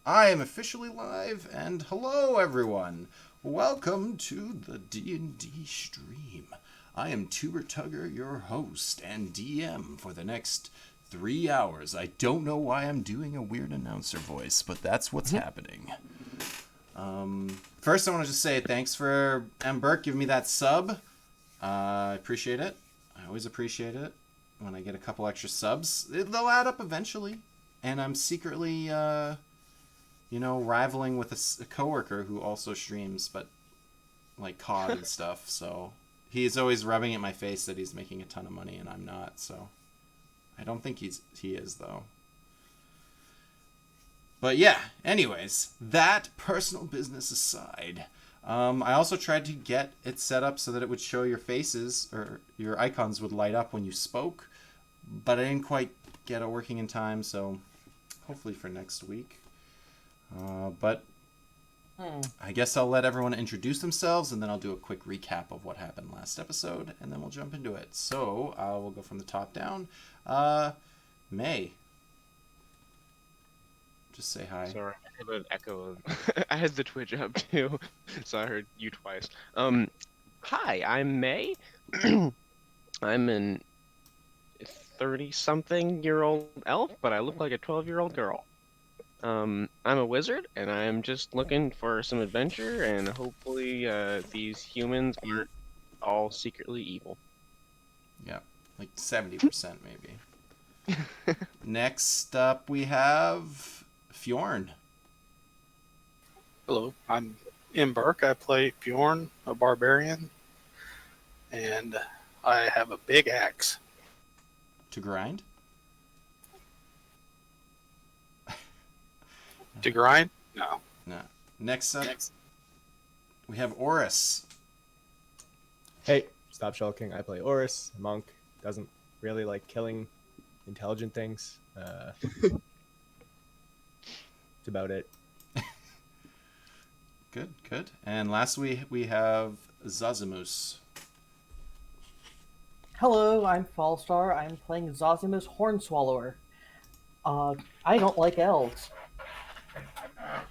I am officially live, and hello everyone. Welcome to the D&D stream. I am Tuber Tugger, your host and DM for the next 3 hours. I don't know why I'm doing a weird announcer voice, but that's what's happening. First, I want to just say thanks for M. Burke giving me that sub. I appreciate it. I always appreciate it when I get a couple extra subs. They'll add up eventually. And I'm secretly, rivaling with a coworker who also streams, but like COD and stuff. So he's always rubbing it in my face that he's making a ton of money and I'm not. So I don't think he is though. But yeah, anyways, that personal business aside, I also tried to get it set up so that it would show your faces or your icons would light up when you spoke, but I didn't quite get it working in time, so hopefully for next week. But I guess I'll let everyone introduce themselves, and then I'll do a quick recap of what happened last episode, and then we'll jump into it. So we'll go from the top down. May. Just say hi. Sorry, I have an echo. I had the Twitch up too, so I heard you twice. Hi, I'm May. I'm an 30-something-year-old elf, but I look like a 12-year-old girl. I'm a wizard, and I'm just looking for some adventure, and hopefully these humans aren't all secretly evil. Yeah, like 70% maybe. Next up we have Fjorn. Hello, I'm M. Burke. I play Bjorn, a barbarian, and I have a big axe. To grind? To grind? No. No. Next up, we have Oris. Hey, stop shulking. I play Oris, a monk. Doesn't really like killing intelligent things. That's about it. Good. And lastly, we have Zazimus. Hello, I'm Fallstar. I'm playing Zosimus Hornswallower. I don't like elves.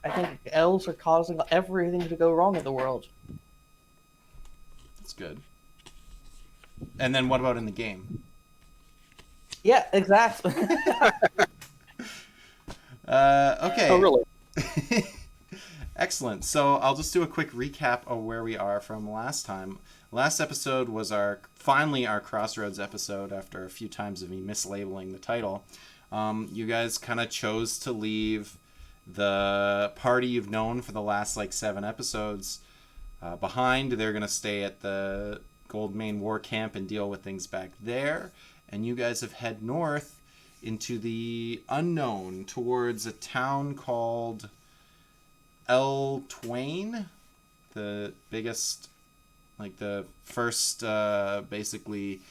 I think elves are causing everything to go wrong in the world. That's good. And then what about in the game? Yeah, exactly. Okay. Oh, really? Excellent. So I'll just do a quick recap of where we are from last time. Last episode was finally our Crossroads episode after a few times of me mislabeling the title. You guys kind of chose to leave the party you've known for the last 7 episodes behind. They're going to stay at the Goldmane War Camp and deal with things back there. And you guys have head north into the unknown towards a town called El Twain, the biggest, the first, basically,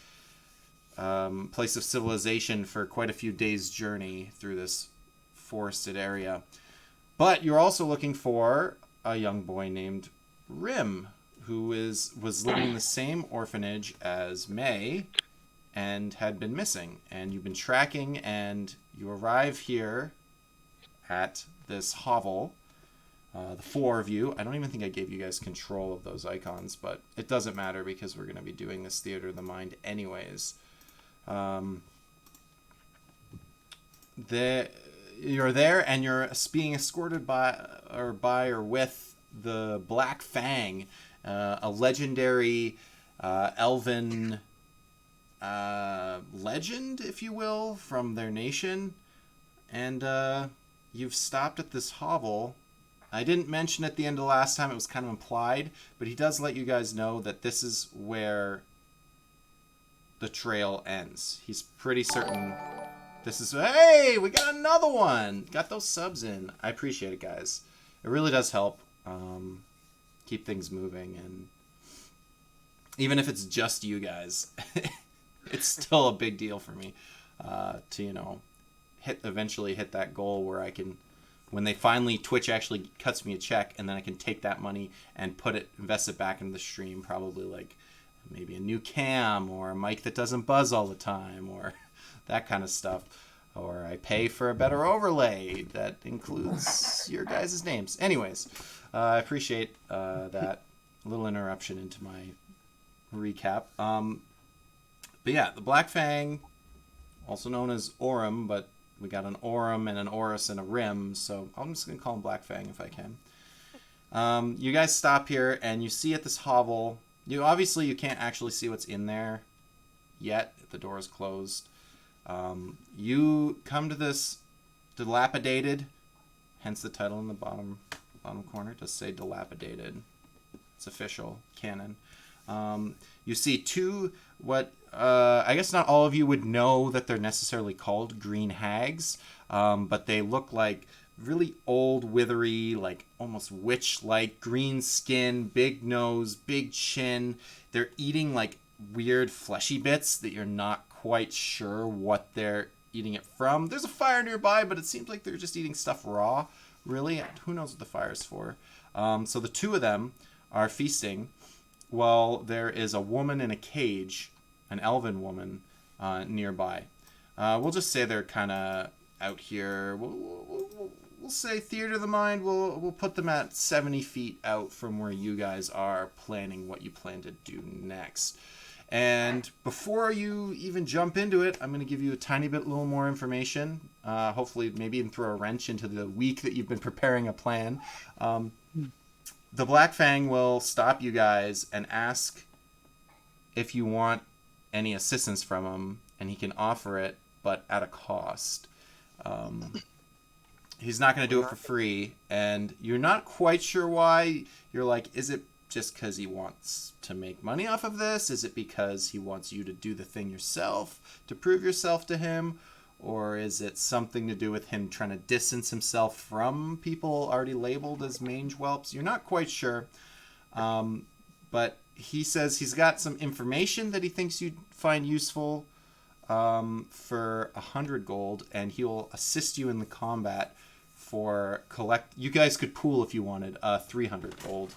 place of civilization for quite a few days' journey through this forested area. But you're also looking for a young boy named Rim, who was living in the same orphanage as May and had been missing. And you've been tracking, and you arrive here at this hovel. The 4 of you. I don't even think I gave you guys control of those icons, but it doesn't matter because we're going to be doing this Theater of the Mind anyways. You're there, and you're being escorted by or with the Black Fang, a legendary elven legend, if you will, from their nation. And you've stopped at this hovel. I didn't mention at the end of last time, it was kind of implied, but he does let you guys know that this is where the trail ends. He's pretty certain this is... Hey, we got another one! Got those subs in. I appreciate it, guys. It really does help keep things moving, and even if it's just you guys, it's still a big deal for me to, eventually hit that goal where I can... When they finally, Twitch actually cuts me a check, and then I can take that money and invest it back into the stream, probably maybe a new cam or a mic that doesn't buzz all the time or that kind of stuff. or I pay for a better overlay that includes your guys' names. Anyways, I appreciate that little interruption into my recap. But yeah, the Black Fang, also known as Aurum, but we got an Aurum and an Orus and a Rim, so I'm just going to call him Black Fang if I can. You guys stop here, and you see at this hovel, you can't actually see what's in there yet. The door is closed. You come to this dilapidated, hence the title in the bottom corner. It does say dilapidated. It's official, canon. You see two, I guess not all of you would know that they're necessarily called green hags, but they look like really old, withery, like almost witch-like, green skin, big nose, big chin. They're eating like weird fleshy bits that you're not quite sure what they're eating it from. There's a fire nearby, but it seems like they're just eating stuff raw, really. Who knows what the fire's for? So the two of them are feasting while there is a woman in a cage, an elven woman, nearby. We'll just say they're kind of out here. We'll say theater of the mind. We'll put them at 70 feet out from where you guys are planning what you plan to do next. And before you even jump into it, I'm going to give you a tiny bit, little more information. Hopefully, maybe even throw a wrench into the week that you've been preparing a plan. The Black Fang will stop you guys and ask if you want any assistance from him, and he can offer it, but at a cost. He's not going to do it for free, and you're not quite sure why. You're like, is it just because he wants to make money off of this? Is it because he wants you to do the thing yourself, to prove yourself to him? Or is it something to do with him trying to distance himself from people already labeled as mange whelps? You're not quite sure. But he says he's got some information that he thinks you'd find useful for 100 gold, and he will assist you in the combat for you guys could pool if you wanted 300 gold.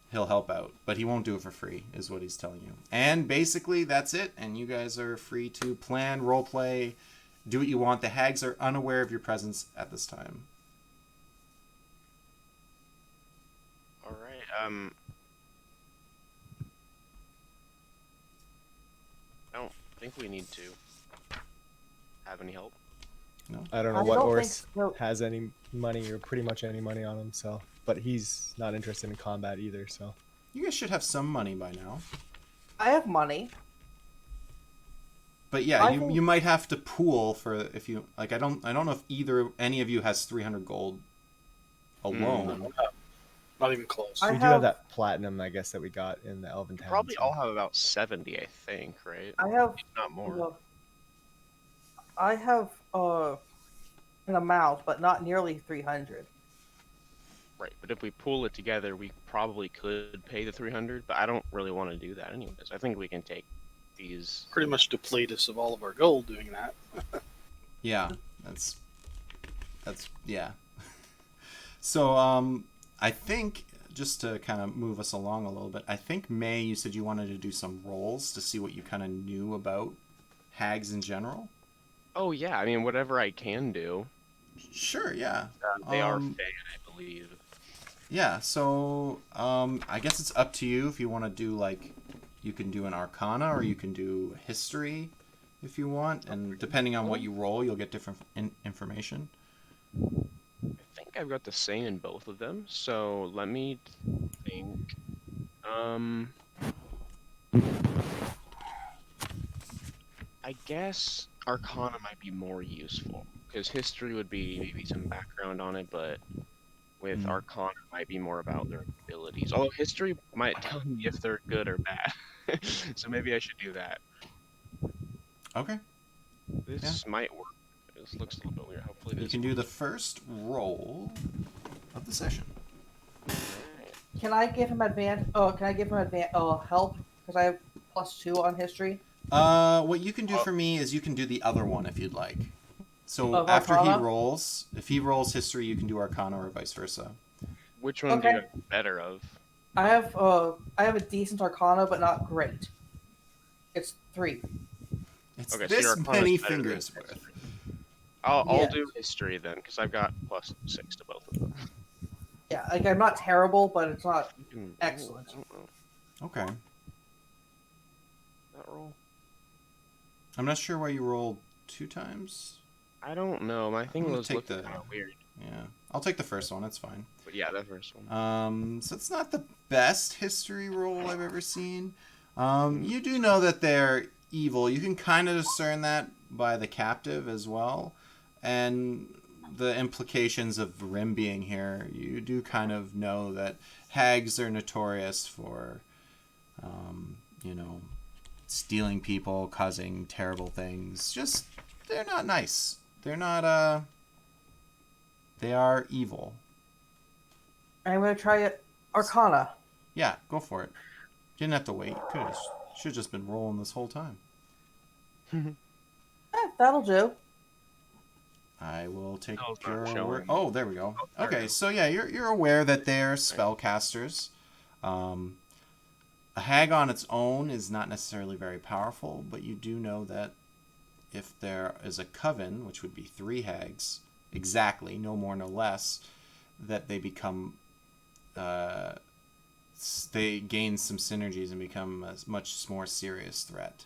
He'll help out, but he won't do it for free, is what he's telling you. And basically, that's it, and you guys are free to plan, roleplay, do what you want. The hags are unaware of your presence at this time. All right. I don't think we need to have any help. No? I don't know I what don't Oris think so. has any money or pretty much any money on him, so. But he's not interested in combat either, so. You guys should have some money by now. I have money. But yeah, I you think- you might have to pool for if you like. I don't know if any of you has 300 gold alone. Not even close. I We do have have- that platinum, I guess, that we got in the Elven Town. Probably so. all have about 70, I think, right? I have If not more. an amount, but not nearly 300. Right, but if we pool it together, we probably could pay the 300, but I don't really want to do that anyways. I think we can take these. Pretty much deplete us of all of our gold doing that. Yeah, that's yeah. So I think just to kind of move us along a little bit, I think May, you said you wanted to do some rolls to see what you kind of knew about hags in general. Oh yeah, I mean whatever I can do. Sure, yeah. They are Fey, I believe. Yeah, so I guess it's up to you if you want to do like you can do an Arcana or you can do history if you want, and depending on what you roll, you'll get different information. I think I've got the same in both of them, so let me think. I guess Arcana might be more useful, because history would be maybe some background on it, but with Arcana it might be more about their abilities. Although history might tell me if they're good or bad, so maybe I should do that. Okay. This might work. This looks a little bit weird. Hopefully You this can do the first roll of the session. Can I give him help? Because I have +2 on history. What you can do for me is you can do the other one if you'd like. So Of after Arcana? if he rolls history, you can do Arcana or vice versa. Which one do you Okay. have better of? I have a decent Arcana, but not great. It's 3. It's Okay, so this your Arcana's many better than fingers history. worth. I'll Yeah. do history then, because I've got +6 to both of them. Yeah, like I'm not terrible, but it's not excellent. Okay. That roll. I'm not sure why you rolled 2 times. I don't know. My thing gonna was take looking the- kind of weird. Yeah. I'll take the first one. It's fine. But yeah, that first one. So it's not the best history roll I've ever seen. You do know that they're evil. You can kind of discern that by the captive as well. And the implications of Rim being here, you do kind of know that hags are notorious for, stealing people, causing terrible things. Just, they're not nice. They're not, they are evil. I'm gonna try it. Arcana. Yeah, go for it. You didn't have to wait. Should have just been rolling this whole time. That'll do. I will take Oh, it's not your showing. word. Oh, there we go. there we Okay, go. so yeah, you're aware that they're spellcasters. A hag on its own is not necessarily very powerful, but you do know that if there is a coven, which would be 3 hags, exactly, no more, no less, that they become, they gain some synergies and become a much more serious threat.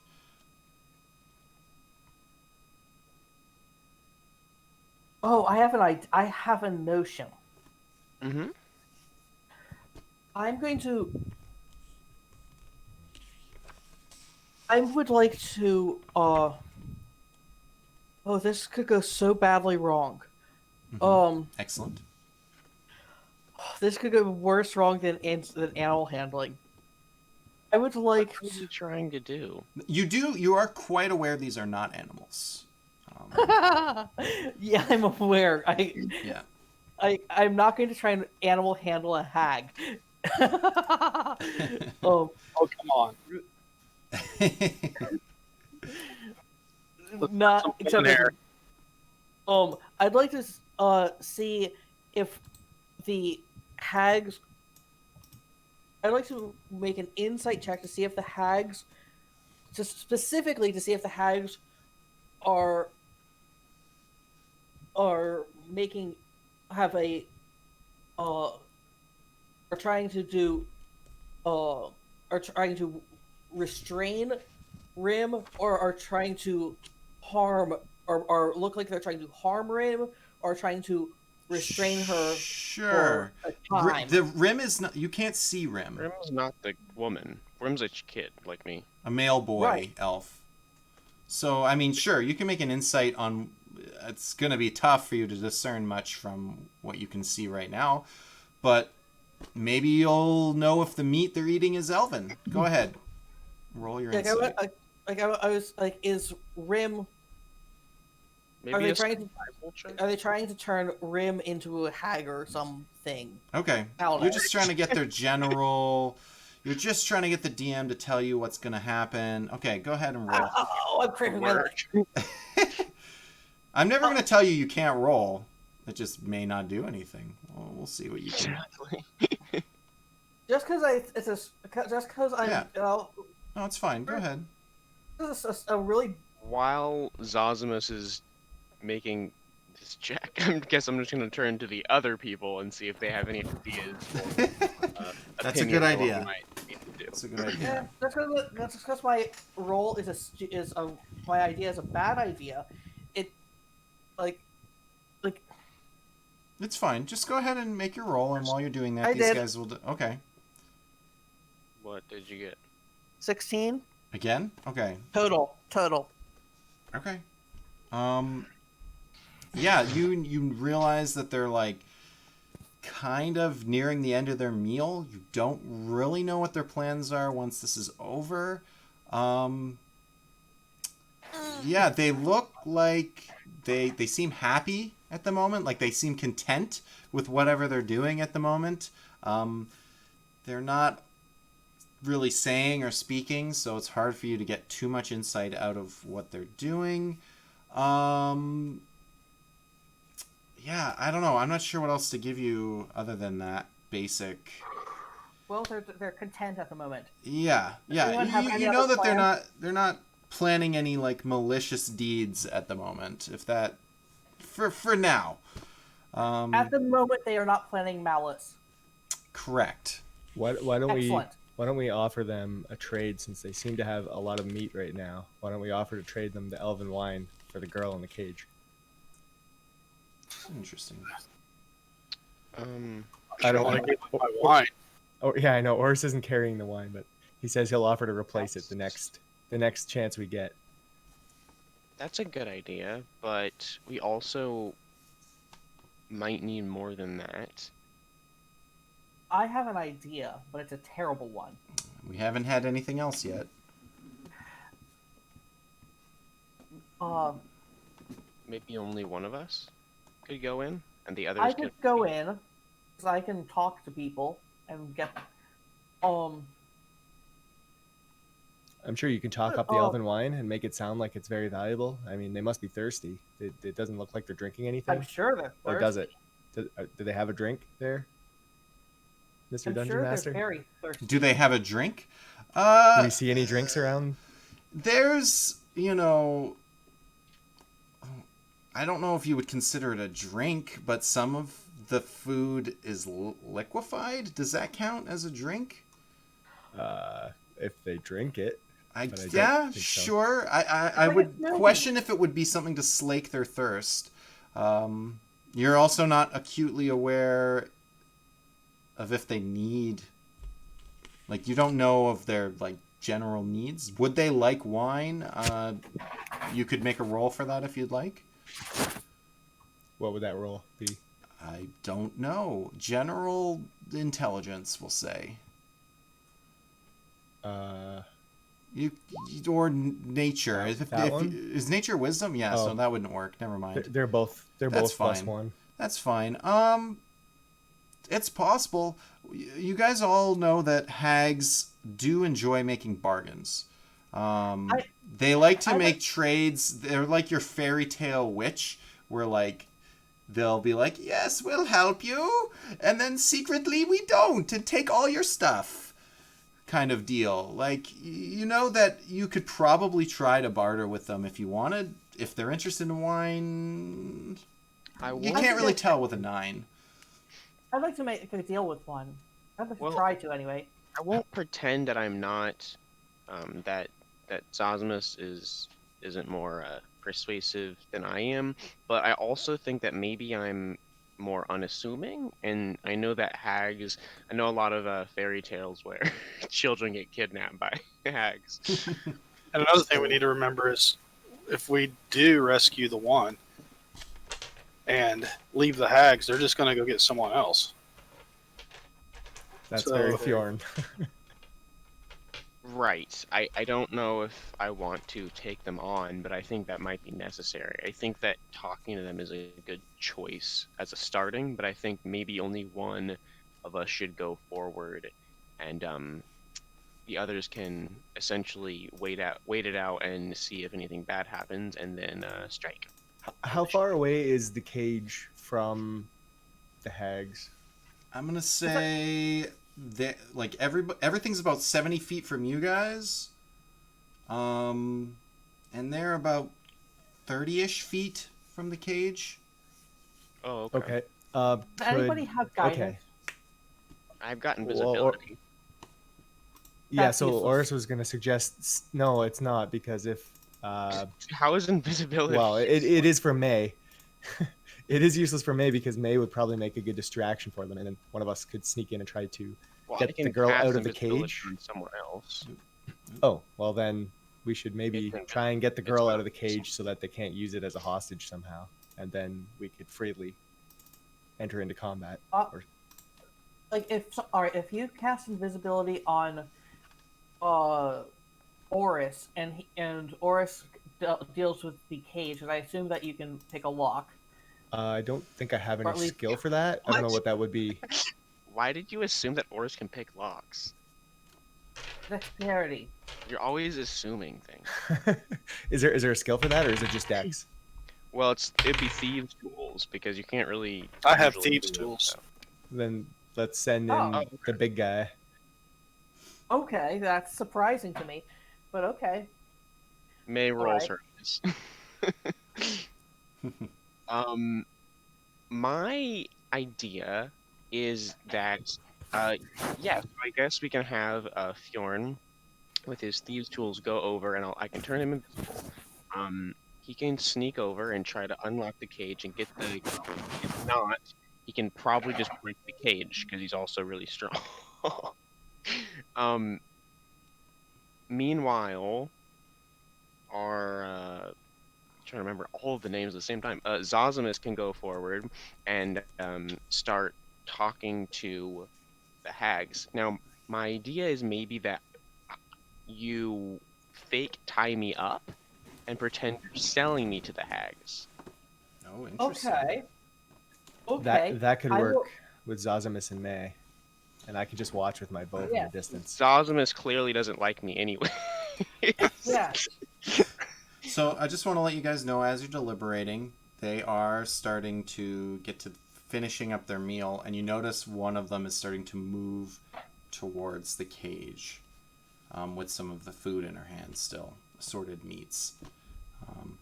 Oh, I have a notion. Mm-hmm. I'm going to. I would like to. Oh, this could go so badly wrong. Excellent. This could go worse wrong than animal handling. I would like. What are you trying to do? You are quite aware these are not animals. Yeah, I'm aware. Yeah. I'm not going to try and animal handle a hag. Oh, come on. Not some except golden hair. I'd like to see if the hags. I'd like to make an insight check to see if the hags, just specifically to see if the hags are making have a are trying to do are trying to restrain Rim or are trying to harm or look like they're trying to harm Rim or trying to restrain her Sure. for a time. The Rim is not. You can't see Rim. Rim's not the woman. Rim's a kid like me. A male boy Right. elf. So I mean, sure, you can make an insight on. It's gonna be tough for you to discern much from what you can see right now, but maybe you'll know if the meat they're eating is elven. Go ahead. Roll your Like insight. I was like, is Rim? Maybe Are they a trying to? survival check? Are they trying to turn Rim into a hag or something? Okay. I don't know. You're just trying to get their general. You're just trying to get the DM to tell you what's gonna happen. Okay, go ahead and roll. Oh, I'm craving my Work. I'm never gonna tell you can't roll. It just may not do anything. Well, we'll see what you can. Exactly. Just because I'm Yeah. No, it's fine. Go ahead. this is a really While Zosimus is making this check, I guess I'm just going to turn to the other people and see if they have any ideas. Or, That's a opinions good on what idea. we might need to do. That's a good yeah. idea. That's because my role my idea is a bad idea. It like It's fine. Just go ahead and make your roll, and while you're doing that, I these did. guys will. Okay. What did you get? 16 Again? Okay. total. Okay. Yeah, you realize that they're like kind of nearing the end of their meal. You don't really know what their plans are once this is over. Yeah, they look like they seem happy at the moment, like they seem content with whatever they're doing at the moment. They're not really saying or speaking, so it's hard for you to get too much insight out of what they're doing. Yeah, I don't know. I'm not sure what else to give you other than that basic. Well, they're content at the moment. Yeah. Anyone have any You know other that they're not planning any like malicious deeds at the moment. If that, for now. At the moment, they are not planning malice. Correct. Why don't Excellent. why don't we offer them a trade, since they seem to have a lot of meat right now? Why don't we offer to trade them the elven wine for the girl in the cage? Interesting. I don't want know. to give them my wine. Oh yeah, I know. Oris isn't carrying the wine, but he says he'll offer to replace it the next chance we get. That's a good idea, but we also might need more than that. I have an idea, but it's a terrible one. We haven't had anything else yet. Maybe only one of us could go in, and the others I could go in, because I can talk to people and get. I'm sure you can talk up the elven wine and make it sound like it's very valuable. I mean, they must be thirsty. It doesn't look like they're drinking anything. I'm sure they're thirsty. Or does it? Do they have a drink there, Mr. I'm Dungeon sure Master? they're very thirsty. Do they have a drink? Do we see any drinks around? There's, I don't know if you would consider it a drink, but some of the food is liquefied. Does that count as a drink? If they drink it. Yeah, sure. I would question if it would be something to slake their thirst. You're also not acutely aware of if they need, like, you don't know of their like general needs. Would they like wine? You could make a roll for that if you'd like. What would that roll be? I don't know. General intelligence, we'll say. Or nature. Is nature wisdom? Yeah, so that wouldn't work. Never mind. They're both That's plus fine. 1. That's fine. It's possible. You guys all know that hags do enjoy making bargains. They like to make trades. They're like your fairy tale witch, where like they'll be like, "Yes, we'll help you," and then secretly we don't, and take all your stuff. Kind of deal. Like, you know that you could probably try to barter with them if you wanted. If they're interested in wine, you can't really tell with a 9. I'd like to make a deal with one. I'd like to try to anyway. I won't pretend that I'm not, that Zosmus isn't more persuasive than I am, but I also think that maybe I'm more unassuming, and I know that hags. I know a lot of fairy tales where children get kidnapped by hags. And another thing we need to remember is, if we do rescue the one and leave the hags, they're just going to go get someone else. That's very Fjorn. Right. I don't know if I want to take them on, but I think that might be necessary. I think that talking to them is a good choice as a starting, but I think maybe only one of us should go forward, and the others can essentially wait it out and see if anything bad happens, and then strike. How far away is the cage from the hags? I'm gonna say that like everything's about 70 feet from you guys, and they're about 30-ish feet from the cage. Oh, okay. Does anybody have guidance? Okay. I've got invisibility. Yeah, That's so useless. Oris was going to suggest no, it's not, because if How is invisibility? well, it is for May. It is useless for May because May would probably make a good distraction for them, and then one of us could sneak in and try to I get can the girl cast out of the invisibility cage. on someone else. Oh, well then we should maybe It's try and get the girl it's out of the cage so that they can't use it as a hostage somehow, and then we could freely enter into combat. Like if you cast invisibility on Oris and Oris deals with the cage, and I assume that you can pick a lock. I don't think I have Or any at least- skill for that. I don't know What? what that would be. Why did you assume that Oris can pick locks? Dexterity. You're always assuming things. Is there a skill for that, or is it just dex? Well, it'd be thieves' tools because you can't really. I have usually thieves' do it, tools. so. Then let's send in Oh. the big guy. Okay, that's surprising to me, but okay. May rolls Alright. her eyes. My idea is that, yeah, so I guess we can have Fjorn with his thieves' tools go over, and I can turn him invisible. He can sneak over and try to unlock the cage and get the. If not, he can probably just break the cage because he's also really strong. um. Meanwhile, our trying to remember all of the names at the same time. Zosimus can go forward and start talking to the hags. Now, my idea is maybe that you fake tie me up and pretend you're selling me to the hags. Oh, interesting. Okay. Okay. That could I work will- with Zazamis and May, and I could just watch with my bow from Yeah. a distance. Zosimus clearly doesn't like me anyway. Yeah. So I just want to let you guys know, as you're deliberating, they are starting to get to finishing up their meal, and you notice one of them is starting to move towards the cage with some of the food in her hands still, assorted meats.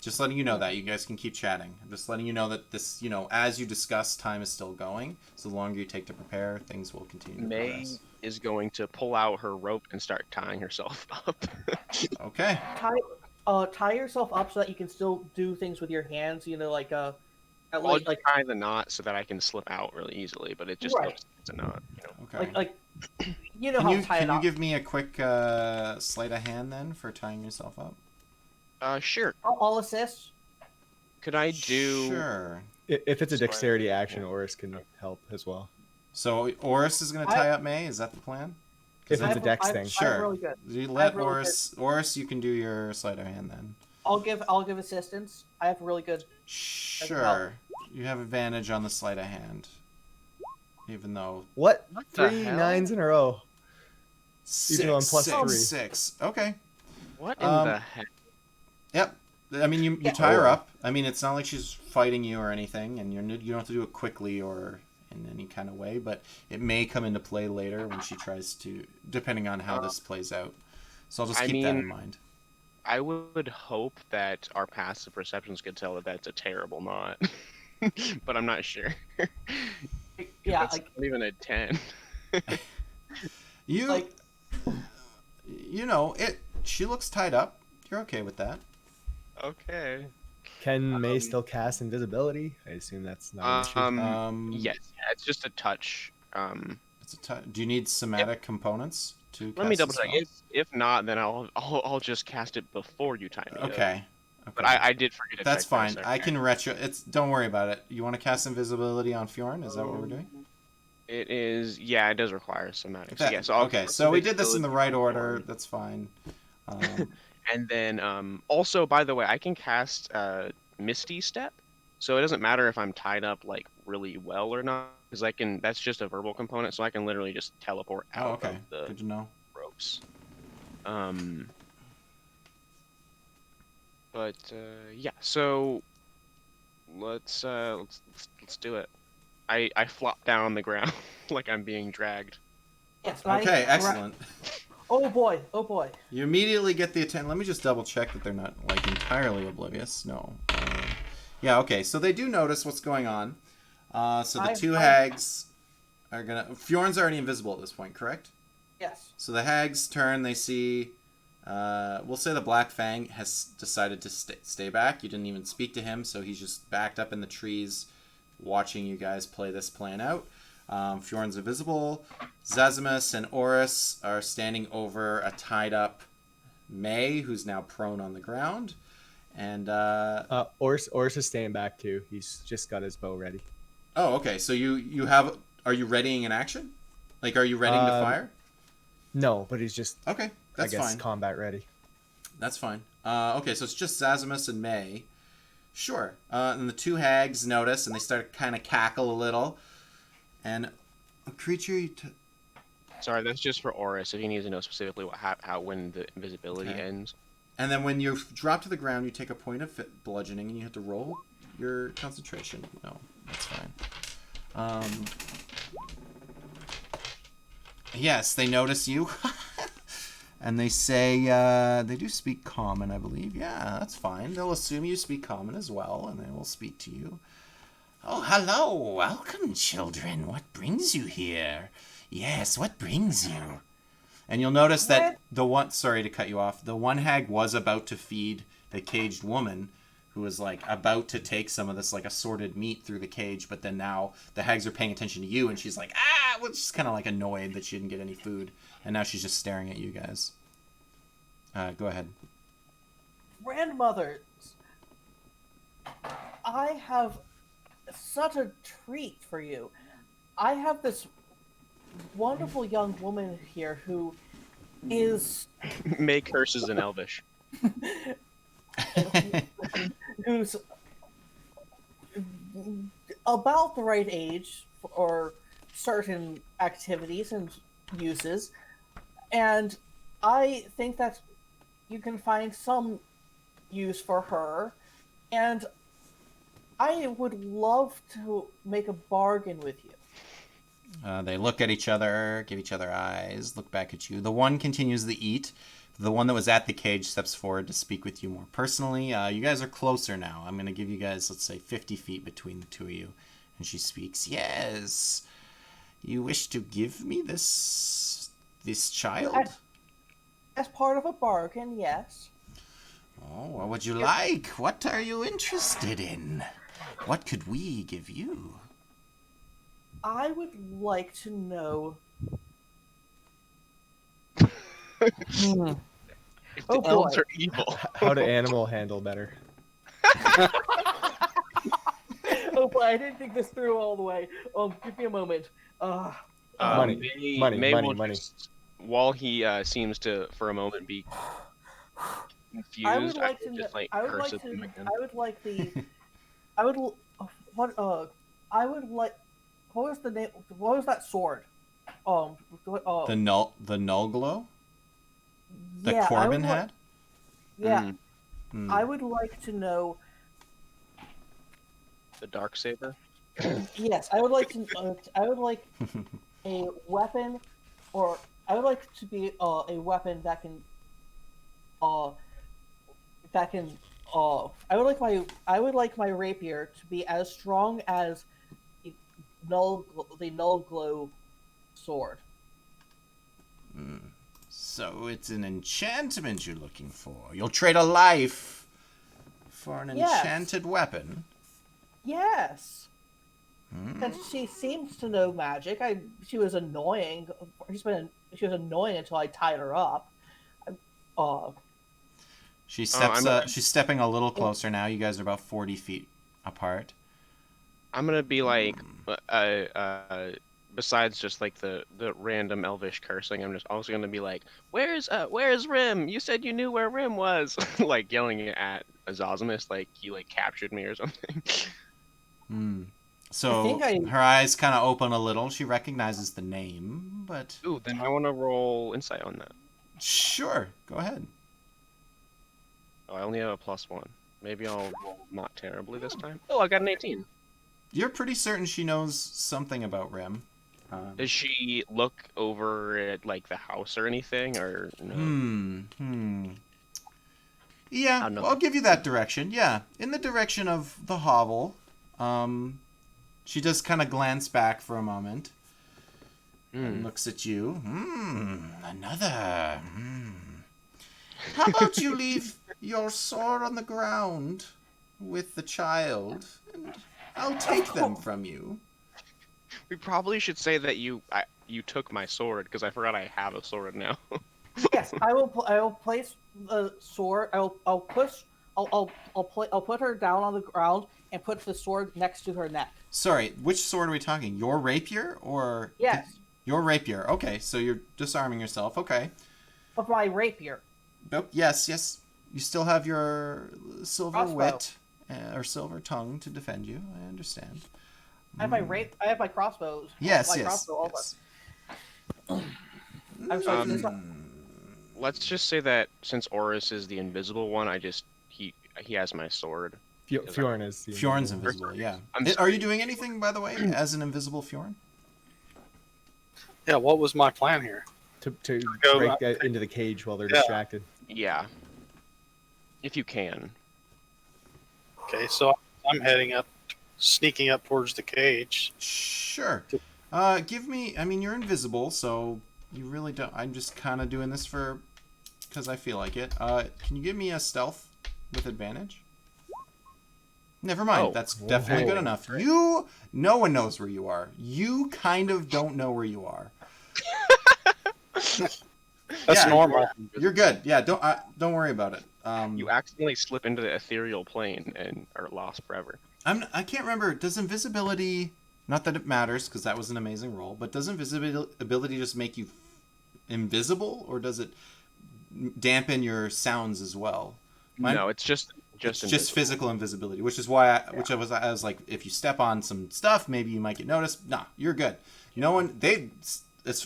Just letting you know that. You guys can keep chatting. I'm just letting you know that this, as you discuss, time is still going. So the longer you take to prepare, things will continue to May progress. is going to pull out her rope and start tying herself up. Okay. Tie yourself up so that you can still do things with your hands. Like at I'll least just tie the knot so that I can slip out really easily, but it just Right. looks like it's a knot. Okay. like you know Can how you to tie can it you up. give me a quick sleight of hand then for tying yourself up? Sure. I'll assist. Could I do? Sure. If it's a Sorry. dexterity action, Oris can help as well. So Oris is going to tie up May. Is that the plan? If it's a then- dex thing. Sure. I'm really good. You I let have really Oris, you can do your sleight of hand then. I'll give assistance. I have really good. Sure. You have advantage on the sleight of hand. Even though What? What the 3 hell? 9s in a row. six, Even though I'm plus six, 3. 6. Okay. What in Um, the heck? Yep. I mean, you Yeah. tie her Oh. up. I mean, it's not like she's fighting you or anything, and you don't have to do it quickly or in any kind of way, but it may come into play later when she tries to, depending on how this plays out. So I'll just I keep that in mean- mind. I would hope that our passive perceptions could tell that that's a terrible knot, but I'm not sure. Yeah, That's not even a 10. You, like she looks tied up. You're okay with that. Okay. Can May still cast invisibility? I assume that's not an issue. Yes, yeah, it's just a touch. Do you need somatic components to Let me cast double a check. spell? If not, then I'll just cast it before you time me. Okay. But I did forget to That's check. fine. Sorry. I can retro. Don't worry about it. You want to cast invisibility on Fjorn? Is that what we're doing? It is. Yeah, it does require somatic. So That- yeah, so I'll okay, cast so we did this in the right invisibility on order. Fjorn. That's fine. And then also, by the way, I can cast Misty Step, so it doesn't matter if I'm tied up like really well or not, because I can. That's just a verbal component, so I can literally just teleport out Oh, okay. of the Good to know. ropes. But yeah, so let's do it. I flop down on the ground like I'm being dragged. yes. Okay, excellent. Oh boy. Oh boy. You immediately get the attention. Let me just double check that they're not like entirely oblivious. No. Yeah. Okay. So they do notice what's going on. So the two hags are gonna. Fjorn's already invisible at this point, correct? Yes. So the hags turn. They see. We'll say the Black Fang has decided to stay back. You didn't even speak to him, so he's just backed up in the trees, watching you guys play this plan out. Fjorn's invisible. Zazimus and Oris are standing over a tied-up May, who's now prone on the ground. And Oris is staying back too. He's just got his bow ready. oh, okay. So you have. Are you readying an action? Like, are you ready to fire? No, but he's just Okay, that's I guess fine. combat ready. That's fine. Okay, so it's just Zazimus and May. Sure. And the two hags notice, and they start to kind of cackle a little. And a creature Sorry, that's just for Oris. If he needs to know specifically how when the invisibility Okay. ends. And then when you drop to the ground, you take a point of bludgeoning, and you have to roll your concentration. No, that's fine. Yes, they notice you. And they say they do speak common, I believe. Yeah, that's fine. They'll assume you speak common as well, and they will speak to you. Oh, hello. Welcome, children. What brings you here? Yes, what brings you? And you'll notice that the one... Sorry to cut you off. The one hag was about to feed the caged woman, who was, like, about to take some of this, like, assorted meat through the cage, but then now the hags are paying attention to you, and she's like, well, she's kind of, like, annoyed that she didn't get any food. And now she's just staring at you guys. Go ahead. Grandmothers, I have such a treat for you. I have this wonderful young woman here who is May curses in Elvish. who's about the right age for certain activities and uses, and I think that you can find some use for her, and I would love to make a bargain with you. They look at each other, give each other eyes, look back at you. The one continues to eat. The one that was at the cage steps forward to speak with you more personally. You guys are closer now. I'm going to give you guys, let's say, 50 feet between the two of you. And she speaks, yes, you wish to give me this child? As part of a bargain, yes. Oh, what would you like? What are you interested in? What could we give you? I would like to know... If Oh, the elves boy. are evil. How to animal handle better? Oh boy, I didn't think this through all the way. Give me a moment. Money. Money. While he seems to, for a moment, be confused, I would like to. just, like, I would curse like at them to. again. I would like the. I would. What? I would like. What was the name? What was that sword? The null glow that yeah, Corbin had. Yeah, Hmm. I would like to know. The dark saber. Yes, I would like to. I would like a weapon, or I would like to be a weapon that can. I would like my rapier to be as strong as the null glow sword. So it's an enchantment you're looking for. You'll trade a life for an Yes. enchanted weapon. Yes. And she seems to know magic. She was annoying. She was annoying until I tied her up. She steps. She's stepping a little closer now. You guys are about 40 feet apart. I'm gonna be like, besides just like the random elvish cursing, I'm just also gonna be like, where's Rim? You said you knew where Rim was. Like yelling at Azazimus like he like captured me or something. So her eyes kind of open a little. She recognizes the name, but Ooh, then I want to roll insight on that. sure, go ahead. Oh, I only have a +1. Maybe I'll roll not terribly this time. Oh, I got an 18. You're pretty certain she knows something about Rim. Does she look over at like the house or anything, or no? Yeah, Oh, no. I'll give you that direction. Yeah, in the direction of the hovel. She does kind of glance back for a moment and looks at you. Another. How about you leave your sword on the ground with the child, and I'll take them from you. We probably should say that you took my sword because I forgot I have a sword now. Yes, I will place the sword. I'll put her down on the ground and put the sword next to her neck. Sorry, which sword are we talking? Your rapier or Yes. Your rapier. Okay, so you're disarming yourself. Okay. Of my rapier. Nope. Yes. You still have your silver Crossbow. wit or silver tongue to defend you. I understand. I have my crossbows. Yes. My yes. crossbow also. yes. I'm sorry. it's not- Let's just say that since Oris is the invisible one, he has my sword. Fjorn is the Fjorn's invisible. invisible. Yeah. I'm Are sorry. you doing anything, by the way, as an invisible Fjorn? Yeah, what was my plan here? to Go- break that into the cage while they're Yeah. distracted. Yeah. If you can. Okay, so I'm heading up, sneaking up towards the cage. Sure. Give me. I mean, you're invisible, so you really don't. I'm just kind of doing this because I feel like it. Can you give me a stealth with advantage? Never mind. Oh. That's definitely good Whoa. enough. No one knows where you are. You kind of don't know where you are. That's Yeah. normal. You're good. Yeah. Don't worry about it. You accidentally slip into the ethereal plane and are lost forever. I can't remember. Does invisibility? Not that it matters, because that was an amazing roll. But does invisibility just make you invisible, or does it dampen your sounds as well? No, it's just It's just invisible. physical invisibility, which is why I was like, if you step on some stuff, maybe you might get noticed. Nah, you're good. No one.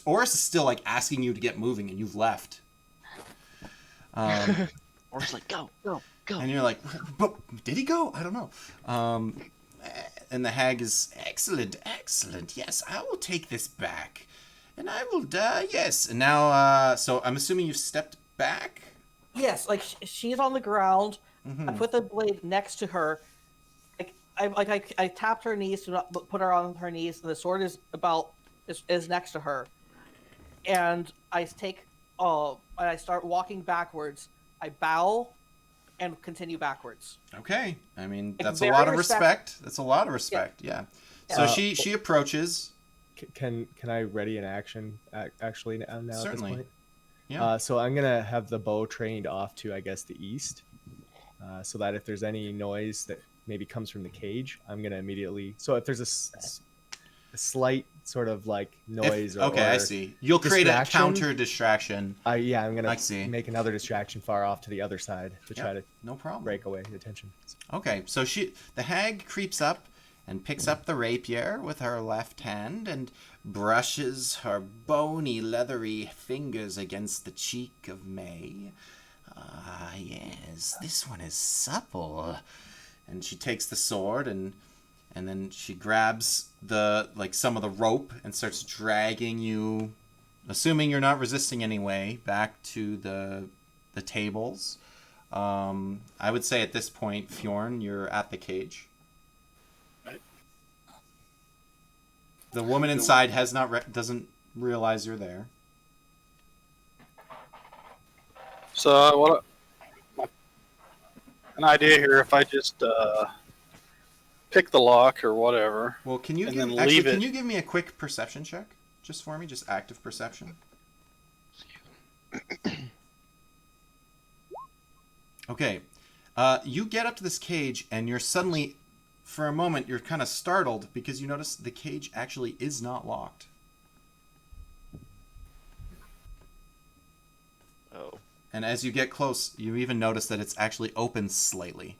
Oris is still like asking you to get moving, and you've left. Or it's like, go. And you're like, but did he go? I don't know. And the hag is excellent. Yes, I will take this back, and I will die. Yes. And now, so I'm assuming you've stepped back. Yes, like she's on the ground. Mm-hmm. I put the blade next to her. I tapped her knees to not put her on her knees, and the sword is next to her. And I start walking backwards. I bow and continue backwards. Okay. I mean, Like, that's a very lot of respect. That's a lot of respect. Yeah. So Yeah. she approaches. Can I ready an action actually now Certainly. at this point? Yeah. So I'm gonna have the bow trained off to, I guess, the east, so that if there's any noise that maybe comes from the cage, I'm gonna immediately. So if there's a slight sort of like noise, I see. You'll create a distraction, counter distraction. I'm gonna I see. make another distraction far off to the other side to try to No problem. break away the attention. Okay, so the hag creeps up and picks up the rapier with her left hand and brushes her bony, leathery fingers against the cheek of May. Ah, yes, this one is supple. And she takes the sword and then she grabs some of the rope and starts dragging you, assuming you're not resisting anyway, back to the tables. I would say at this point, Fjorn, you're at the cage. Right. The woman inside doesn't realize you're there. So an idea here, if I just pick the lock or whatever. Well, can you And give, then actually, leave can it. you give me a quick perception check just for me, just active perception? Okay, you get up to this cage and you're suddenly, for a moment, you're kind of startled because you notice the cage actually is not locked. Oh. And as you get close, you even notice that it's actually open slightly.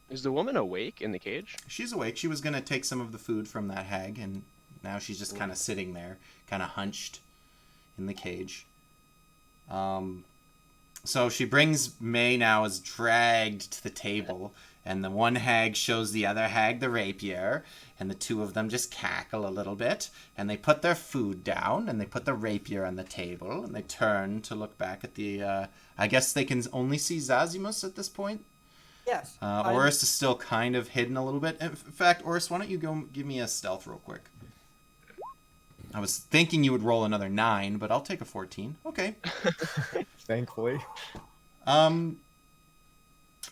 Is the woman awake in the cage? She's awake. She was going to take some of the food from that hag, and now she's just kind of sitting there, kind of hunched in the cage. So she brings May now is dragged to the table, and the one hag shows the other hag the rapier, and the two of them just cackle a little bit, and they put their food down, and they put the rapier on the table, and they turn to look back at the, I guess they can only see Zazimus at this point. Yes. Oris is still kind of hidden a little bit. In fact, Oris, why don't you go give me a stealth real quick? I was thinking you would roll another 9, but I'll take a 14. Okay. Thankfully. We're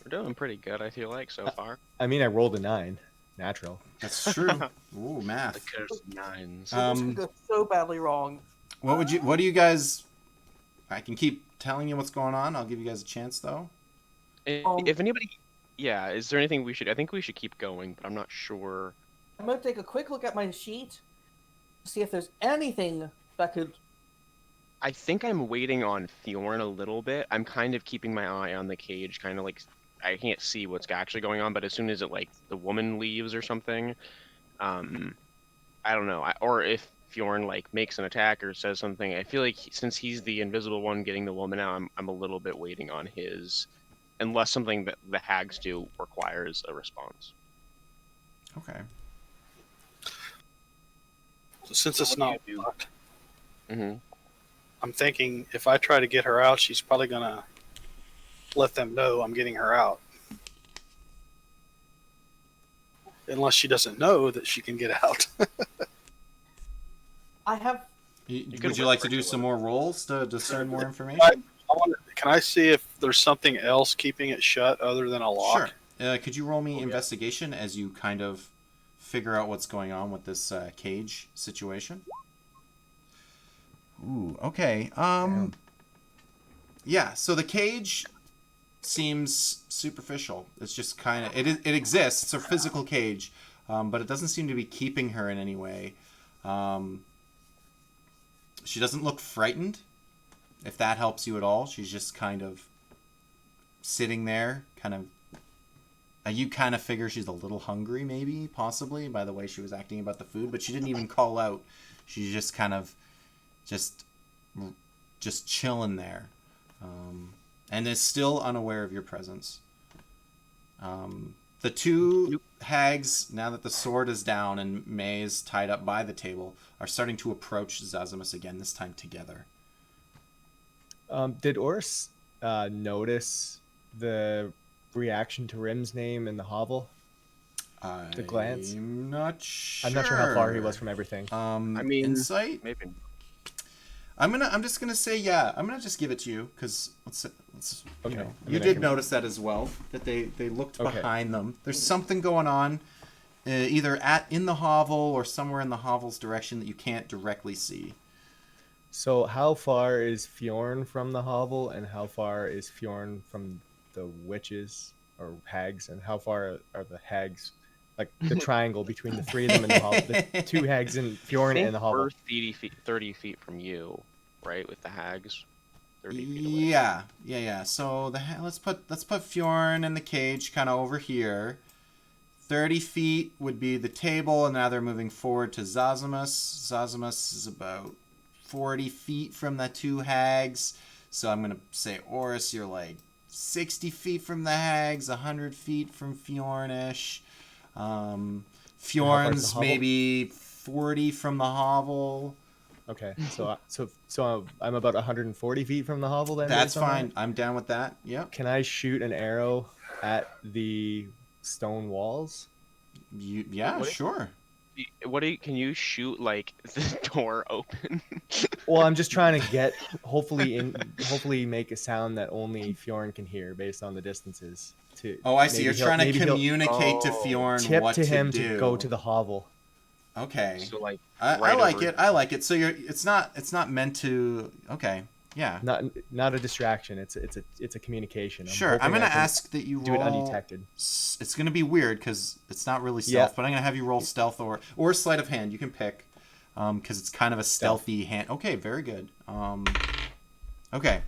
doing pretty good, I feel like, so far. I mean, I rolled a 9, natural. That's true. Ooh, The math. curse of nines. This could go so badly wrong. What do you guys... I can keep telling you what's going on. I'll give you guys a chance, though. If anybody... Yeah, is there anything we should... I think we should keep going, but I'm not sure. I'm going to take a quick look at my sheet, see if there's anything that could... I think I'm waiting on Fjorn a little bit. I'm kind of keeping my eye on the cage, kind of like... I can't see what's actually going on, but as soon as it, like, the woman leaves or something, I don't know. Or if Fjorn, like, makes an attack or says something, I feel like since he's the invisible one getting the woman out, I'm a little bit waiting on his... Unless something that the hags do requires a response. Okay. So since it's what not do you do? locked, Hmm. I'm thinking if I try to get her out, she's probably gonna let them know I'm getting her out. Unless she doesn't know that she can get out. I have. Would you like to do some more rolls to discern more I, information? can I see if there's something else keeping it shut other than a lock? Sure. Could you roll me Okay. investigation as you kind of figure out what's going on with this cage situation? Ooh, okay. Yeah, so the cage seems superficial. It's just kind of it exists. It's a physical cage, but it doesn't seem to be keeping her in any way. She doesn't look frightened, if that helps you at all. She's just kind of sitting there, kind of. You kind of figure she's a little hungry, maybe, possibly, by the way she was acting about the food, but she didn't even call out. She's just kind of, just chilling there, and is still unaware of your presence. The two hags, now that the sword is down and May is tied up by the table, are starting to approach Zazamus again, this time together. Did Ors notice the reaction to Rim's name in the hovel? The glance? I'm not sure. I'm not sure how far he was from everything. I mean, insight. maybe. I'm just gonna say yeah. I'm gonna just give it to you because let's Okay. you know, And you then I did can- notice that as well, that they looked Okay. behind them. There's something going on, either in the hovel or somewhere in the hovel's direction that you can't directly see. So how far is Fjorn from the hovel, and how far is Fjorn from the witches or hags, and how far are the hags, like the triangle between the three of them in the hovel, the two hags and I Fjorn think in the hovel? we're 30 feet from you, right? With the hags, 30 feet away. Yeah. So let's put Fjorn in the cage kind of over here. 30 feet would be the table, and now they're moving forward to Zazamus. Zazamus is about 40 feet from the two hags. So I'm going to say, Oris, you're like 60 feet from the hags, 100 feet from Fjornish. Fjorn's hovel? maybe 40 from the hovel. Okay, so I'm about 140 feet from the hovel then. That's based on fine. that? I'm down with that. Yep. Can I shoot an arrow at the stone walls? Yeah, What? sure. Can you shoot like the door open? Well, I'm just trying to get hopefully make a sound that only Fjorn can hear based on the distances. Oh, I see. You're trying to maybe he'll communicate to Fjorn tip what to him do. to go to the hovel. Okay. So like I right like over it. I like it. So it's not meant to. Okay. Yeah. Not a distraction. It's a communication. Sure. hoping I'm gonna I can ask that you do it roll. undetected. It's gonna be weird because it's not really stealth, Yeah. but I'm gonna have you roll stealth or sleight of hand. You can pick, because it's kind of a stealthy hand. Okay. Very good. Okay.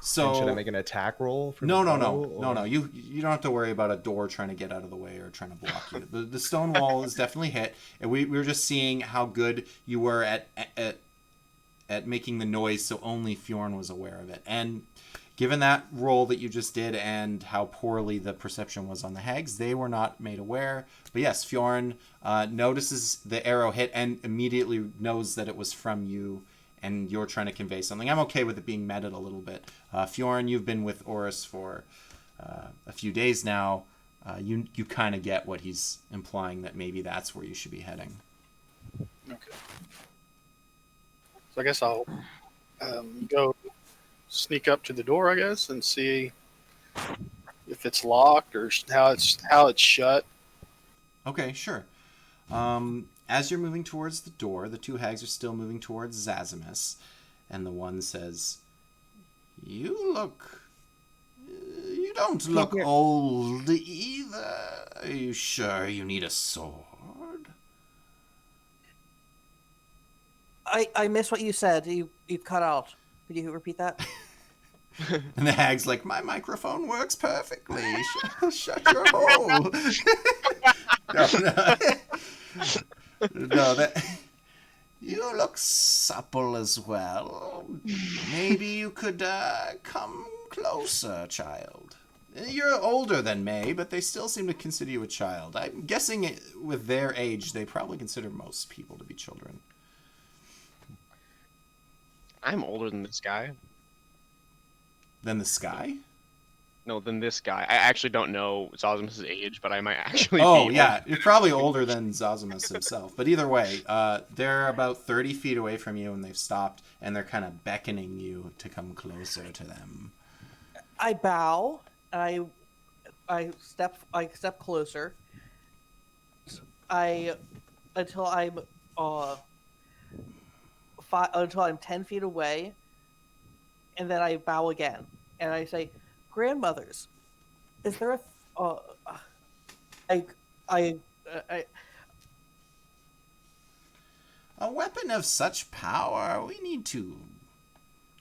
So And should I make an attack roll? For No. the bow, or- You don't have to worry about a door trying to get out of the way or trying to block you. The stone wall is definitely hit, and we were just seeing how good you were at making the noise, so only Fjorn was aware of it. And given that roll that you just did and how poorly the perception was on the hags, they were not made aware. But yes, Fjorn notices the arrow hit and immediately knows that it was from you, and you're trying to convey something. I'm okay with it being meted a little bit. Fjorn, you've been with Oris for a few days now. You kind of get what he's implying, that maybe that's where you should be heading. Okay. So I guess I'll go sneak up to the door, I guess, and see if it's locked or how it's shut. Okay, sure. As you're moving towards the door, the two hags are still moving towards Zazamus, and the one says, You don't look old either. Are you sure you need a sword? I missed what you said. You cut out. Could you repeat that? And the hag's like, My microphone works perfectly. Shut your hole. No, that... You look supple as well. Maybe you could come closer, child. You're older than May, but they still seem to consider you a child. I'm guessing with their age, they probably consider most people to be children. I'm older than this guy. Then the sky? No, than this guy. I actually don't know Zosimus' age, but I might actually Oh, be yeah. You're probably older than Zosimus himself. But either way, they're about 30 feet away from you, and they've stopped, and they're kind of beckoning you to come closer to them. I bow. And I step closer. Until I'm until I'm 10 feet away, and then I bow again, and I say, "Grandmothers, is there a I I I A weapon of such power, we need to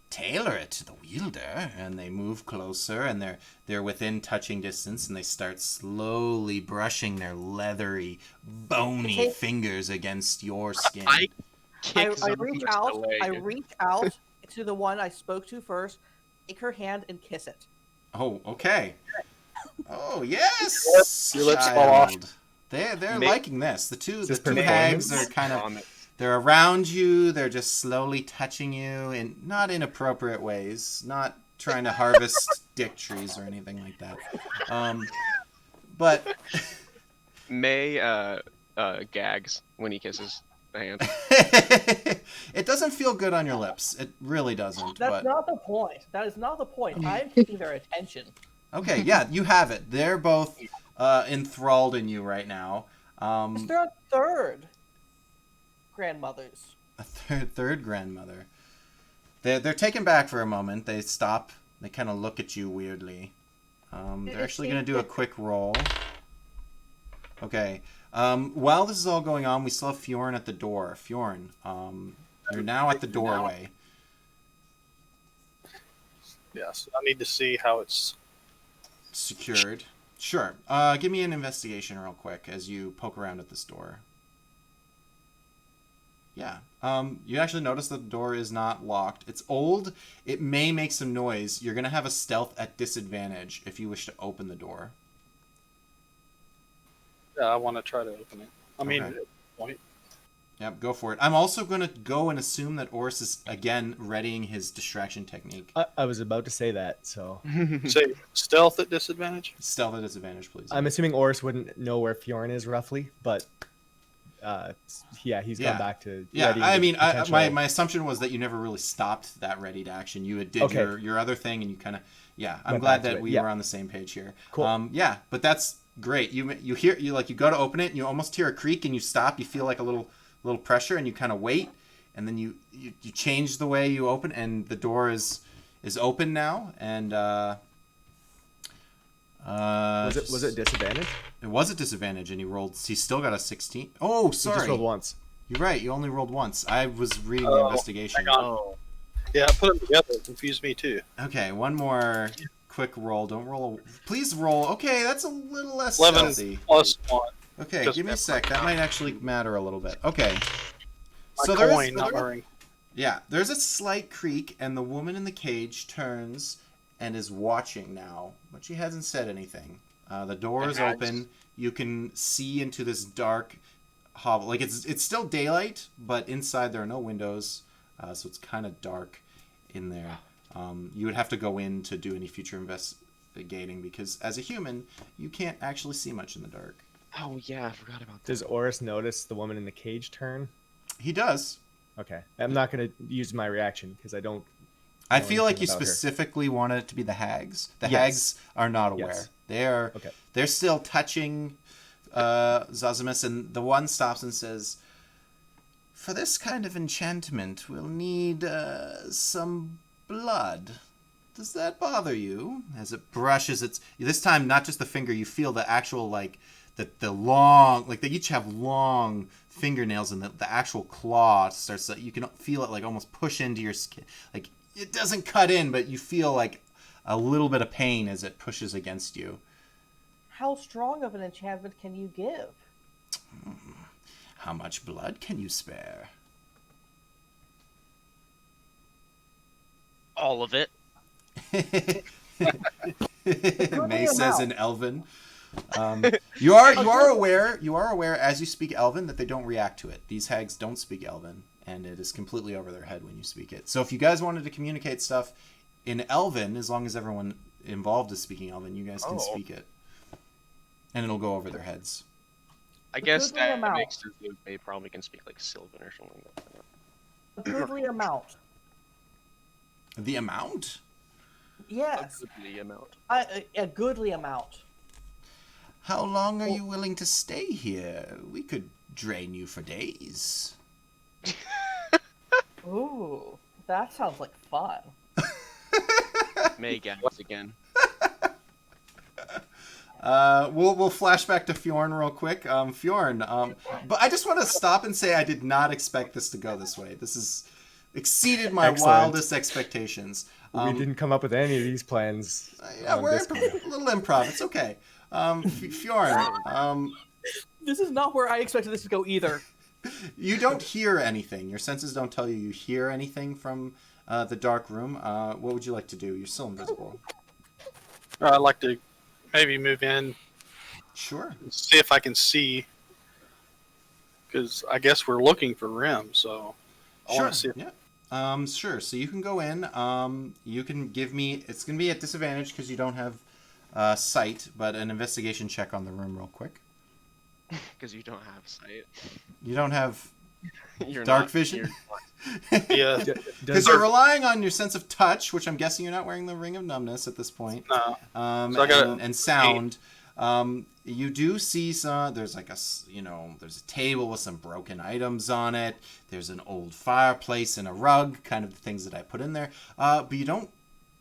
tailor it to the wielder." And they move closer, and they're within touching distance, and they start slowly brushing their leathery, bony Okay. fingers against your skin. I kick I Zosimus reach in the out. leg. I reach out to the one I spoke to first, take her hand, and kiss it. Oh, okay. Oh, yes. Your lips fall off. child. They're May- liking this. The two this hags performance? are kind of Vomit. they're around you. They're just slowly touching you in not inappropriate ways. Not trying to harvest dick trees or anything like that. But May gags when he kisses the hand. it doesn't feel good on your lips. It really doesn't. That's But not the point. That is not the point. I'm taking their attention. okay, yeah, you have it. They're both enthralled in you right now. Is there a third grandmothers? A third grandmother. They're taken back for a moment. They stop. They kind of look at you weirdly. They're actually going to do a quick roll. Okay. While this is all going on, we still have Fjorn at the door. Fjorn, you're now at the doorway. Yes, I need to see how it's. Secured. Sure. Give me an investigation real quick as you poke around at this door. Yeah. You actually notice that the door is not locked. It's old. It may make some noise. You're going to have a stealth at disadvantage if you wish to open the door. Yeah, I want to try to open it. I mean, Okay. point. Yep, go for it. I'm also going to go and assume that Oris is, again, readying his distraction technique. I was about to say that, so Say stealth at disadvantage. Stealth at disadvantage, please. I'm assuming Oris wouldn't know where Fjorn is roughly, but he's Yeah. gone back to. Yeah, readying I the mean, potential- my assumption was that you never really stopped that ready to action. You did Okay. your other thing, and you kind of, yeah. I'm Went glad back to that it, we yeah. were on the same page here. Cool. Yeah, but that's great. You hear you go to open it, and you almost hear a creak, and you stop. You feel like a little pressure, and you kind of wait, and then you change the way you open, and the door is open now, and was it disadvantage? It was a disadvantage, and he still got a 16. Oh, You sorry. just rolled once. You're right. You only rolled once. I was reading the investigation. hang on. Oh, Yeah, I put them together. It confused me too. Okay, one more quick roll. Don't roll. Please roll. Okay, that's a little less 11 stealthy. plus 1. Okay, Just give me a sec. That might actually matter a little bit. Okay. My So coin, not my ring. yeah, there's a slight creak, and the woman in the cage turns and is watching now, but she hasn't said anything. The door is hags. open. You can see into this dark hovel. Like it's still daylight, but inside there are no windows, so it's kind of dark in there. You would have to go in to do any future investigating because as a human, you can't actually see much in the dark. oh yeah, I forgot about that. Does Oris notice the woman in the cage turn? He does. Okay, I'm not going to use my reaction because I don't. I know feel like you anything about her. specifically wanted it to be the hags. The Yes. hags are not aware. Yes. They're Okay. still touching Zosimus, and the one stops and says, "For this kind of enchantment, we'll need some blood. Does that bother you?" As it brushes its this time, not just the finger. You feel the actual the long they each have long fingernails, and the actual claw starts. You can feel it almost push into your skin. It doesn't cut in, but you feel a little bit of pain as it pushes against you. How strong of an enchantment can you give? How much blood can you spare? All of it. May says in Elven. You are aware as you speak Elven that they don't react to it. These hags don't speak Elven, and it is completely over their head when you speak it. So if you guys wanted to communicate stuff in Elven, as long as everyone involved is speaking Elven, you guys can speak it. And it'll go over their heads. I guess goodly that amount. makes sense. They probably can speak like Sylvan or something like that. A goodly amount. The amount? Yes. A goodly amount. A goodly amount. How long are you willing to stay here? We could drain you for days. Ooh, that sounds like fun. May gags again. We'll flash back to Fjorn real quick. Fjorn, but I just want to stop and say I did not expect this to go this way. This has exceeded my Excellent. wildest expectations. We didn't come up with any of these plans. Yeah, on we're this a little improv. It's okay. Fjorn, This is not where I expected this to go either. you don't hear anything. Your senses don't tell you hear anything from the dark room. What would you like to do? You're still invisible. I'd like to maybe move in, Sure. see if I can see, because I guess we're looking for Rim. So I Sure. want to see. If, Yeah. Sure. So you can go in. You can give me. It's gonna be at disadvantage because you don't have sight, but an investigation check on the room real quick. Because you don't have sight. You don't have You're dark not- vision. yeah, Because you're relying on your sense of touch, which I'm guessing you're not wearing the ring of numbness at this point. no. So I got and sound. You do see some. There's like there's a table with some broken items on it. There's an old fireplace and a rug, kind of the things that I put in there. But you don't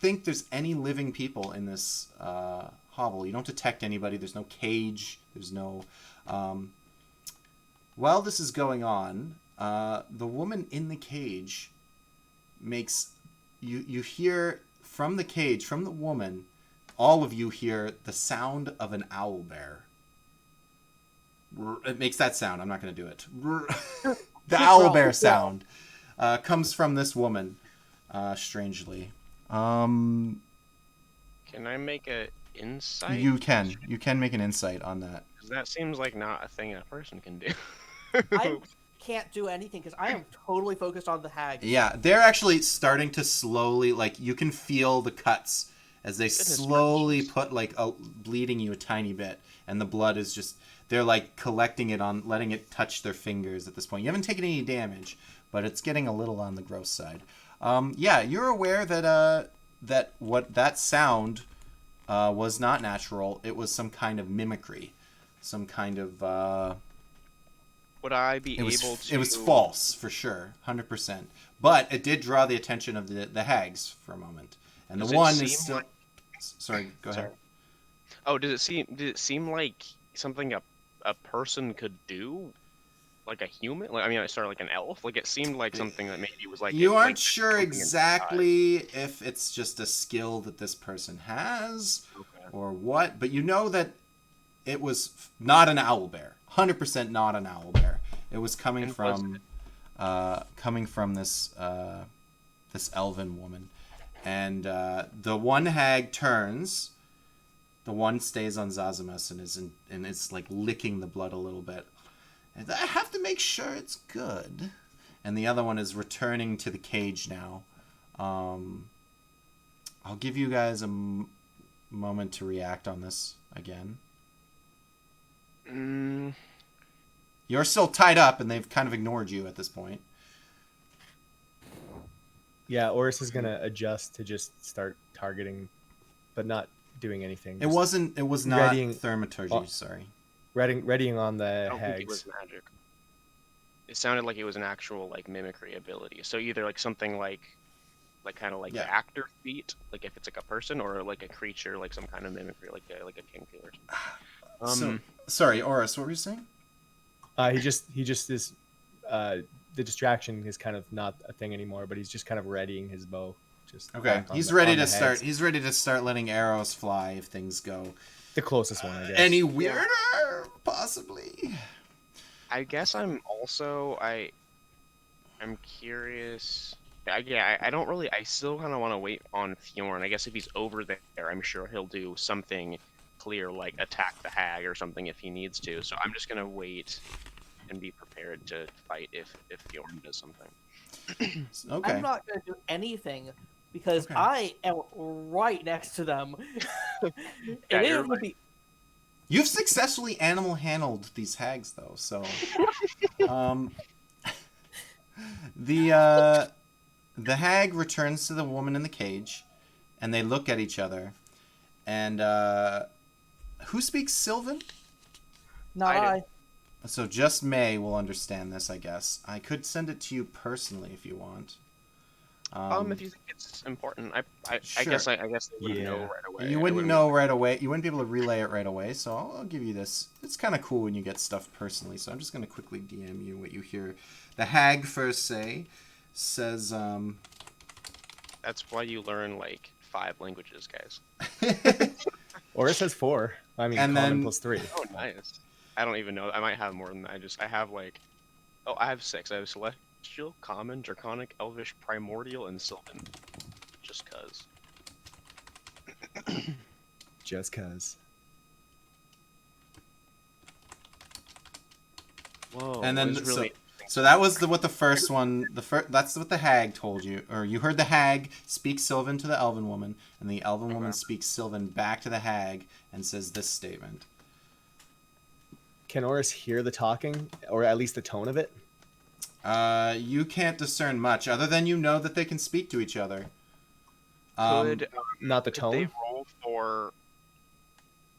think there's any living people in this hovel. You don't detect anybody. There's no cage. There's no. While this is going on, the woman in the cage makes you hear from the cage, from the woman. All of you hear the sound of an owl bear. It makes that sound. I'm not going to do it. The owl bear sound comes from this woman, strangely. Can I make a insight? You can make an insight on that. 'Cause that seems like not a thing a person can do. I can't do anything because I am totally focused on the hag. Yeah, they're actually starting to slowly, like, you can feel the cuts as they slowly put, like, bleeding you a tiny bit. And the blood is just, they're, like, collecting it on, letting it touch their fingers at this point. You haven't taken any damage, but it's getting a little on the gross side. Yeah, you're aware that, that sound was not natural. It was some kind of mimicry. Some kind of, Would I be it was, able to? It was false, for sure, 100%. But it did draw the attention of the hags for a moment. And Does the it one seem is still... like- Sorry, go ahead. Oh, did it seem like something a person could do? Like a human? Like, I mean, sorry, like an elf? Like, it seemed like something that maybe was like... You aren't like sure something inside. exactly if it's just a skill that this person has Okay. or what, but you know that it was not an owlbear. 100% not an owlbear. It was coming And from this this elven woman. And the one hag turns. The one stays on Zazamus and is like licking the blood a little bit. And I have to make sure it's good. And the other one is returning to the cage now. I'll give you guys a moment to react on this again. You're still tied up, and they've kind of ignored you at this point. Yeah, Oris is gonna adjust to just start targeting, but not doing anything. It was not readying- thaumaturgy, sorry. readying on I the don't think it hags. was magic. It sounded like it was an actual like mimicry ability. So either like something like kind of like Yeah. the actor feat, like if it's like a person, or like a creature, like some kind of mimicry, like a kingtail or something. Sorry, Oris, what were you saying? He just is. The distraction is kind of not a thing anymore, but he's just kind of readying his bow. Just Okay, back on he's the- ready on to the start. hags. He's ready to start letting arrows fly if things go The closest one, I guess. any weirder, possibly. I guess I'm curious. I don't really. I still kind of want to wait on Fjorn. I guess if he's over there, I'm sure he'll do something clear, like attack the hag or something if he needs to. So I'm just gonna wait can be prepared to fight if Bjorn does something. Okay. I'm not going to do anything because Okay. I am right next to them. Yeah, It you're would be You've successfully animal handled these hags, though. So, um, the hag returns to the woman in the cage, and they look at each other. And who speaks Sylvan? not I do. I. So just May will understand this, I guess. I could send it to you personally if you want. If you think it's important, I Sure. guess they wouldn't know Yeah. right away. You I wouldn't wouldn't know right away. You wouldn't be able to relay it right away. So I'll give you this. It's kind of cool when you get stuff personally. So I'm just gonna quickly DM you what you hear. The hag first says That's why you learn like 5 languages, guys. Or it says 4. I mean, And common then- plus 3. Oh, nice. I don't even know. I might have more than that. I have like, I have 6. I have Celestial, Common, Draconic, Elvish, Primordial, and Sylvan. Just cause. Just cuz. Whoa. And then that was really so that was what the first one. That's what the hag told you, or you heard the hag speak Sylvan to the elven woman, and the elven woman speaks Sylvan back to the hag and says this statement. Can Oris hear the talking, or at least the tone of it? You can't discern much, other than you know that they can speak to each other. Could Not the could tone? they roll for?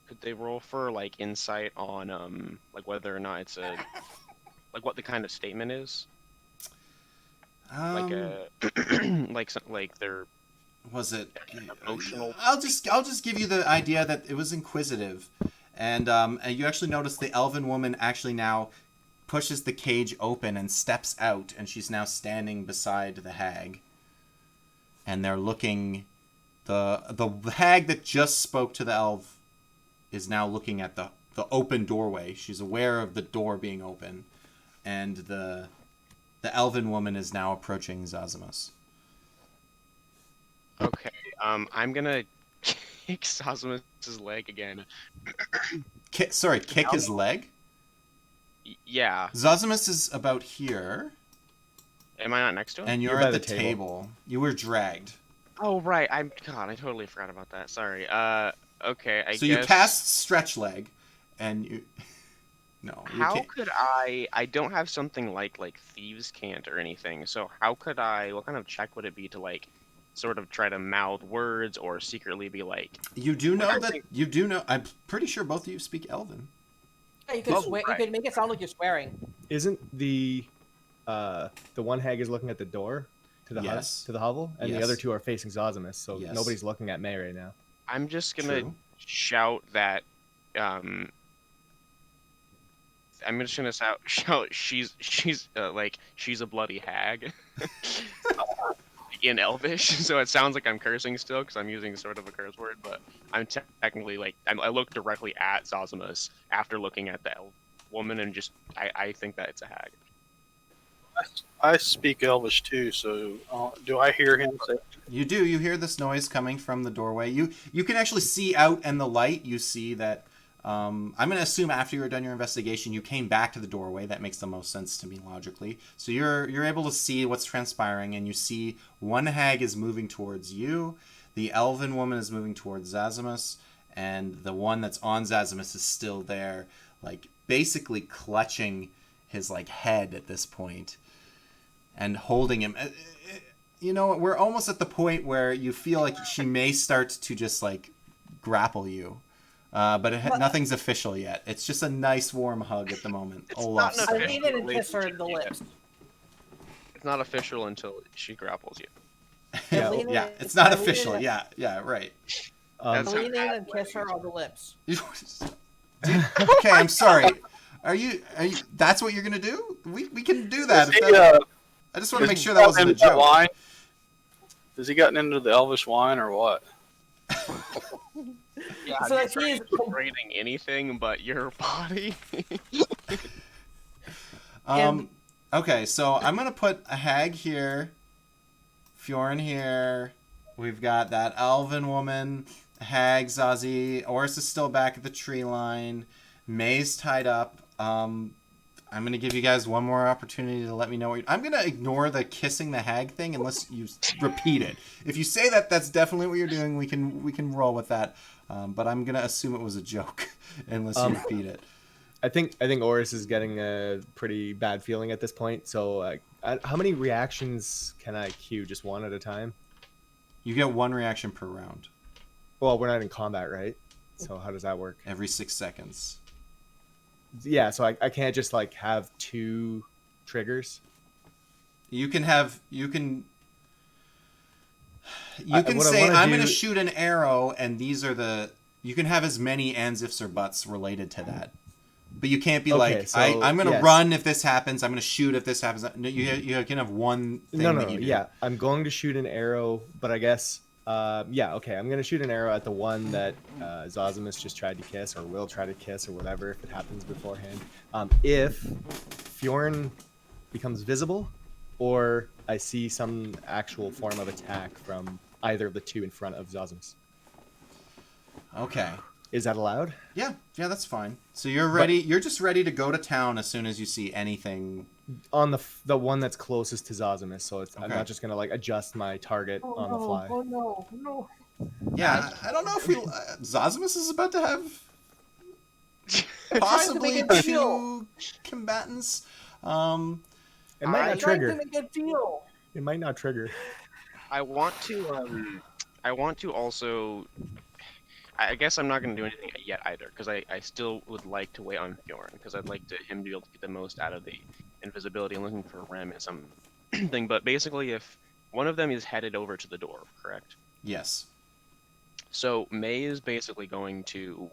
Could they roll for like insight on like whether or not it's a like what the kind of statement is? Like a like they're Was it emotional. I'll just give you the idea that it was inquisitive, and you actually notice the elven woman actually now pushes the cage open and steps out, and she's now standing beside the hag, and they're looking. The hag that just spoke to the elf is now looking at the open doorway. She's aware of the door being open, and the elven woman is now approaching Zazimus. Okay. I'm gonna kick Zazimus's leg again. Kick his leg? Yeah. Zazimus is about here, Am I not next to him? and you're You're by at the the table. table. You were dragged. Oh right. I totally forgot about that. Sorry. Okay. I So guess. you passed stretch leg, and you... No, you How can't. could I don't have something like thieves can't or anything. So how could I? What kind of check would it be to like, sort of try to mouth words or secretly be like? You do know I that... think- You do know... I'm pretty sure both of you speak Elven. Yeah, you could Oh, swear. right. You could make it sound like you're swearing. Isn't the one hag is looking at the door to the Yes. to the hovel, and Yes. the other two are facing Zazimus, so Yes. nobody's looking at May right now. I'm just gonna True. shout that. I'm just gonna shout. She's like she's a bloody hag. In Elvish, so it sounds like I'm cursing still because I'm using sort of a curse word, but I'm technically like I look directly at Zazimus after looking at the elf woman, and just I think that it's a hag. I speak Elvish too, so do I hear him say? You do. You hear this noise coming from the doorway. You can actually see out in the light. You see that... I'm going to assume after you were done your investigation, you came back to the doorway. That makes the most sense to me logically. So you're able to see what's transpiring, and you see one hag is moving towards you, the elven woman is moving towards Zazimus, and the one that's on Zazimus is still there, like basically clutching his like head at this point and holding him. You know, we're almost at the point where you feel like she may start to just like grapple you. But nothing's official yet. It's just a nice warm hug at the moment. It's Olaf not an I style. official lean in and kiss her in the relationship. lips. It's not official until she grapples you. Yeah, lean Yeah, in- it's not I lean official. in- Yeah, right. I That's lean in how and kiss her on the lips. Dude, okay, I'm sorry. Are you? That's what you're gonna do? We can do that. Has If he, that I just want to has make he sure that gotten wasn't a into that joke. wine? Has he gotten into the Elvish wine or what? Yeah, So I'm that she is- rating anything but your body. Okay, so I'm gonna put a hag here, Fjorn here. We've got that elven woman, hag, Zazie. Oris is still back at the tree line. May's tied up. I'm gonna give you guys one more opportunity to let me know what I'm gonna ignore the kissing the hag thing unless you repeat it. If you say that that's definitely what you're doing, we can roll with that. But I'm gonna assume it was a joke unless you repeat it. I think Oris is getting a pretty bad feeling at this point. So, how many reactions can I queue? Just one at a time? You get one reaction per round. Well, we're not in combat, right? So how does that work? Every 6 seconds. Yeah, so I can't just like have 2 triggers. You can What I say wanna I'm do- gonna shoot an arrow, and these are the. You can have as many ands, ifs, or buts related to that. But you can't be Okay, like, so, I'm going to yes. run if this happens. I'm going to shoot if this happens. No, you can have one thing No, that you do. yeah. I'm going to shoot an arrow, but I guess, yeah, okay. I'm going to shoot an arrow at the one that Zosimus just tried to kiss, or will try to kiss, or whatever, if it happens beforehand. If Fjorn becomes visible, or I see some actual form of attack from either of the 2 in front of Zosimus. Okay. Is that allowed? Yeah, that's fine. So you're ready. You're just ready to go to town as soon as you see anything. On the one that's closest to Zosimus, so I'm Okay. not just gonna like adjust my target on the fly. Oh no! Yeah, I don't know if we. Zosimus is about to have possibly Trying to make a deal. 2 combatants. It might not Trying trigger. to make a deal. It might not trigger. I want to also. I guess I'm not going to do anything yet either, because I still would like to wait on Bjorn, because I'd like him to be able to get the most out of the invisibility and looking for Rem and something. But basically, if one of them is headed over to the door, correct? Yes. So May is basically going to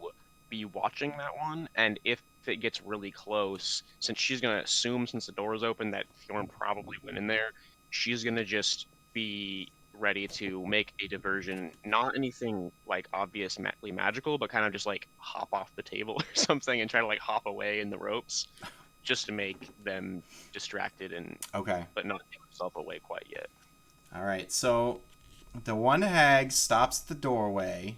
be watching that one, and if it gets really close, since she's going to assume, since the door is open, that Bjorn probably went in there, she's going to just be ready to make a diversion, not anything like obviously magical, but kind of just like hop off the table or something and try to like hop away in the ropes, just to make them distracted and Okay. but not take herself away quite yet. All right. So the one hag stops at the doorway,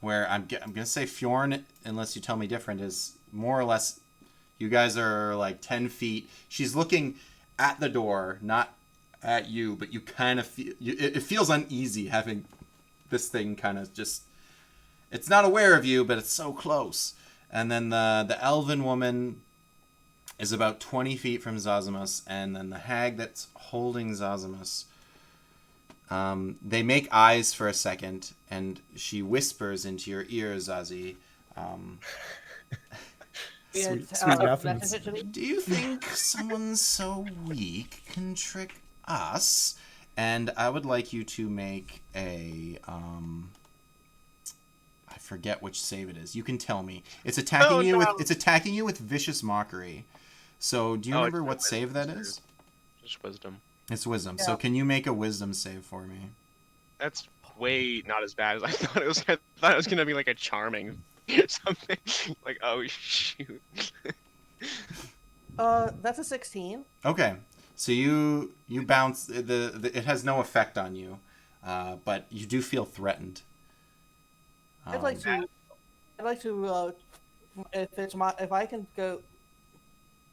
where I'm gonna say Fjorn, unless you tell me different, is more or less. You guys are like 10 feet. She's looking at the door, not at you, but you kind of feel it feels uneasy having this thing kind of just. It's not aware of you, but it's so close. And then the elven woman is about 20 feet from Zosimus, and then the hag that's holding Zosimus. They make eyes for a second, and she whispers into your ear, Zazie. Sweet Message reference. it to me. Do you think someone so weak can trick us? And I would like you to make a I forget which save it is. You can tell me. It's attacking you with vicious mockery. So do you remember it's what wisdom save that save. is? Just wisdom. It's wisdom. Yeah. So can you make a wisdom save for me? That's way not as bad as I thought it was. I thought it was gonna be like a charming something. Like, oh shoot. That's a 16. Okay. So you bounce it has no effect on you. But you do feel threatened. I'd like to if I can go,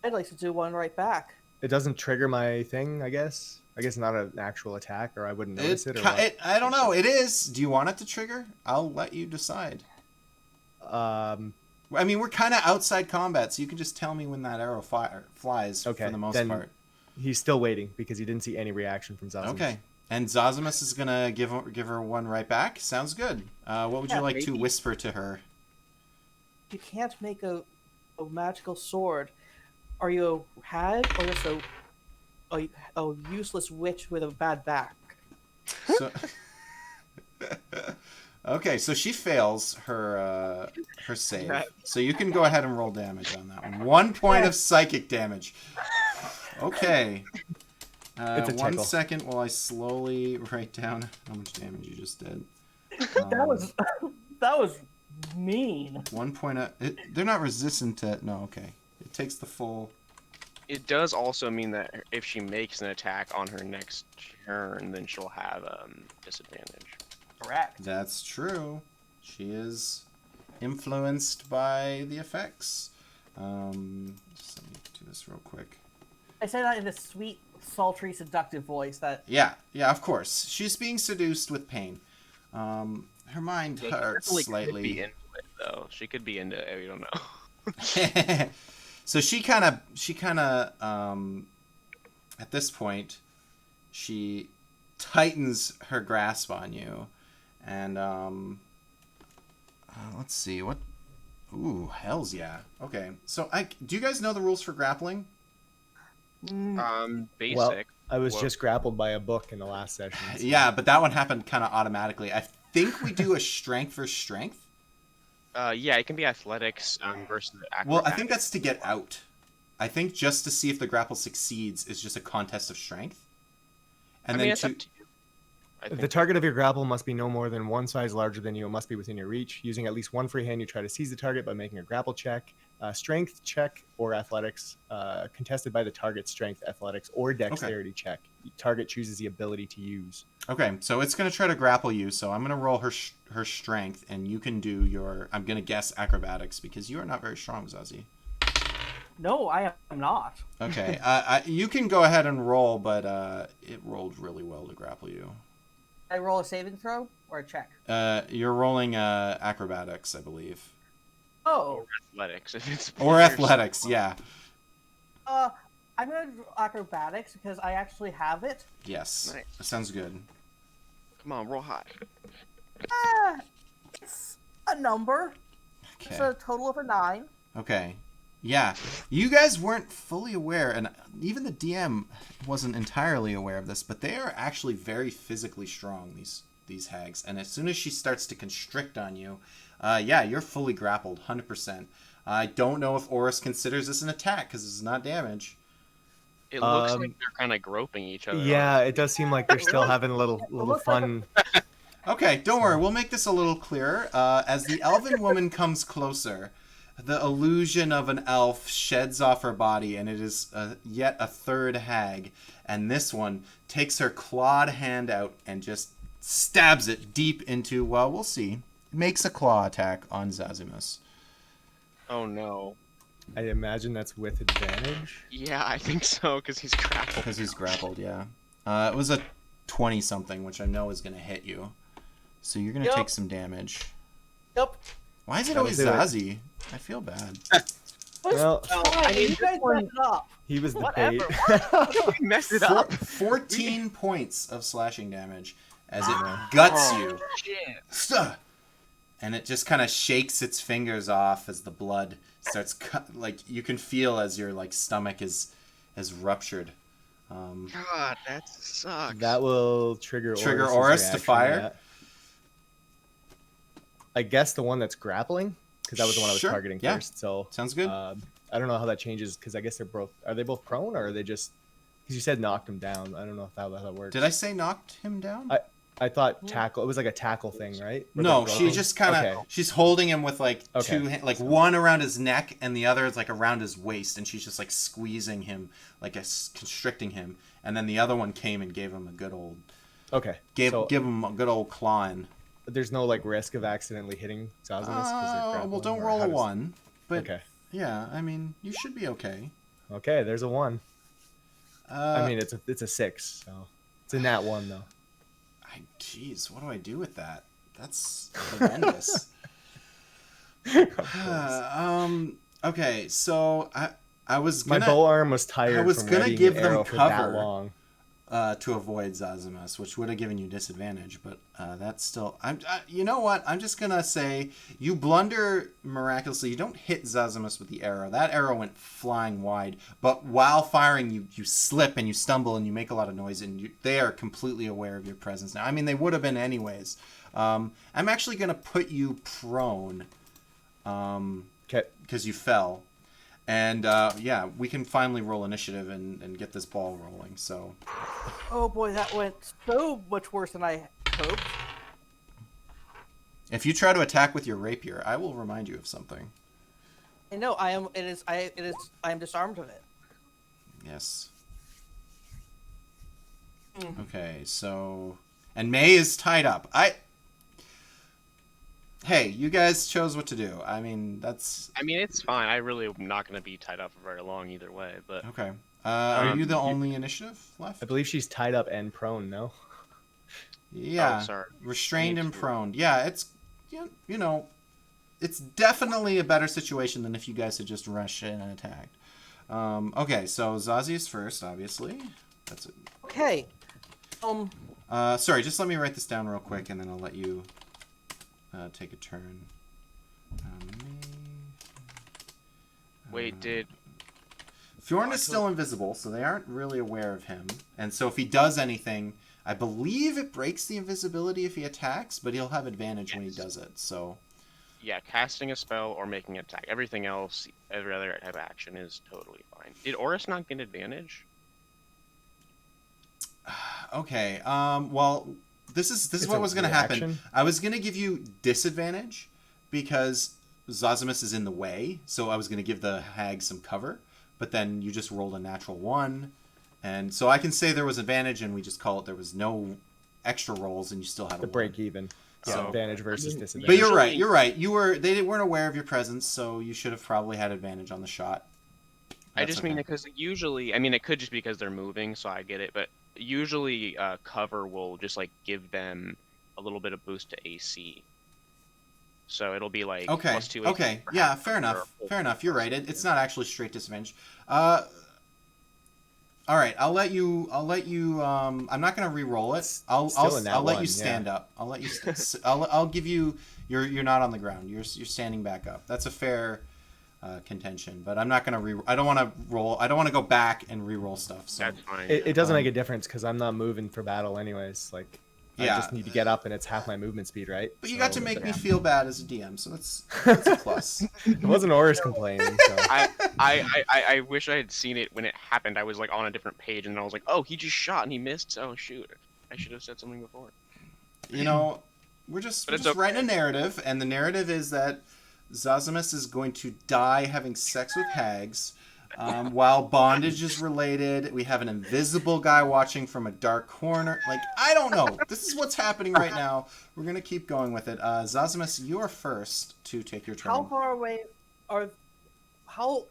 I'd like to do one right back. It doesn't trigger my thing, I guess. I guess not an actual attack, or I wouldn't notice it. Or what? I don't know. It is. Do you want it to trigger? I'll let you decide. I mean, we're kind of outside combat, so you can just tell me when that arrow flies Okay, for the most then part. He's still waiting because he didn't see any reaction from Zosimus. Okay. And Zosimus is gonna give her one right back. Sounds good. What would you Yeah, like to maybe. whisper to her? You can't make a magical sword. Are you a hag or just a useless witch with a bad back? So, okay, so she fails her save. So you can go ahead and roll damage on that one. 1 point of psychic damage. Okay. It's a 1 tickle. second while I slowly write down how much damage you just did. That was mean. 1 point of... they're not resistant to... No, okay. It takes the full... It does also mean that if she makes an attack on her next turn, then she'll have disadvantage. Correct. That's true. She is influenced by the effects. Just let me do this real quick. I say that in a sweet, sultry, seductive voice. That Yeah, of course. She's being seduced with pain. Her mind Yeah, she hurts definitely could slightly. be into it, though. She could be into it. We don't know. So she kind of, at this point, she tightens her grasp on you, and let's see what. Ooh, hells yeah. Okay, so do you guys know the rules for grappling? Basic. Well, I was Whoa. just grappled by a book in the last session. so- Yeah, but that one happened kind of automatically. I think we do a strength versus strength. Yeah, it can be athletics versus acrobatics. Well, I think that's to get out. I think just to see if the grapple succeeds is just a contest of strength. And I then mean, it's up to you. I think. The target of your grapple must be no more than one size larger than you. It must be within your reach. Using at least one free hand, you try to seize the target by making a grapple check, strength check, or athletics, contested by the target's strength, athletics, or dexterity check. The target chooses the ability to use. Okay, so it's going to try to grapple you, so I'm going to roll her strength, and you can do your, I'm going to guess, acrobatics, because you are not very strong, Zazie. no, I am not. Okay, you can go ahead and roll, but it rolled really well to grapple you. I roll a saving throw or a check. You're rolling acrobatics, I believe. Oh, Athletics. If it's Or athletics, yeah. I'm gonna do acrobatics because I actually have it. Yes, Nice. that sounds good. Come on, roll high. It's a number. It's Okay. a total of a 9. Okay. Yeah. You guys weren't fully aware, and even the DM wasn't entirely aware of this, but they are actually very physically strong, these hags. And as soon as she starts to constrict on you, yeah, you're fully grappled, 100%. I don't know if Oris considers this an attack, because it's not damage. It looks like they're kind of groping each other. Yeah, it does seem like they're still having a little looks like fun. Okay, don't worry. We'll make this a little clearer. As the elven woman comes closer, the illusion of an elf sheds off her body, and it is yet a third hag. And this one takes her clawed hand out and just stabs it deep into, well, we'll see. Makes a claw attack on Zazimus. Oh no. I imagine that's with advantage. Yeah, I think so, because he's grappled. Because he's grappled, yeah. It was a 20-something, which I know is going to hit you. So you're going to Yep. take some damage. Yep. Why is it That'll always do it. Zazie? I feel bad. Well, I mean, you guys messed it up. he was the Whatever. bait. We messed it up. 14 points of slashing damage as it guts you. Shit. Stuh! And it just kind of shakes its fingers off as the blood starts like you can feel as your like stomach is ruptured. God, that sucks. That will trigger Trigger Oris's Oris to reaction, fire? yeah. I guess the one that's grappling, because that was the one I was Sure, targeting yeah. first. So Sounds good. I don't know how that changes, because I guess they're both. Are they both prone, or are they just? Because you said knocked him down. I don't know if how that works. Did I say knocked him down? I thought tackle. It was like a tackle thing, right? Was No, that she broken? just kind of Okay. she's holding him with like Okay. like one around his neck and the other is like around his waist, and she's just like squeezing him, like constricting him, and then the other one came and gave him a good old Okay. give so him a good old clawing. there's no like risk of accidentally hitting Zazimus because they're grappling. Well, don't or roll how a does- 1, but Okay. yeah, I mean you should be okay. Okay. There's a 1. I I mean, it's a 6, so it's a nat 1 though. Jeez, what do I do with that? That's horrendous. Okay, so I was My gonna bow arm was tired. I was from gonna readying give an them arrow for cover. that long. To avoid Zazimus, which would have given you disadvantage, but that's still. You know what? I'm just gonna say you blunder miraculously. You don't hit Zazimus with the arrow. That arrow went flying wide, but while firing, you slip and you stumble and you make a lot of noise, and they are completely aware of your presence now. I mean, they would have been anyways. I'm actually gonna put you prone, Okay. because you fell. And yeah, we can finally roll initiative and get this ball rolling. So Oh boy, that went so much worse than I hoped. if you try to attack with your rapier, I will remind you of something. I know I am. It is. I am disarmed of it. Yes. Okay, so and May is tied up. hey, you guys chose what to do. I mean, that's I mean, it's fine. I really am not going to be tied up for very long either way. But okay. Are you the you- only initiative left? I believe she's tied up and prone. No. Yeah. sorry. Restrained I need and to- prone. Yeah, it's you know, it's definitely a better situation than if you guys had just rushed in and attacked. Okay, so Zazie is first, obviously. That's it. Okay. Sorry, just let me write this down real quick, and then I'll let you take a turn. Wait, did Fjorn is still invisible, so they aren't really aware of him. And so if he does anything, I believe it breaks the invisibility if he attacks, but he'll have advantage when he does it. So yeah, casting a spell or making an attack. Everything else, every other type of action is totally fine. Did Oris not get advantage? okay. Well, this is It's what a was going to happen. reaction. I was going to give you disadvantage because Zosimus is in the way, so I was going to give the hag some cover. But then you just rolled a natural 1, and so I can say there was advantage, and we just call it there was no extra rolls, and you still have The a break 1. even. Yeah, So- advantage versus But disadvantage. But you're right. Usually- You're right. They weren't aware of your presence, so you should have probably had advantage on the shot. I That's just mean okay. because usually, I mean, it could just be because they're moving, so I get it. But usually, cover will just like give them a little bit of boost to AC. So it'll be like Okay. +2 AC Okay. for Yeah. half Fair cover enough. or full Fair enough. You're right. cover. It's not actually straight disadvantage. All right. I'll let you. I'm not gonna re-roll it. It's I'll still in that let one, you stand up. I'll let you. I'll give you. You're not on the ground. You're standing back up. That's a fair contention. But I'm not gonna I don't want to roll. I don't want to go back and re-roll stuff. So That's fine. It doesn't Um, make a difference because I'm not moving for battle anyways. Like, Yeah. I just need to get up and it's half my movement speed, right? But you got to So, make me feel bad as a DM, so that's a plus. It wasn't Oris complaining, so. I wish I had seen it when it happened. I was like on a different page, and I was like, "Oh, he just shot and he missed. Oh shoot! I should have said something before." You know, we're just But it's writing a narrative, and the narrative is that Zosimus is going to die having sex with hags, while bondage is related. We have an invisible guy watching from a dark corner. Like, I don't know. This is what's happening right now. We're gonna keep going with it. Zosimus, you are first to take your turn. How far away are how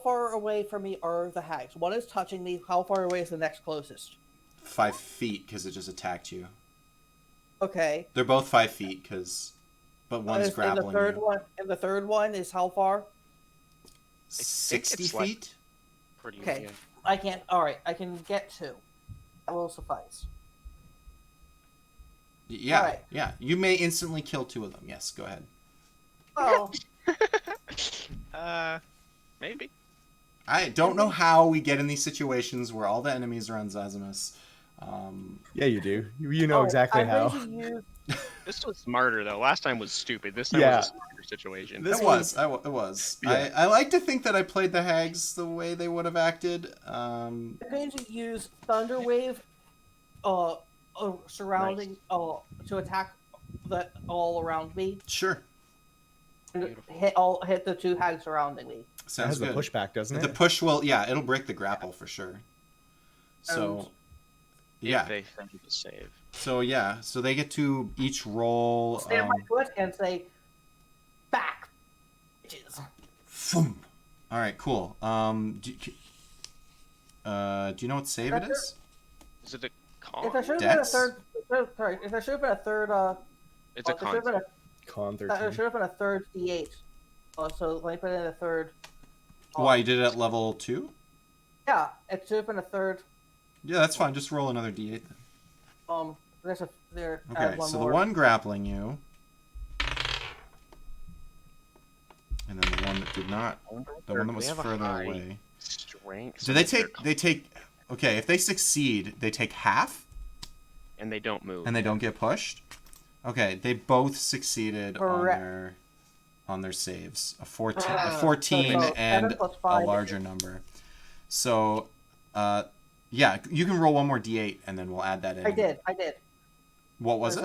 far away from me are the hags? One is touching me. How far away is the next closest? 5 feet, because it just attacked you. Okay. They're both 5 feet, but one's And grappling the third you. one, and the third one is how far? 60 it's like- feet? Pretty. Okay. Yeah. I can't. All right, I can get 2. That will suffice. Yeah, Alright. yeah. You may instantly kill 2 of them. Yes, go ahead. Well, Maybe. I don't know how we get in these situations where all the enemies are on Zazimus. Yeah, you do. You know exactly I'm how. going to use. This was smarter though. Last time was stupid. This time Yeah. was a smarter situation. This it was. It was. Yeah. I like to think that I played the hags the way they would have acted. I'm going to use Thunder Wave, surrounding, to attack all around me. Sure. And Beautiful. hit the 2 hags surrounding me. It Sounds has the good. pushback, doesn't it? The push will, yeah, it'll break the grapple for sure. So, yeah. If they fail to save. So they get to each roll. Stand my foot and say, "Back, bitches." Boom. All right, cool. Do you know what save it is? Is it a If con? there should have been a Dex? third, sorry, if there should have been a third, It's a there should have con. been Con there 13. should have been a third D8. So let me put in a third. Why, you did it at level 2? Yeah, it should have been a third. Yeah, that's fine. Just roll another d8 then. There's a there. Okay, one so more. the one grappling you, and then the one that did not, the one that They was have a further high away. Strength. Do so they they're take? Okay, if they succeed, they take half, and they don't move. and they don't get pushed. Okay, they both succeeded Correct. on their saves. A 14, Ah, a 14 so and 7 plus a 5 larger number. So, yeah, you can roll one more d8, and then we'll add that in. I did. What was it?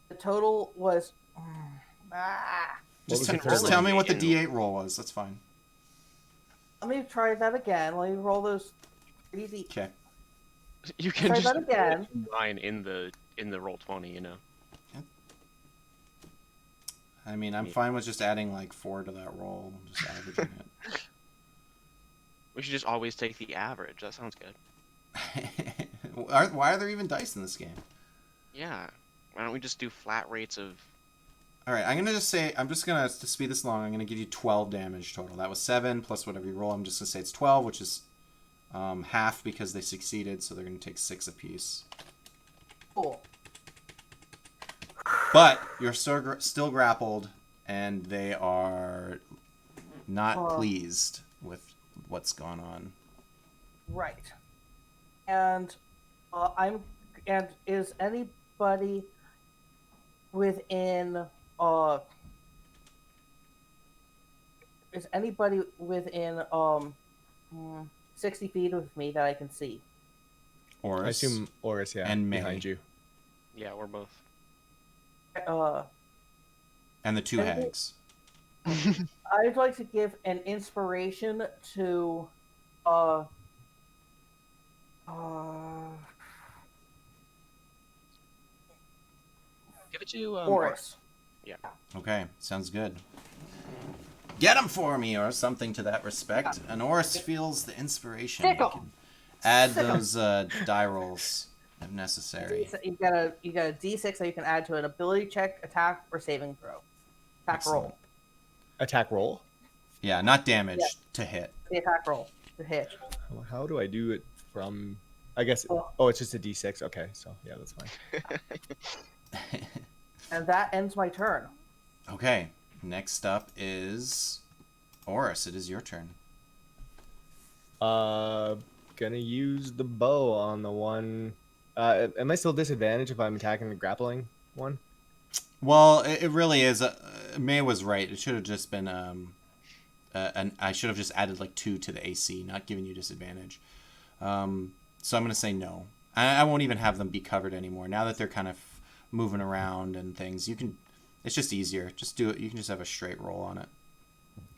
The total was. Just, What was the just third tell one? me what the d8 roll was. That's fine. Let me try that again. Let me roll those. Easy. Okay. You can Try just that again. line in the roll 20. You know. I mean, I'm fine with just adding like 4 to that roll, just averaging it. We should just always take the average. That sounds good. Why are there even dice in this game? Yeah. Why don't we just do flat rates of... All right, I'm just gonna to speed this along. I'm gonna give you 12 damage total. That was 7 plus whatever you roll. I'm just gonna say it's 12, which is half because they succeeded, so they're gonna take 6 apiece. Cool. But you're still grappled, and they are not pleased with what's gone on. Right. And is anybody within 60 feet of me that I can see? Oris. I assume Oris, yeah, And May. behind you. Yeah, we're both. And the 2 Anything- hags. I'd like to give an inspiration to Give it to Oris. Okay, sounds good. Get him for me, or something to that respect. And Oris feels the inspiration. Sick You 'em. can add Sick 'em. those die rolls if necessary. You got a D6 that you can add to an ability check, attack, or saving throw. Attack Excellent. roll. Attack roll. Yeah, not damage, Yeah. to hit. The attack roll to hit. How do I do it from? I guess. Oh. Oh, it's just a D6. Okay, so yeah, that's fine. And that ends my turn. Okay, next up is Oris. It is your turn. Gonna use the bow on the one. Am I still disadvantaged if I'm attacking the grappling one? Well, it really is. May was right. It should have just been I should have just added like 2 to the AC, not giving you disadvantage. So I'm gonna say no. I won't even have them be covered anymore. Now that they're kind of moving around and things, you can. It's just easier. Just do it. You can just have a straight roll on it.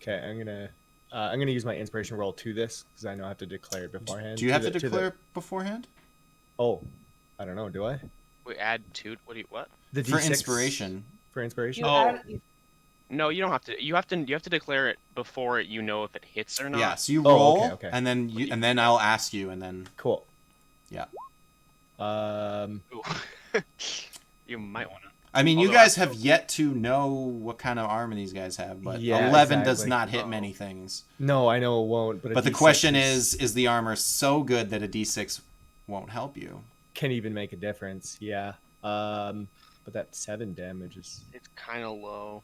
Okay, I'm gonna use my inspiration roll to this because I know I have to declare it beforehand. Do you have to the- declare it beforehand? Oh, I don't know. Do I? We add 2... What? The For D6 inspiration. For inspiration. You Oh. add- No, you don't have to. You have to declare it before you know if it hits or not. Yeah. So you Oh, roll, okay, okay. and then I'll ask you, and then Cool. yeah. Ooh. You might want to. I mean, you Although guys have yet to know what kind of armor these guys have, but Yeah, 11 does exactly. not hit many things. No, I know it won't. But But the question is the armor so good that a D6 won't help you? can even make a difference. Yeah. But that 7 damage is. It's kind of low.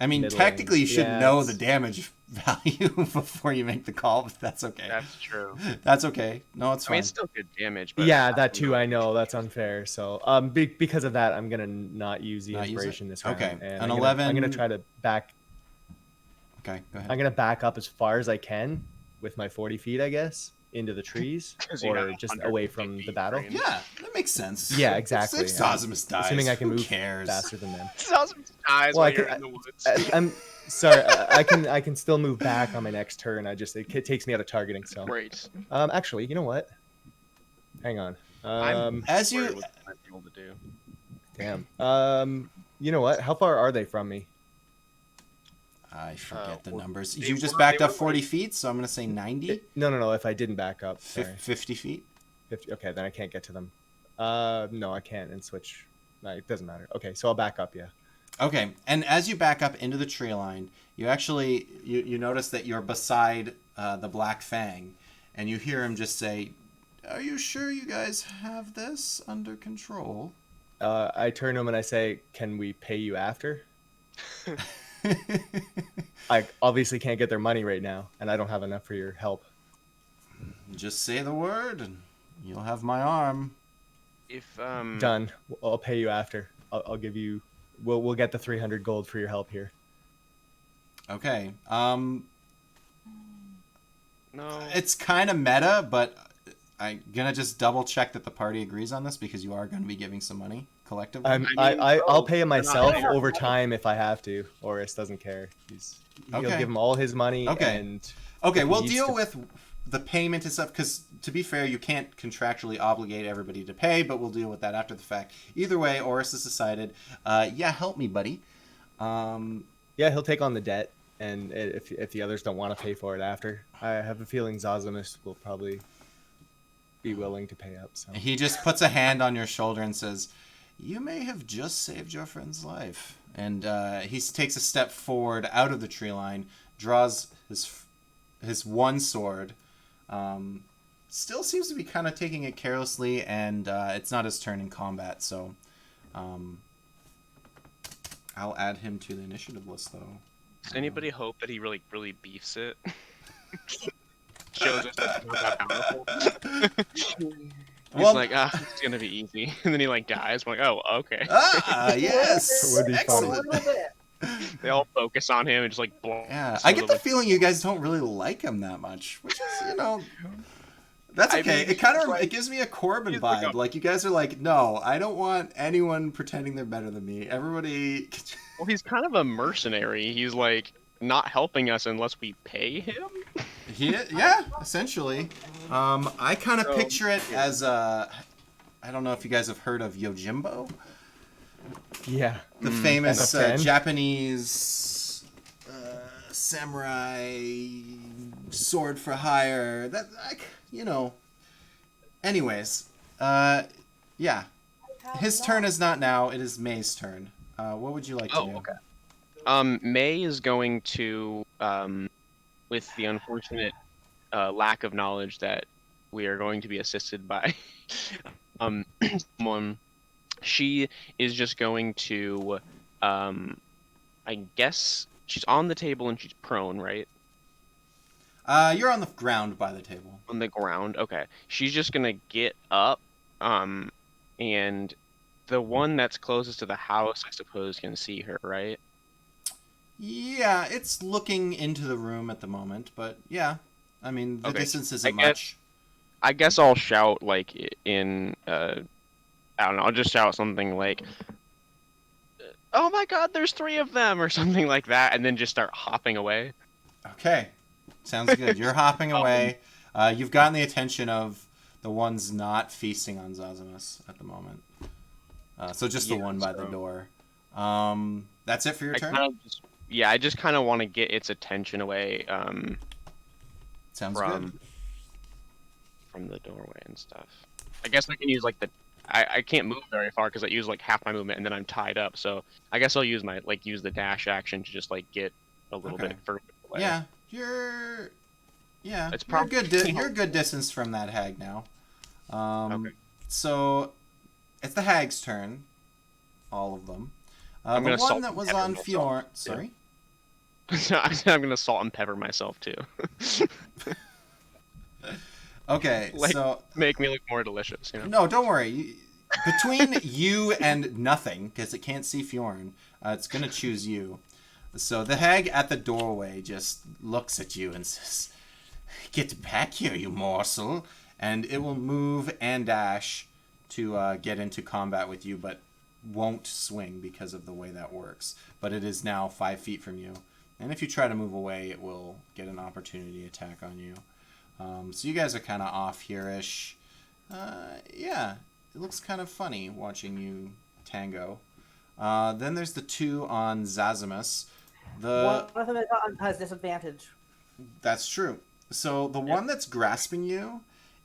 I mean, Middling. technically, you should Yeah, know it's- the damage value before you make the call, but that's okay. That's true. That's okay. No, it's I mean, fine. it's still good damage. But Yeah, that too. I know that's unfair. So, because of that, I'm gonna not use the Not use it? inspiration this round. Okay. And An I'm gonna- 11 I'm gonna try to back. Okay, go ahead. I'm gonna back up as far as I can with my 40 feet, I guess, into the trees 'Cause you or have just 150 away from the feet battle. range. Yeah, that makes sense. Yeah, exactly. If Zosimus dies, Assuming I can who move cares? faster than them. Zosimus dies Well, while I you're can- in the woods. I'm sorry. I can still move back on my next turn. It takes me out of targeting. So, Great. actually, you know what? Hang on. As Worried you what I might be able to do. Damn. You know what? How far are they from me? I forget the well, numbers. they You just were- backed they up were 40 feet, so I'm going to say 90? No. If I didn't back up, sorry. 50 feet? 50, okay, then I can't get to them. No, I can't and switch. No, it doesn't matter. Okay, so I'll back up. Yeah. Okay, and as you back up into the tree line, you actually you notice that you're beside the Black Fang, and you hear him just say, "Are you sure you guys have this under control?" I turn to him and I say, "Can we pay you after?" I obviously can't get their money right now, and I don't have enough for your help. Just say the word, and you'll have my arm. If Done. I'll pay you after. I'll give you. We'll get the 300 gold for your help here. Okay. no, It's kind of meta, but I'm gonna just double check that the party agrees on this because you are going to be giving some money collectively. I'll pay him they're not myself there. over time if I have to. Oris doesn't care. He'll Okay. give him all his money. Okay. And Okay, if he we'll needs deal to- with the payment and stuff because, to be fair, you can't contractually obligate everybody to pay, but we'll deal with that after the fact. Either way, Oris has decided, yeah, help me, buddy. Yeah, he'll take on the debt, and if the others don't want to pay for it after, I have a feeling Zazamus will probably be willing to pay up. So He just puts a hand on your shoulder and says, "You may have just saved your friend's life." And he takes a step forward out of the tree line, draws his one sword. Still seems to be kind of taking it carelessly, and it's not his turn in combat, so I'll add him to the initiative list, though. Does anybody hope that he really beefs it? Shows us that he's not that powerful. He's Well, like, it's gonna be easy, and then he like dies. I'm like, oh, okay. Yes, Would be A funny. excellent. little bit. They all focus on him and just like blow. Yeah, I get the feeling you guys don't really like him that much, which is, that's I okay. mean, It kind of like- it gives me a Corbin he's like vibe. Like you guys are like, no, I don't want anyone pretending they're better than me. Everybody. Well, he's kind of a mercenary. He's like not helping us unless we pay him. Yeah, essentially. I kind of So- picture it as I don't know if you guys have heard of Yojimbo, yeah, the famous FN. Japanese samurai sword for hire. That Anyways, yeah. His turn is not now. It is May's turn. What would you like to do? Okay. May is going to, with the unfortunate lack of knowledge that we are going to be assisted by someone, she is just going to, I guess she's on the table and she's prone, right? You're on the ground by the table. On the ground. Okay. She's just gonna get up, and the one that's closest to the house, I suppose, can see her, right? Yeah, it's looking into the room at the moment, but yeah. I mean, the Okay, distance isn't I guess- much. I guess I'll shout like in I don't know, I'll just shout something like, "Oh my God, there's 3 of them," or something like that, and then just start hopping away. Okay. Sounds good. You're hopping away. You've gotten the attention of the ones not feasting on Zazamus at the moment. So just the Yeah, one by the so- door. That's it for your I turn? I just kind of want to get its attention away Sounds from good. the doorway and stuff. I guess I can use like I can't move very far because I use like half my movement and then I'm tied up. So I guess I'll use use the dash action to just like get a little Okay. bit further away. Yeah, you're It's you're probably you're a good distance from that hag now. Okay. So it's the hag's turn. All of them. I'm The gonna one salt that and was pepper on myself, Fjord. too. Sorry. I'm gonna salt and pepper myself too. Okay, Like- so Make me look more delicious, you know. no, don't worry. Between you and nothing, because it can't see Fjorn, it's gonna choose you. So the hag at the doorway just looks at you and says, "Get back here, you morsel!" And it will move and dash to get into combat with you, but won't swing because of the way that works. But it is now 5 feet from you, and if you try to move away, it will get an opportunity attack on you. So you guys are kind of off here-ish. Yeah, it looks kind of funny watching you tango. Then there's the 2 on Zazamus. One of them has disadvantage. That's true. So the one that's grasping you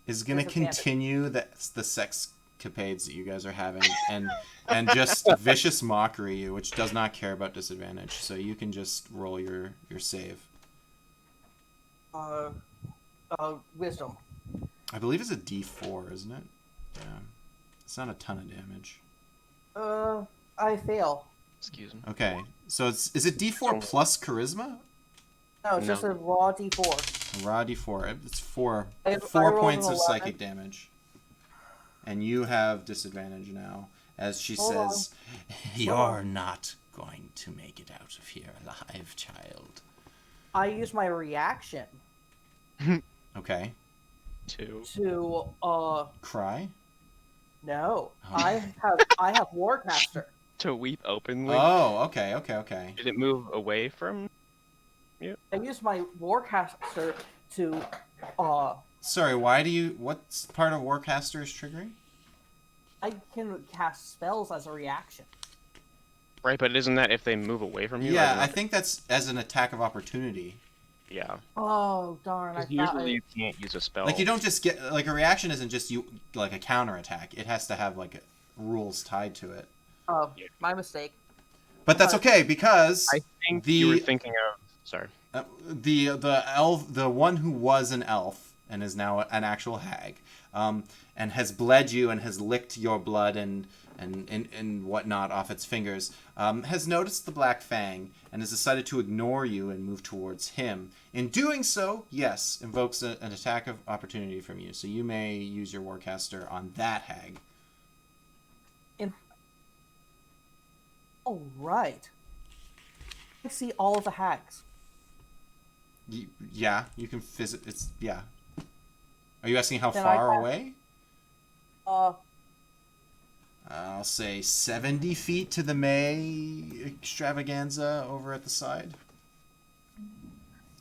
is going to Disadvantage. continue the sexcapades that you guys are having and just vicious mockery you, which does not care about disadvantage. So you can just roll your save. Wisdom. I believe it's a D4, isn't it? Yeah. It's not a ton of damage. I fail. Excuse me. Okay. So is it D4 plus charisma? No, it's No. just a raw D4. A raw D4. It's four I rolled points an of 11. psychic damage. And you have disadvantage now. As she Hold on. says, "You're not going to make it out of here alive, child." I use my reaction Okay. 2. to Cry? no. Oh. I have Warcaster. To weep openly. Oh, okay. Did it move away from? I use my Warcaster to Sorry, what's part of Warcaster is triggering? I can cast spells as a reaction. Right, but isn't that if they move away from you? Yeah, rather I than- think that's as an attack of opportunity. Yeah. Oh darn! I 'Cause thought usually you can't use a spell. Like you don't just get like a reaction isn't just you like a counter attack. It has to have like rules tied to it. Oh, my mistake. But that's okay because I think the you were thinking of. Sorry. the one who was an elf and is now an actual hag, and has bled you and has licked your blood and whatnot off its fingers, has noticed the Black Fang and has decided to ignore you and move towards him. In doing so, yes, invokes an attack of opportunity from you. So you may use your Warcaster on that hag. Oh right. I see all of the hags. Yeah, you can visit. It's yeah. Are you asking how Then far away? Uh, I'll say 70 feet to the May extravaganza over at the side.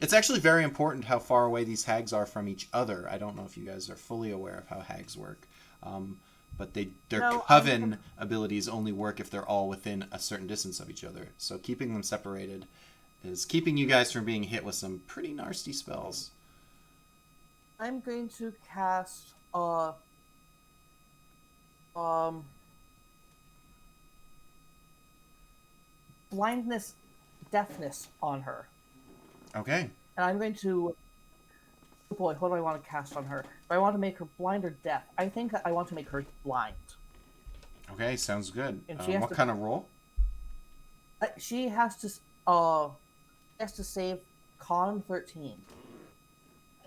It's actually very important how far away these hags are from each other. I don't know if you guys are fully aware of how hags work. But their No, coven abilities only work if they're all within a certain distance of each other. So keeping them separated is keeping you guys from being hit with some pretty nasty spells. I'm going to cast blindness, deafness on her, Okay. and I'm going to. Oh boy, what do I want to cast on her? Do I want to make her blind or deaf? I think that I want to make her blind. Okay, sounds good. And she has What to- kind of roll? She has to save Con 13.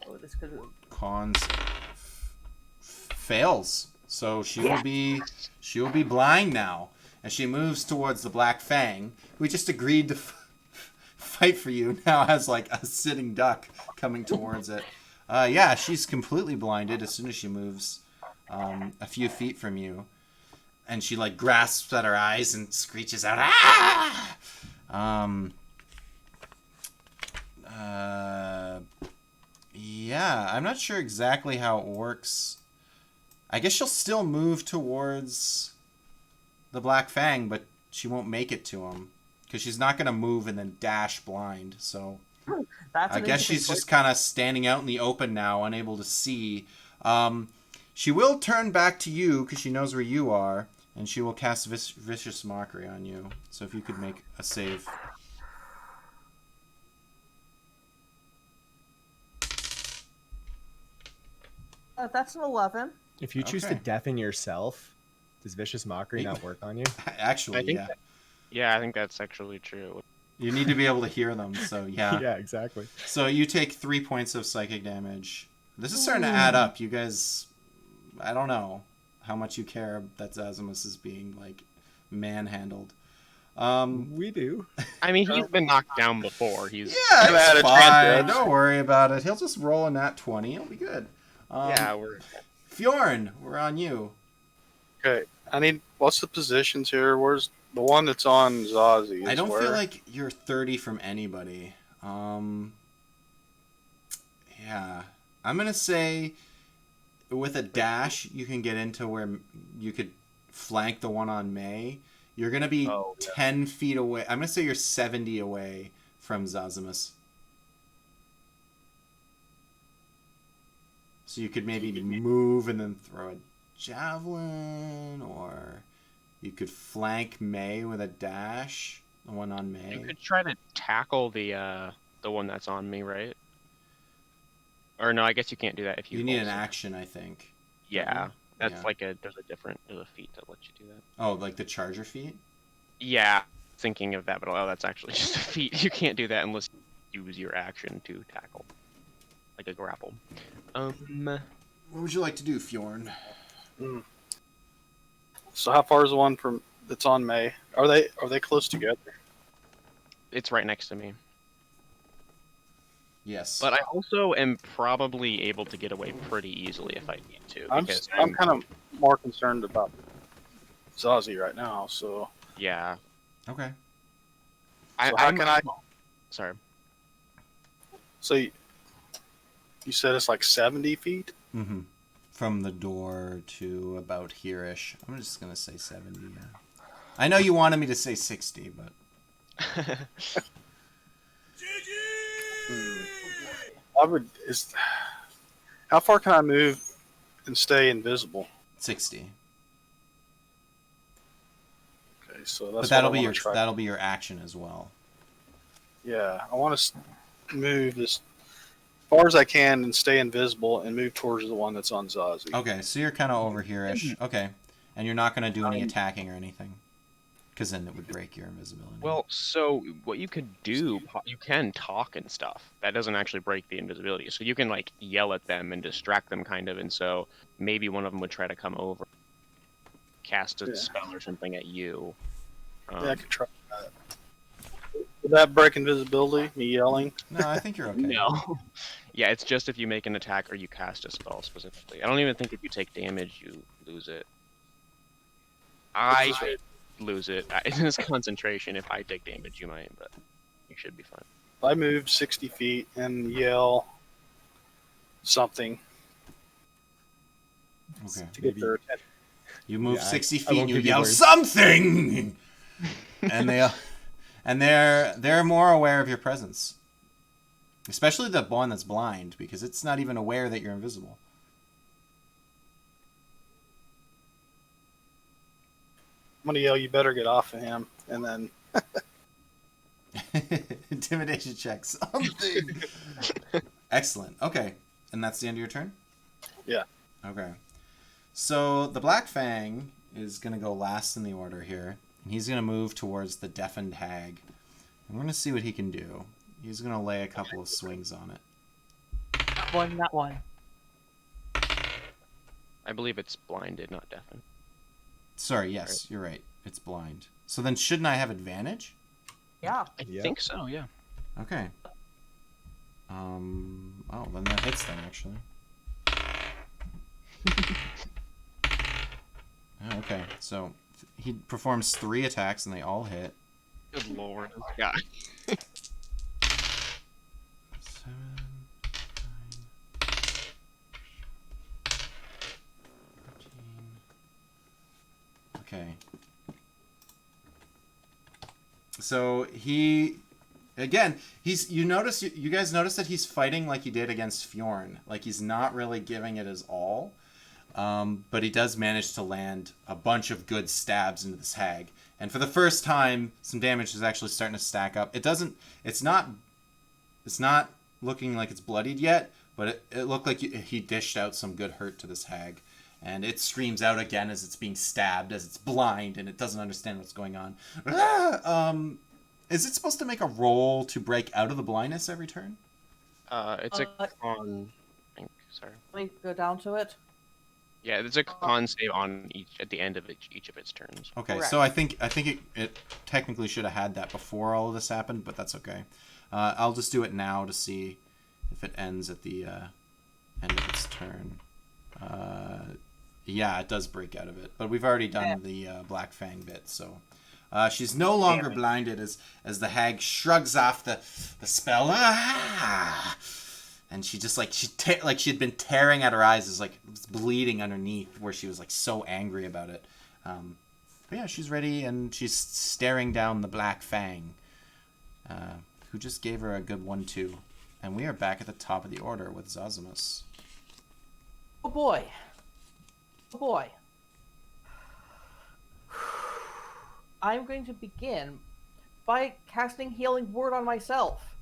Oh, this could. Cons fails. So she will be blind now as she moves towards the Black Fang, who just agreed to fight for you. Now has like a sitting duck coming towards it. Yeah, she's completely blinded as soon as she moves a few feet from you, and she like grasps at her eyes and screeches out, "Ah!" Yeah, I'm not sure exactly how it works. I guess she'll still move towards the Black Fang, but she won't make it to him because she's not going to move and then dash blind. So That's I an guess interesting she's just kind of standing out in the open now, unable to see. She will turn back to you because she knows where you are, and she will cast Vicious Mockery on you. So if you could make a save. That's an 11. If you choose to Okay. deafen yourself, does vicious mockery not work on you? Actually, I think yeah. Yeah, I think that's actually true. You need to be able to hear them, so yeah. Yeah, exactly. So you take 3 points of psychic damage. This is starting to add up. You guys, I don't know how much you care that Zazimus is being, like, manhandled. We do. I mean, he's been knocked down before. He's Yeah, Never had it's a chance fine. yet. Don't worry about it. He'll just roll a nat 20. It'll be good. yeah, we're Fjorn, we're on you. Okay, I need. What's the positions here? Where's the one that's on Zazie? Is I don't where? feel like you're 30 from anybody. Yeah. I'm going to say with a dash, you can get into where you could flank the one on May. You're going to be 10 feet away. I'm going to say you're 70 away from Zazimus. So you could maybe move and then throw a javelin, or you could flank May with a dash, the one on May. You could try to tackle the one that's on me, right? Or no, I guess you can't do that if you. You need an also- action, I think. Yeah, that's Yeah. like there's a feat that lets you do that. Oh, like the charger feat? Yeah, thinking of that, but that's actually just a feat. You can't do that unless you use your action to tackle, like a grapple. What would you like to do, Fjorn? So how far is the one from that's on May? Are they close together? It's right next to me. Yes. But I also am probably able to get away pretty easily if I need to. I'm Because kind of more concerned about Zazie right now. So yeah. Okay. So how can I? Sorry. So you said it's like 70 feet. Mm-hmm. From the door to about here-ish. I'm just going to say 70, yeah. I know you wanted me to say 60, but How far can I move and stay invisible? 60. Okay, so But that's that'll what I be want to try. that'll be your action as well. Yeah, I want to move as far as I can and stay invisible and move towards the one that's on Zazie. Okay, so you're kind of over here-ish. Okay. And you're not going to do any attacking or anything. Because then it would break your invisibility. Well, so what you could do, you can talk and stuff. That doesn't actually break the invisibility. So you can like yell at them and distract them kind of, and so maybe one of them would try to come over, cast a spell or something at you. Yeah, I could try that. Would that break invisibility, me yelling? No, I think you're okay. No. Yeah, it's just if you make an attack or you cast a spell specifically. I don't even think if you take damage, you lose it. I lose it. It's concentration. If I take damage, you might, but you should be fine. I moved 60 feet and yell something Okay. to get their attention. You move Yeah, 60 I feet and won't you give you yell words. something, and they're more aware of your presence, especially the one that's blind because it's not even aware that you're invisible. I'm gonna yell, "You better get off of him!" And then Intimidation check something. Excellent. Okay, and that's the end of your turn. Yeah. Okay. So the Black Fang is going to go last in the order here. And he's going to move towards the deafened hag. And we're going to see what he can do. He's going to lay a couple of swings on it. Not one. I believe it's blinded, not deafened. Sorry, yes, you're right. It's blind. So then shouldn't I have advantage? Yeah. I Yeah. think so, yeah. Okay. Oh, then that hits then, actually. Okay, so he performs 3 attacks and they all hit. Good lord. Yeah. 7, 9, 13. Okay. So he, again, you guys notice that he's fighting like he did against Fjorn. Like he's not really giving it his all. But he does manage to land a bunch of good stabs into this hag. And for the first time, some damage is actually starting to stack up. It's not looking like it's bloodied yet, but it looked like he dished out some good hurt to this hag. And it screams out again as it's being stabbed, as it's blind, and it doesn't understand what's going on. Is it supposed to make a roll to break out of the blindness every turn? It's a con, I think. Sorry. Let me go down to it. Yeah, it's a con save on at the end of each of its turns. Okay, Correct. so I think it technically should have had that before all of this happened, but that's okay. I'll just do it now to see if it ends at the end of its turn. Yeah, it does break out of it, but we've already done the Black Fang bit, so she's no longer blinded as the hag shrugs off the spell. Ah! And she just she had been tearing at her eyes, is like it was bleeding underneath where she was like so angry about it. But yeah, she's ready and she's staring down the Black Fang, who just gave her a good 1-2. And we are back at the top of the order with Zazimus. Oh boy. Oh boy. I'm going to begin by casting Healing Word on myself.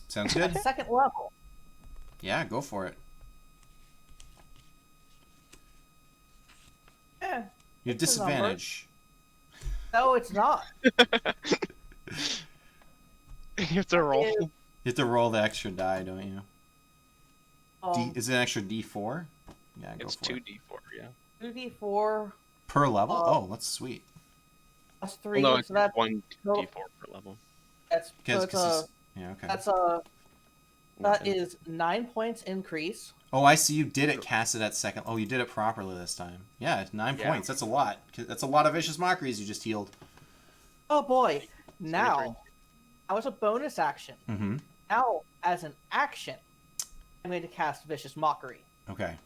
Sounds good. At 2nd level. Yeah, go for it. Eh, You have it's a number. disadvantage. No, it's not. You have to roll. It- You have to roll the extra die, don't you? Um, Is it an extra D4? Yeah, go It's for it. 2d4, yeah. 2d4 Per level? Uh, oh, that's sweet. plus 3. Well, no, it's so that's 1d4 per level. that's Because so it's yeah, okay. that is 9 points increase. Oh, I see. You did it. Cast it at 2nd. Oh, you did it properly this time. Yeah, 9 Yeah. points. That's a lot. That's a lot of vicious mockeries you just healed. Oh boy. Now, that was a bonus action. Mm-hmm. Now, as an action, I'm going to cast Vicious Mockery. Okay.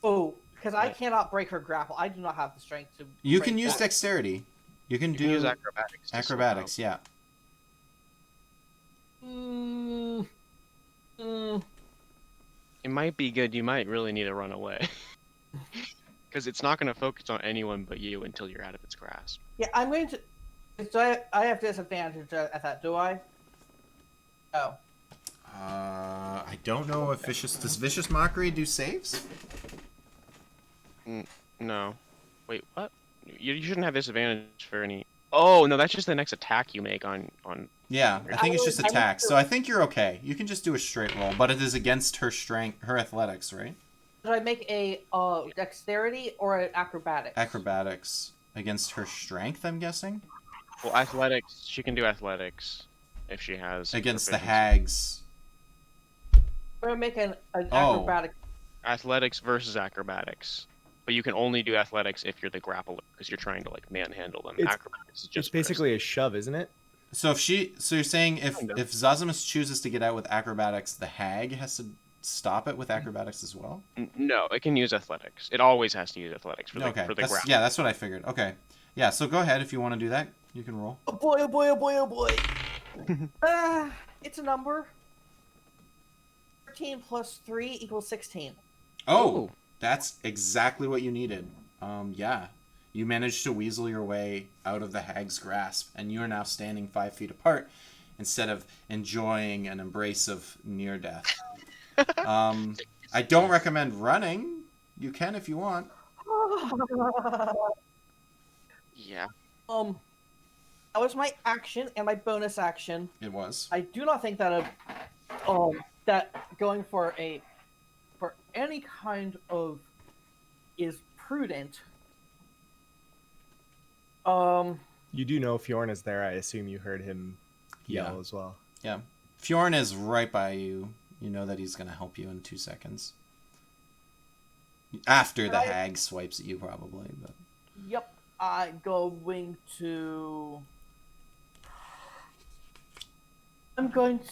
Oh, because I cannot break her grapple. I do not have the strength to. You break can use that. dexterity. You can You can use do acrobatics. To swim acrobatics, out. yeah. Mm, mm, It might be good. You might really need to run away. Because it's not going to focus on anyone but you until you're out of its grasp. yeah, I'm going to. So I have disadvantage at that, do I? Oh. I don't know if does vicious mockery do saves? No. Wait, what? You shouldn't have disadvantage for any. Oh no, that's just the next attack you make on. Yeah, I think it's just I would attacks. do- So I think you're okay. You can just do a straight roll, but it is against her strength, her athletics, right? Should I make a dexterity or an acrobatics? Acrobatics against her strength, I'm guessing. Well, athletics. She can do athletics if she has. Against the proficiency. hags. I'm gonna make an Oh. acrobatic. Athletics versus acrobatics. But you can only do athletics if you're the grappler, because you're trying to like manhandle them. It's- Acrobatics is It's just basically a shove, isn't it? So you're saying if Kind of. Zazamus chooses to get out with acrobatics, the hag has to stop it with acrobatics as well? No, it can use athletics. It always has to use athletics for the Okay, for the grapple. yeah, that's what I figured. Okay, yeah. So go ahead if you want to do that. You can roll. Oh boy! Oh boy! Oh boy! Oh boy! It's a number. 13 plus 3 equals 16. Oh, Ooh. that's exactly what you needed. Yeah, you managed to weasel your way out of the hag's grasp, and you are now standing 5 feet apart instead of enjoying an embrace of near death. I don't recommend running. You can if you want. Yeah. That was my action and my bonus action. It was. I do not think that that going for any kind of is prudent. You do know Fjorn is there. I assume you heard him yell Yeah. as well. Yeah. Fjorn is right by you. You know that he's going to help you in 2 seconds. After the hag swipes at you, probably. But Yep, I'm going to. I'm going to.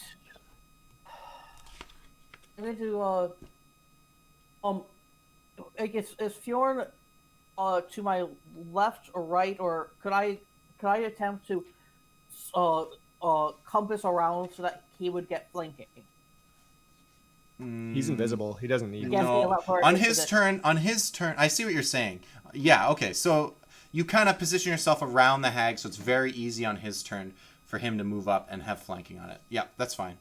I guess is Fjorn to my left or right, or could I attempt to compass around so that he would get flanking? He's invisible. He doesn't need. Yes, No. he allowed for On it, his but turn, I see what you're saying. Yeah, okay. So you kind of position yourself around the hag, so it's very easy on his turn for him to move up and have flanking on it. Yeah, that's fine.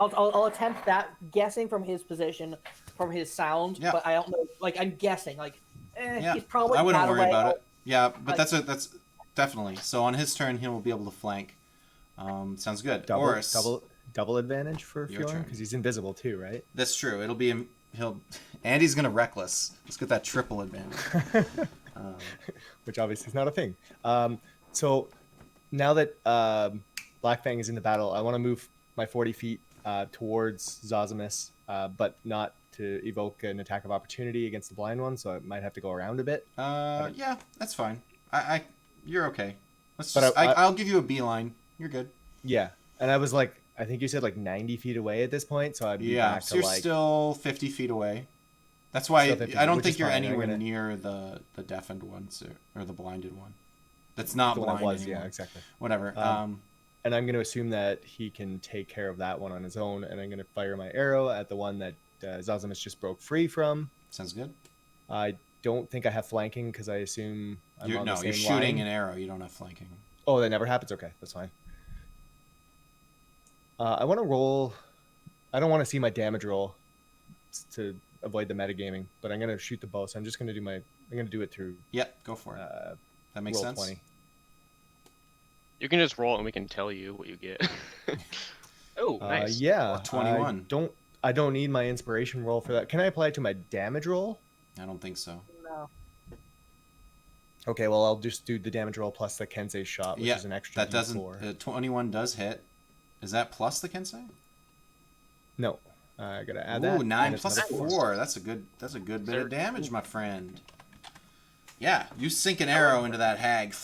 I'll attempt that, guessing from his position, from his sound. Yeah. But I don't know. Like I'm guessing. Like Yeah, he's probably. I wouldn't that worry away. about it. Yeah, but Like- that's definitely. So on his turn, he will be able to flank. Sounds good. Double, Oris. double advantage for Your Fjorn turn. because he's invisible too, right? That's true. It'll be Andy's gonna reckless. Let's get that triple advantage. Which obviously is not a thing. So now that Black Fang is in the battle, I want to move my 40 feet towards Zazamis, but not to evoke an attack of opportunity against the blind one. So I might have to go around a bit. Yeah, that's fine. You're okay. But I'll give you a beeline. You're good. Yeah, and I was like, I think you said like 90 feet away at this point, so I'd be Yeah, back so to you're like. still 50 feet away. That's why Still 50 I don't which think is you're fine. I'm anywhere gonna- near the deafened one or the blinded one. That's not the one blind I was, anymore. yeah, exactly. Whatever. And I'm going to assume that he can take care of that one on his own, and I'm going to fire my arrow at the one that Zazamis just broke free from. Sounds good. I don't think I have flanking because I assume I'm on the same You're shooting line. an arrow. You don't have flanking. Oh, that never happens. Okay, that's fine. I want to roll. I don't want to see my damage roll to avoid the metagaming, but I'm going to shoot the bow. So I'm just going to do I'm going to do it through Yep, go for it. That makes roll sense. 20. You can just roll it and we can tell you what you get. Oh, nice. Yeah, 21. I don't need my inspiration roll for that. Can I apply it to my damage roll? I don't think so. No. Okay, well I'll just do the damage roll plus the Kensei shot, which Yeah, is an extra that doesn't. D4. 21 does hit. Is that plus the Kensei? No, I gotta add Ooh, that. 9 and it's plus another 4. That's a good bit of 30. damage, my friend. Yeah, you sink an arrow into that hag.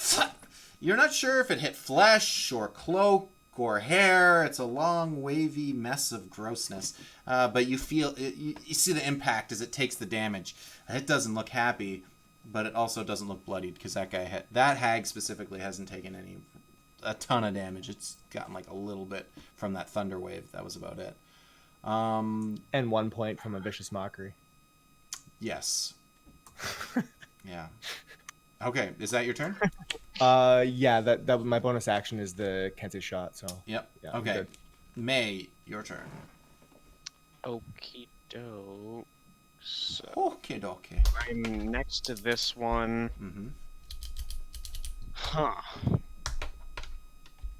You're not sure if it hit flesh or cloak or hair. It's a long, wavy mess of grossness. But you feel you see the impact as it takes the damage. It doesn't look happy. but it also doesn't look bloodied because that hag specifically hasn't taken a ton of damage. It's gotten like a little bit from that thunder wave. That was about it. And 1 point from a vicious mockery. Yes. Yeah. Okay, is that your turn? Yeah, that my bonus action is the Kente shot. So Yep. yeah, I'm Okay. good. May, your turn. Okie doke. So Okay, dokie. I'm next to this one. Mm-hmm. Huh.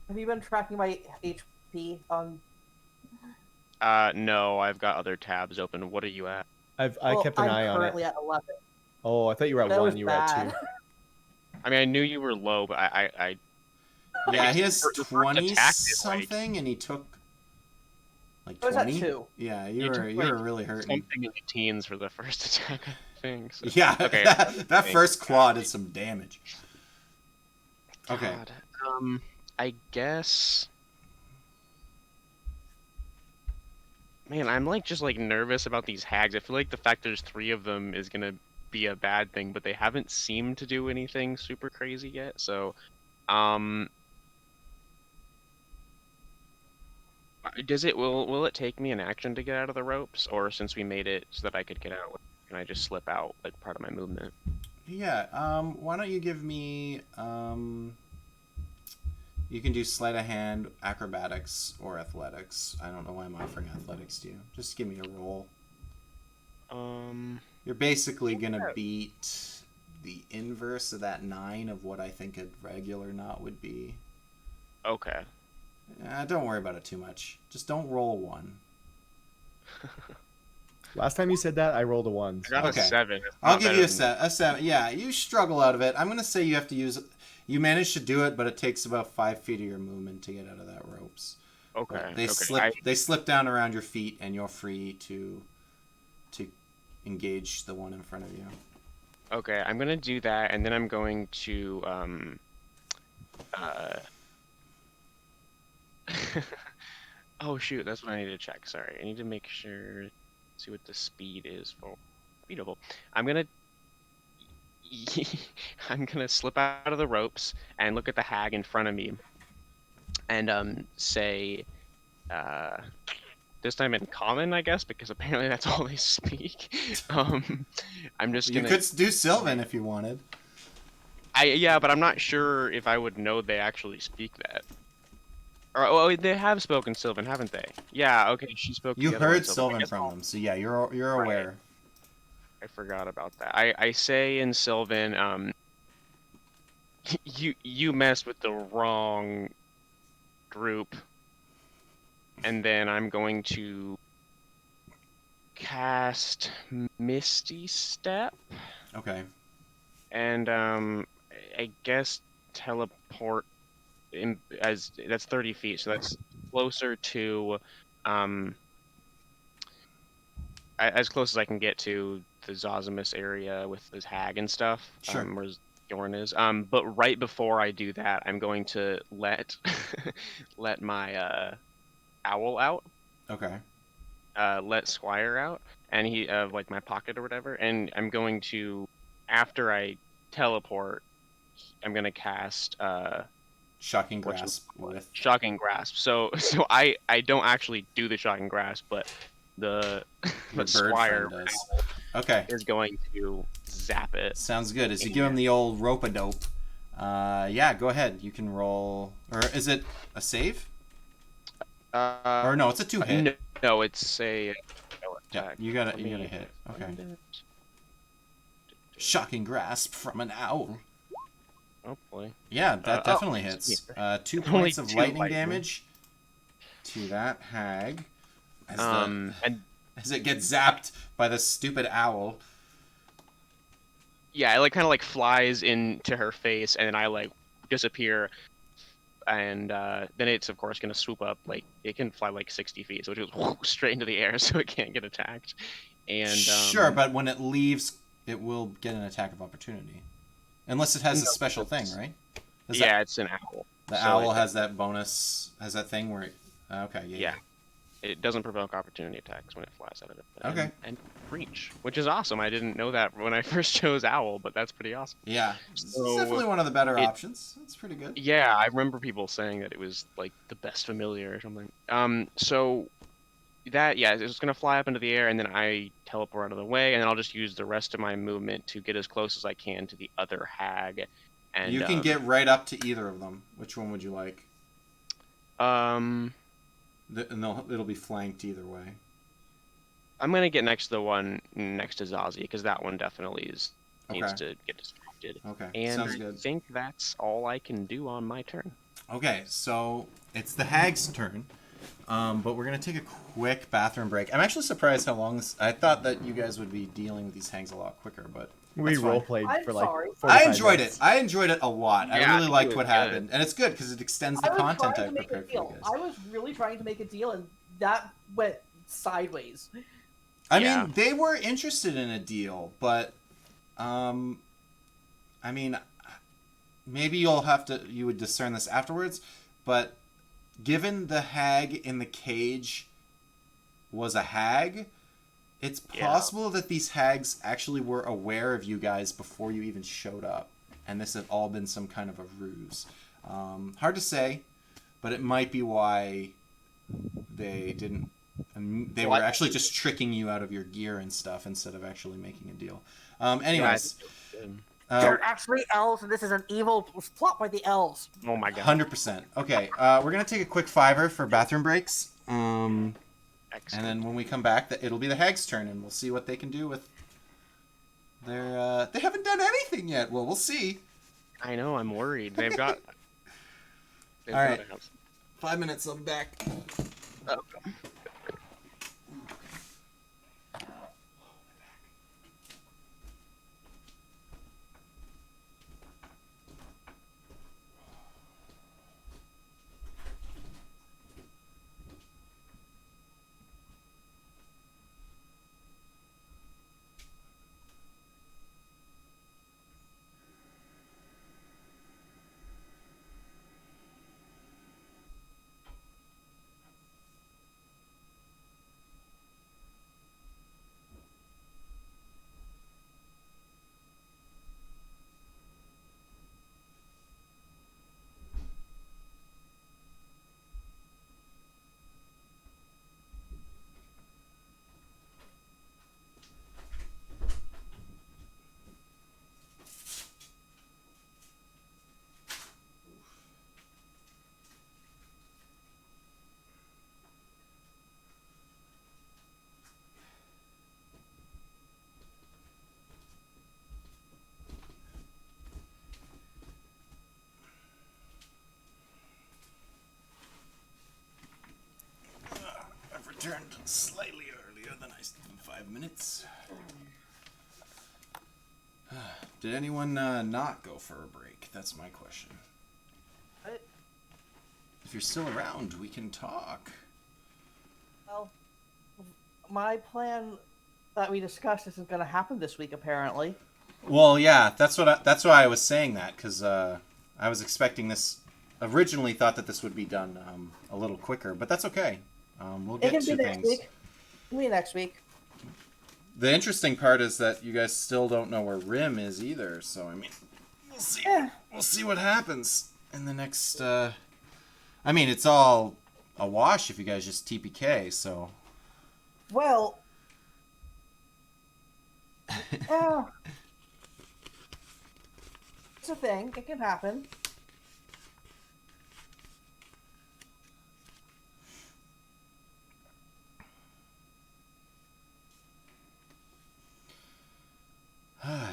Have you been tracking my HP on? No, I've got other tabs open. What are you at? I Well, kept an I'm eye on it. currently at 11. Oh, I thought you were at That 1. was You were at bad. 2. I mean, I knew you were low, but I Yeah, he has the first 20 attack is, like- something, and he took like I was at 20. 2. Yeah, You you took, were like, really hurting. something in the teens for the first attack, I think. So. Yeah, Okay. that first claw did some damage. Okay. God. I guess. Man, I'm like just like nervous about these hags. I feel like the fact there's 3 of them is gonna be a bad thing, but they haven't seemed to do anything super crazy yet. So, will it take me an action to get out of the ropes, or since we made it so that I could get out, can I just slip out like part of my movement? Yeah, why don't you give me, you can do sleight of hand, acrobatics, or athletics. I don't know why I'm offering athletics to you. Just give me a roll. You're basically gonna beat the inverse of that 9 of what I think a regular knot would be. Okay. Don't worry about it too much. Just don't roll 1. Last time you said that, I rolled a 1. I got Okay. a 7. It's I'll not give better you a than- 7. Yeah, you struggle out of it. I'm gonna say you have to use. You managed to do it, but it takes about 5 feet of your movement to get out of that ropes. Okay. But they okay. slip. They slip down around your feet, and you're free to engage the one in front of you. Okay, I'm gonna do that, and then I'm going to oh shoot, that's what I need to check. Sorry, I need to make sure, see what the speed is for speedable. I'm gonna I'm gonna slip out of the ropes and look at the hag in front of me, and say, this time in common, I guess, because apparently that's all they speak. I'm just You gonna. could do Sylvan if you wanted. Yeah, but I'm not sure if I would know they actually speak that. Or oh, they have spoken Sylvan, haven't they? Yeah. Okay, she spoke. You the other one, heard I Sylvan guess from I'll- them, so yeah, you're Right. aware. I forgot about that. I say in Sylvan, you messed with the wrong group, and then I'm going to cast Misty Step, Okay. and I guess teleport in as that's 30 feet, so that's closer to as close as I can get to the Zosimus area with this hag and stuff. Sure. Where Jorn is. But right before I do that, I'm going to let let my owl out. Okay. Let Squire out, and he like my pocket or whatever, and I'm going to, after I teleport, I'm gonna cast Shocking What's grasp with. Shocking Grasp. So I don't actually do the Shocking Grasp, but the Your bird Squire friend does. Okay. is going to zap it. Sounds good. As you give him the old rope-a-dope, yeah, go ahead. You can roll. Or is it a save? Or no, it's a 2-hit. No, it's a Yeah, attack. you gotta Let me hit. Okay. find it. Shocking grasp from an owl. Hopefully. Yeah, that oh, definitely hits. 2 Only points of 2 lightning lightning. damage to that hag. As, And as it gets zapped by the stupid owl. yeah, it like kind of like flies into her face, and then I like disappear, and then it's of course gonna swoop up. Like it can fly like 60 feet, so it goes straight into the air, so it can't get attacked. And Sure, but when it leaves, it will get an attack of opportunity. Unless it has a special thing, right? yeah, it's an owl. The So owl it- has that bonus, has that thing where it, okay, yeah. Yeah. it doesn't provoke opportunity attacks when it flies out of it. Okay. And reach, which is awesome. I didn't know that when I first chose owl, but that's pretty awesome. Yeah, it's So definitely one of the better it- options. It's pretty good. Yeah, I remember people saying that it was like the best familiar or something. So that, yeah, it's gonna fly up into the air, and then I teleport out of the way, and then I'll just use the rest of my movement to get as close as I can to the other hag. And You can get right up to either of them. Which one would you like? um, It'll be flanked either way. I'm gonna get next to the one next to Zazie because that one definitely needs Okay. to get distracted. Okay, And sounds I good. think that's all I can do on my turn. Okay, so it's the hag's turn, but we're gonna take a quick bathroom break. I'm actually surprised how long this. I thought that you guys would be dealing with these hags a lot quicker, but We that's fine. role played I'm for like. sorry. 45 I enjoyed minutes. it. I enjoyed it a lot. I Yeah, really it liked was what good. happened, and it's good because it extends the I was content trying I to make a prepared for you deal. guys. I was really trying to make a deal, and that went sideways. I Yeah. mean, they were interested in a deal, but, I mean, maybe you would discern this afterwards, but given the hag in the cage was a hag, it's Yeah. possible that these hags actually were aware of you guys before you even showed up, and this had all been some kind of a ruse. Hard to say, but it might be why they didn't. And they were Well, actually just tricking you out of your gear and stuff instead of actually making a deal. Anyways, They're actually elves, and this is an evil plot by the elves. Oh my god. 100%. Okay, we're gonna take a quick fiver for bathroom breaks, and Excellent. then when we come back, it'll be the hag's turn, and we'll see what they can do with their. They haven't done anything yet. Well, we'll see. I know, I'm worried. They've got. All right. to have- 5 minutes. I'll be back. Oh. I've returned slightly earlier than I said in 5 minutes. Did anyone not go for a break? That's my question. What? If you're still around, we can talk. Well, my plan that we discussed isn't going to happen this week, apparently. Well, yeah, that's why I was saying that, because I was expecting this. Originally, thought that this would be done a little quicker, but that's okay. We'll It get can be to next things. week. It can be next week. The interesting part is that you guys still don't know where Rim is either. So I mean, we'll see. Yeah. We'll see what happens in the next. I mean, it's all a wash if you guys just TPK. So Well, yeah. It's a thing. It can happen.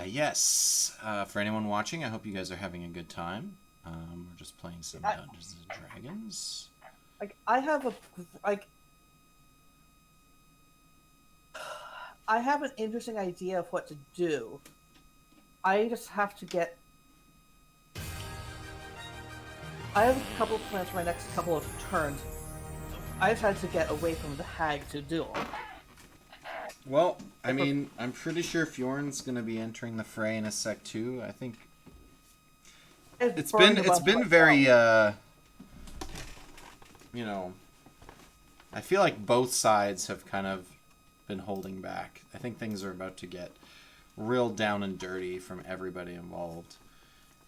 yes. For anyone watching, I hope you guys are having a good time. We're just playing some Dungeons and Dragons. Like, I have an interesting idea of what to do. I just have to get. I have a couple of plans for my next couple of turns. I just had to get away from the hag to do them. Well, I mean, I'm pretty sure Fjorn's going to be entering the fray in a sec too. I think it's been very you know, I feel like both sides have kind of been holding back. I think things are about to get real down and dirty from everybody involved.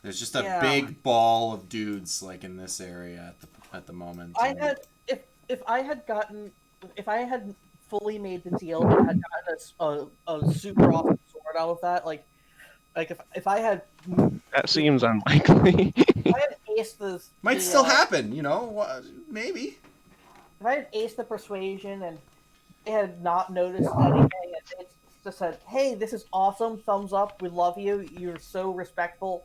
There's just a big ball of dudes like in this area at the moment. I had if I had fully made the deal and had gotten a super awesome sword out of that, like if I had That seems unlikely. if I had aced might still happen, you know, maybe. If I had aced the persuasion and they had not noticed anything, and they just said, "Hey, this is awesome! Thumbs up! We love you! You're so respectful.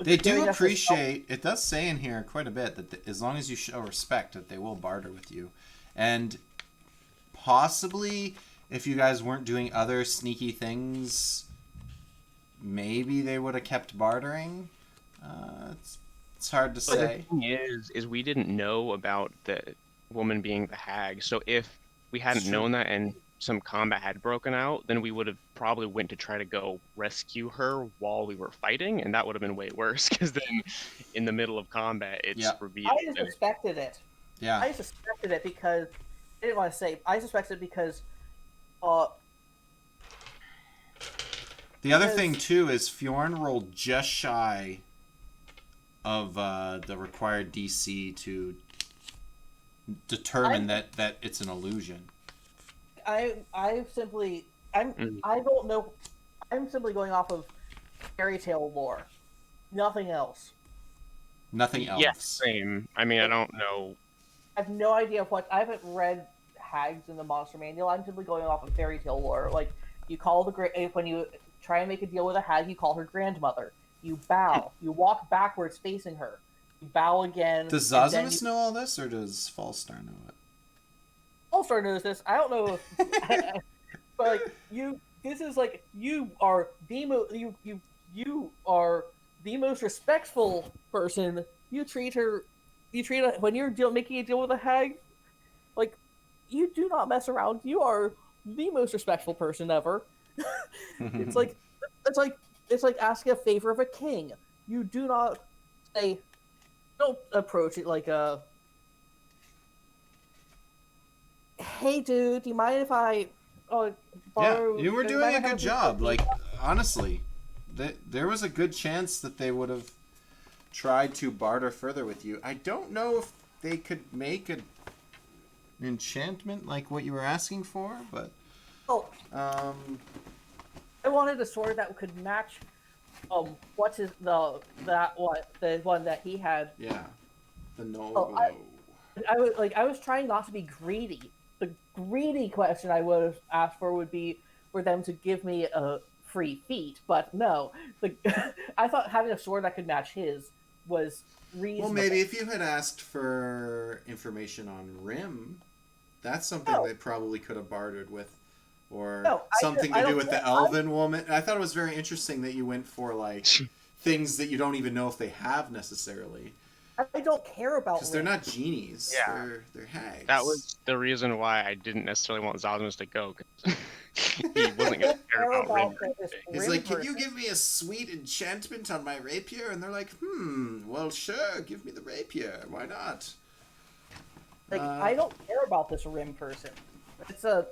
They do appreciate. It does say in here quite a bit that as long as you show respect, that they will barter with you, and possibly if you guys weren't doing other sneaky things, maybe they would have kept bartering. It's hard to say. The thing is we didn't know about the woman being the hag. So if we hadn't known that and some combat had broken out, then we would have probably went to try to go rescue her while we were fighting, and that would have been way worse. Because then, in the middle of combat, it's revealed. I suspected it. Yeah. I suspected it because I didn't want to say. I suspected it because. The other thing too is Fjorn rolled just shy of the required DC to determine that it's an illusion. I don't know. I'm simply going off of fairy tale lore. Nothing else. Nothing else. Yes, same. I mean, I don't know. I have no idea I haven't read hags in the monster manual. I'm simply going off of fairy tale lore. Like, you call when you try and make a deal with a hag, you call her grandmother. You bow. You walk backwards facing her. You bow again. Does Zosimus know all this, or does Falstar know it? Falstar knows this. I don't know if... but, like, this is, like, you are you are the most respectful person. You treat her... when you're making a deal with a hag, like, you do not mess around. You are the most respectful person ever. It's like asking a favor of a king. You do not don't approach it like a, hey dude, do you mind if I borrow? Yeah, you were doing a good job. Like, honestly, there was a good chance that they would have tried to barter further with you. I don't know if they could make an enchantment like what you were asking for, but I wanted a sword that could match the one that he had. Yeah. The no glow. I was trying not to be greedy. The greedy question I would have asked for would be for them to give me a free feat, but no. I thought having a sword that could match his was reasonable. Well, maybe if you had asked for information on Rim, that's something they probably could have bartered with. Or something to do with the elven woman. I thought it was very interesting that you went for, like, things that you don't even know if they have necessarily. I don't care about because they're not genies. Yeah. They're hags. That was the reason why I didn't necessarily want Zosimus to go. Cause he wasn't going to care about Rim. He's like, can you give me a sweet enchantment on my rapier? And they're like, well, sure, give me the rapier. Why not? Like, I don't care about this Rim person. They're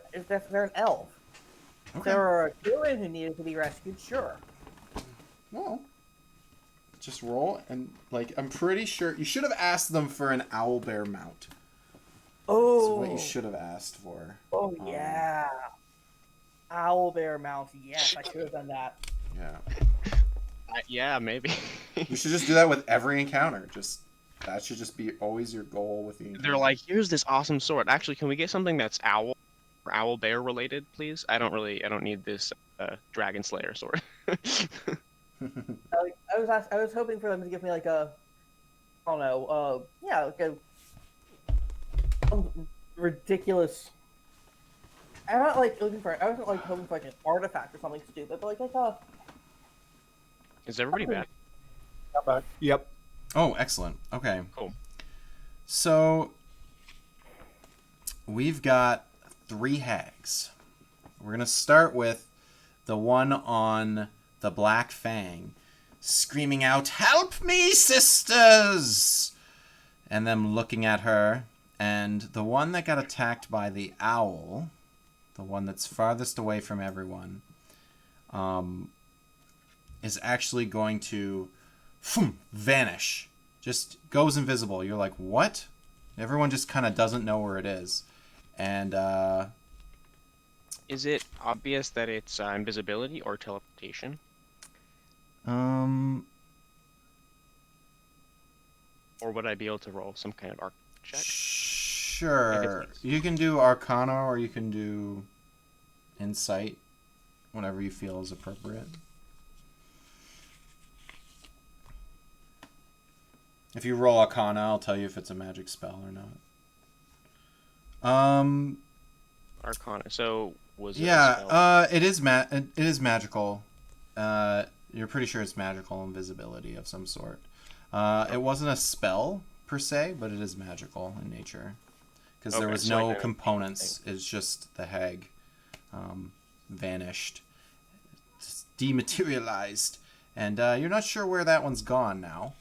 an elf. Okay. If there were a human who needed to be rescued, sure. Well, just roll and, like, I'm pretty sure you should have asked them for an owlbear mount. Oh, that's what you should have asked for. Oh yeah, owlbear mount. Yes, I should have done that. Yeah. Yeah, maybe. You should just do that with every encounter. That should just be always your goal with the encounter. They're like, here's this awesome sword. Actually, can we get something that's owl or owl bear related, please? I don't need this dragon slayer sword. I was hoping for them to give me like a, I don't know, like a ridiculous. I'm not like looking for. I wasn't like hoping for like an artifact or something stupid, but like a. Is everybody back? I'm back. Yep. Oh, excellent. Okay. Cool. So we've got 3 hags. We're gonna start with the one on the Black Fang, screaming out, "Help me, sisters!" and them looking at her And the one that got attacked by the owl, the one that's farthest away from everyone, is actually going to vanish. Just goes invisible. You're like, what? Everyone just kind of doesn't know where it is. And Is it obvious that it's invisibility or teleportation? um Or would I be able to roll some kind of arc check? sure. You can do Arcana or you can do Insight, whatever you feel is appropriate. If you roll Arcana, I'll tell you if it's a magic spell or not. Arcana. So was it a spell? Yeah, it is magical. You're pretty sure it's magical invisibility of some sort. It wasn't a spell per se, but it is magical in nature because there Okay, was so no like a components. It's just the hag vanished, just dematerialized, and you're not sure where that one's gone now.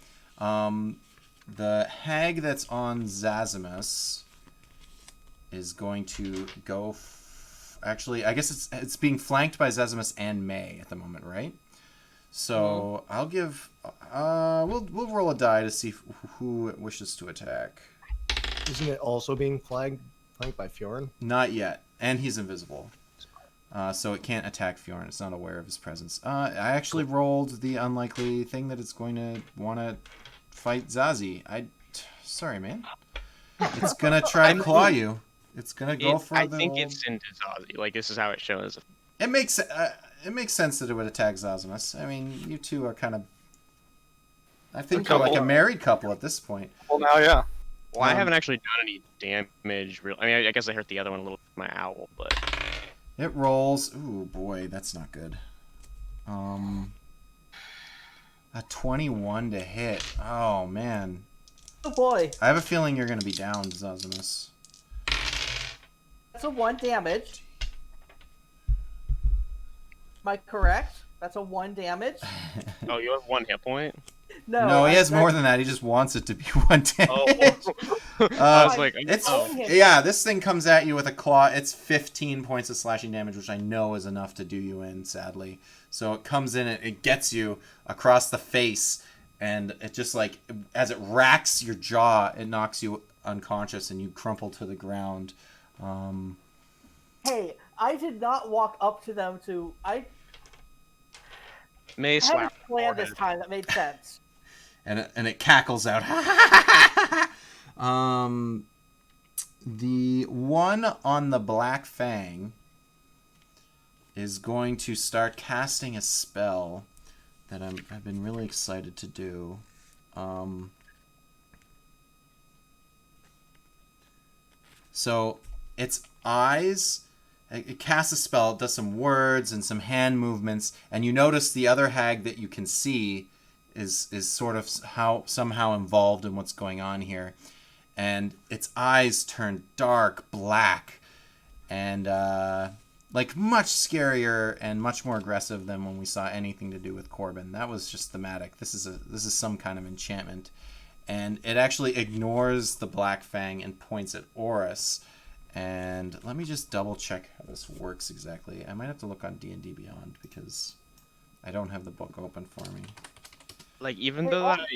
The hag that's on Zazimus is going to go. Actually, I guess it's being flanked by Zazimus and May at the moment, right? So I'll give. We'll roll a die to see who wishes to attack. Isn't it also being flanked by Fjorn? Not yet, and he's invisible, so it can't attack Fjorn. It's not aware of his presence. I actually rolled the unlikely thing that it's going to want to fight Zazie. Sorry, man. It's gonna try to claw you. It's gonna go for I the. think old... it's into Zazie. Like, this is how it shows. It makes sense that it would attack Zazimus. I mean, you two are kind of. I think you're like a married couple at this point. Well, now, yeah. Well, I haven't actually done any damage. I mean, I guess I hurt the other one a little with my owl, but It rolls. Ooh, boy, that's not good. A 21 to hit. Oh, man. Oh boy, I have a feeling you're going to be down, Zazimus. that's a 1 damage. Am I correct? That's a 1 damage. oh, you have 1 hit point. No, he has more than that. He just wants it to be 1 damage. I was like, It's oh. yeah. This thing comes at you with a claw. It's 15 points of slashing damage, which I know is enough to do you in. Sadly, so it comes in. It gets you across the face, and it just like as it racks your jaw, it knocks you unconscious, and you crumple to the ground. Hey, I did not walk up to them to. I May had a slap. plan this time that made sense. And it cackles out. The one on the Black Fang is going to start casting a spell that I've been really excited to do. So its eyes. It casts a spell. It does some words and some hand movements, and you notice the other hag that you can see is sort of somehow involved in what's going on here, and its eyes turn dark black, and like much scarier and much more aggressive than when we saw anything to do with Corbin. That was just thematic. This is some kind of enchantment, and it actually ignores the Black Fang and points at Oris. And let me just double check how this works exactly. I might have to look on D&D Beyond because I don't have the book open for me. Like, even They though all- I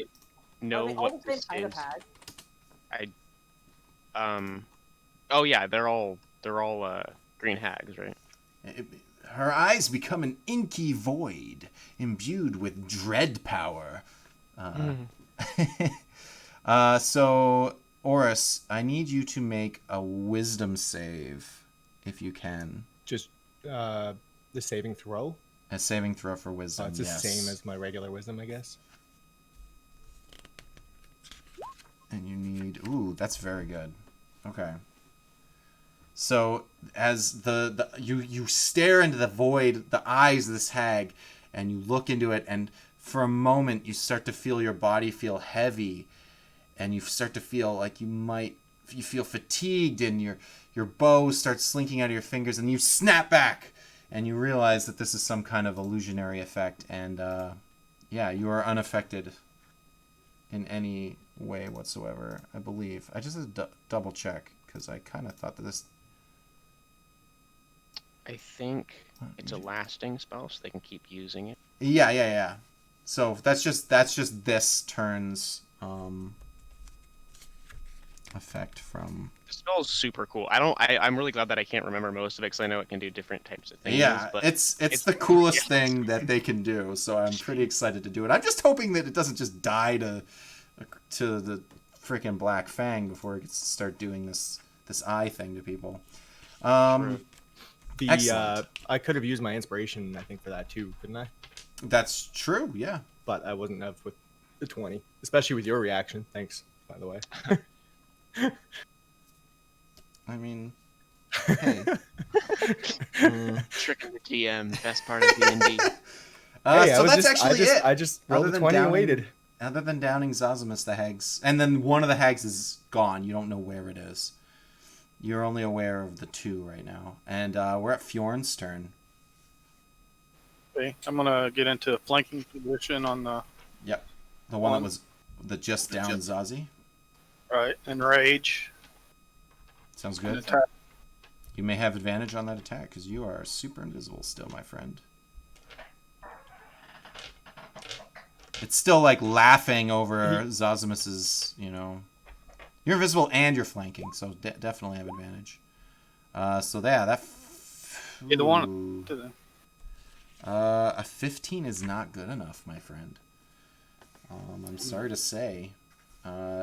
know Are they all what the same this kind of is, hag? oh yeah, they're all green hags, right? Her eyes become an inky void, imbued with dread power. So, Oris, I need you to make a wisdom save, if you can. Just the saving throw. A saving throw for wisdom, It's the yes. same as my regular wisdom, I guess. And you need... Ooh, that's very good. Okay. So, as you stare into the void, the eyes of this hag, and you look into it, and for a moment you start to feel your body feel heavy, and you start to feel like you feel fatigued, and your bow starts slinking out of your fingers, and you snap back, and you realize that this is some kind of illusionary effect, and yeah, you are unaffected in any way whatsoever, I believe. I just had to double check because I kind of thought that this. I think it's a lasting spell, so they can keep using it. Yeah. So that's just this turn's effect from. The spell is super cool. I'm really glad that I can't remember most of it because I know it can do different types of things. Yeah, but it's the coolest thing that they can do. So I'm pretty excited to do it. I'm just hoping that it doesn't just die to the freaking Black Fang before it gets to start doing this eye thing to people. Excellent. I could have used my inspiration, I think, for that too, couldn't I? That's true. Yeah. But I wasn't up with the 20, especially with your reaction. Thanks, by the way. I mean, hey. Tricking the GM, best part of D&D. So that's actually it. I just rolled the 20 and waited. Other than downing Zazamus the hags, and then one of the hags is gone. You don't know where it is. You're only aware of the 2 right now, and we're at Fjorn's turn. Okay, I'm gonna get into a flanking position on the Yep, the one that was the just down Zazie. right and rage. Sounds And good. attack. You may have advantage on that attack because you are super invisible still, my friend. It's still like laughing over Zazamus's, You're invisible and you're flanking, so definitely have advantage. So yeah, that. Either one. To the... A 15 is not good enough, my friend. I'm sorry to say.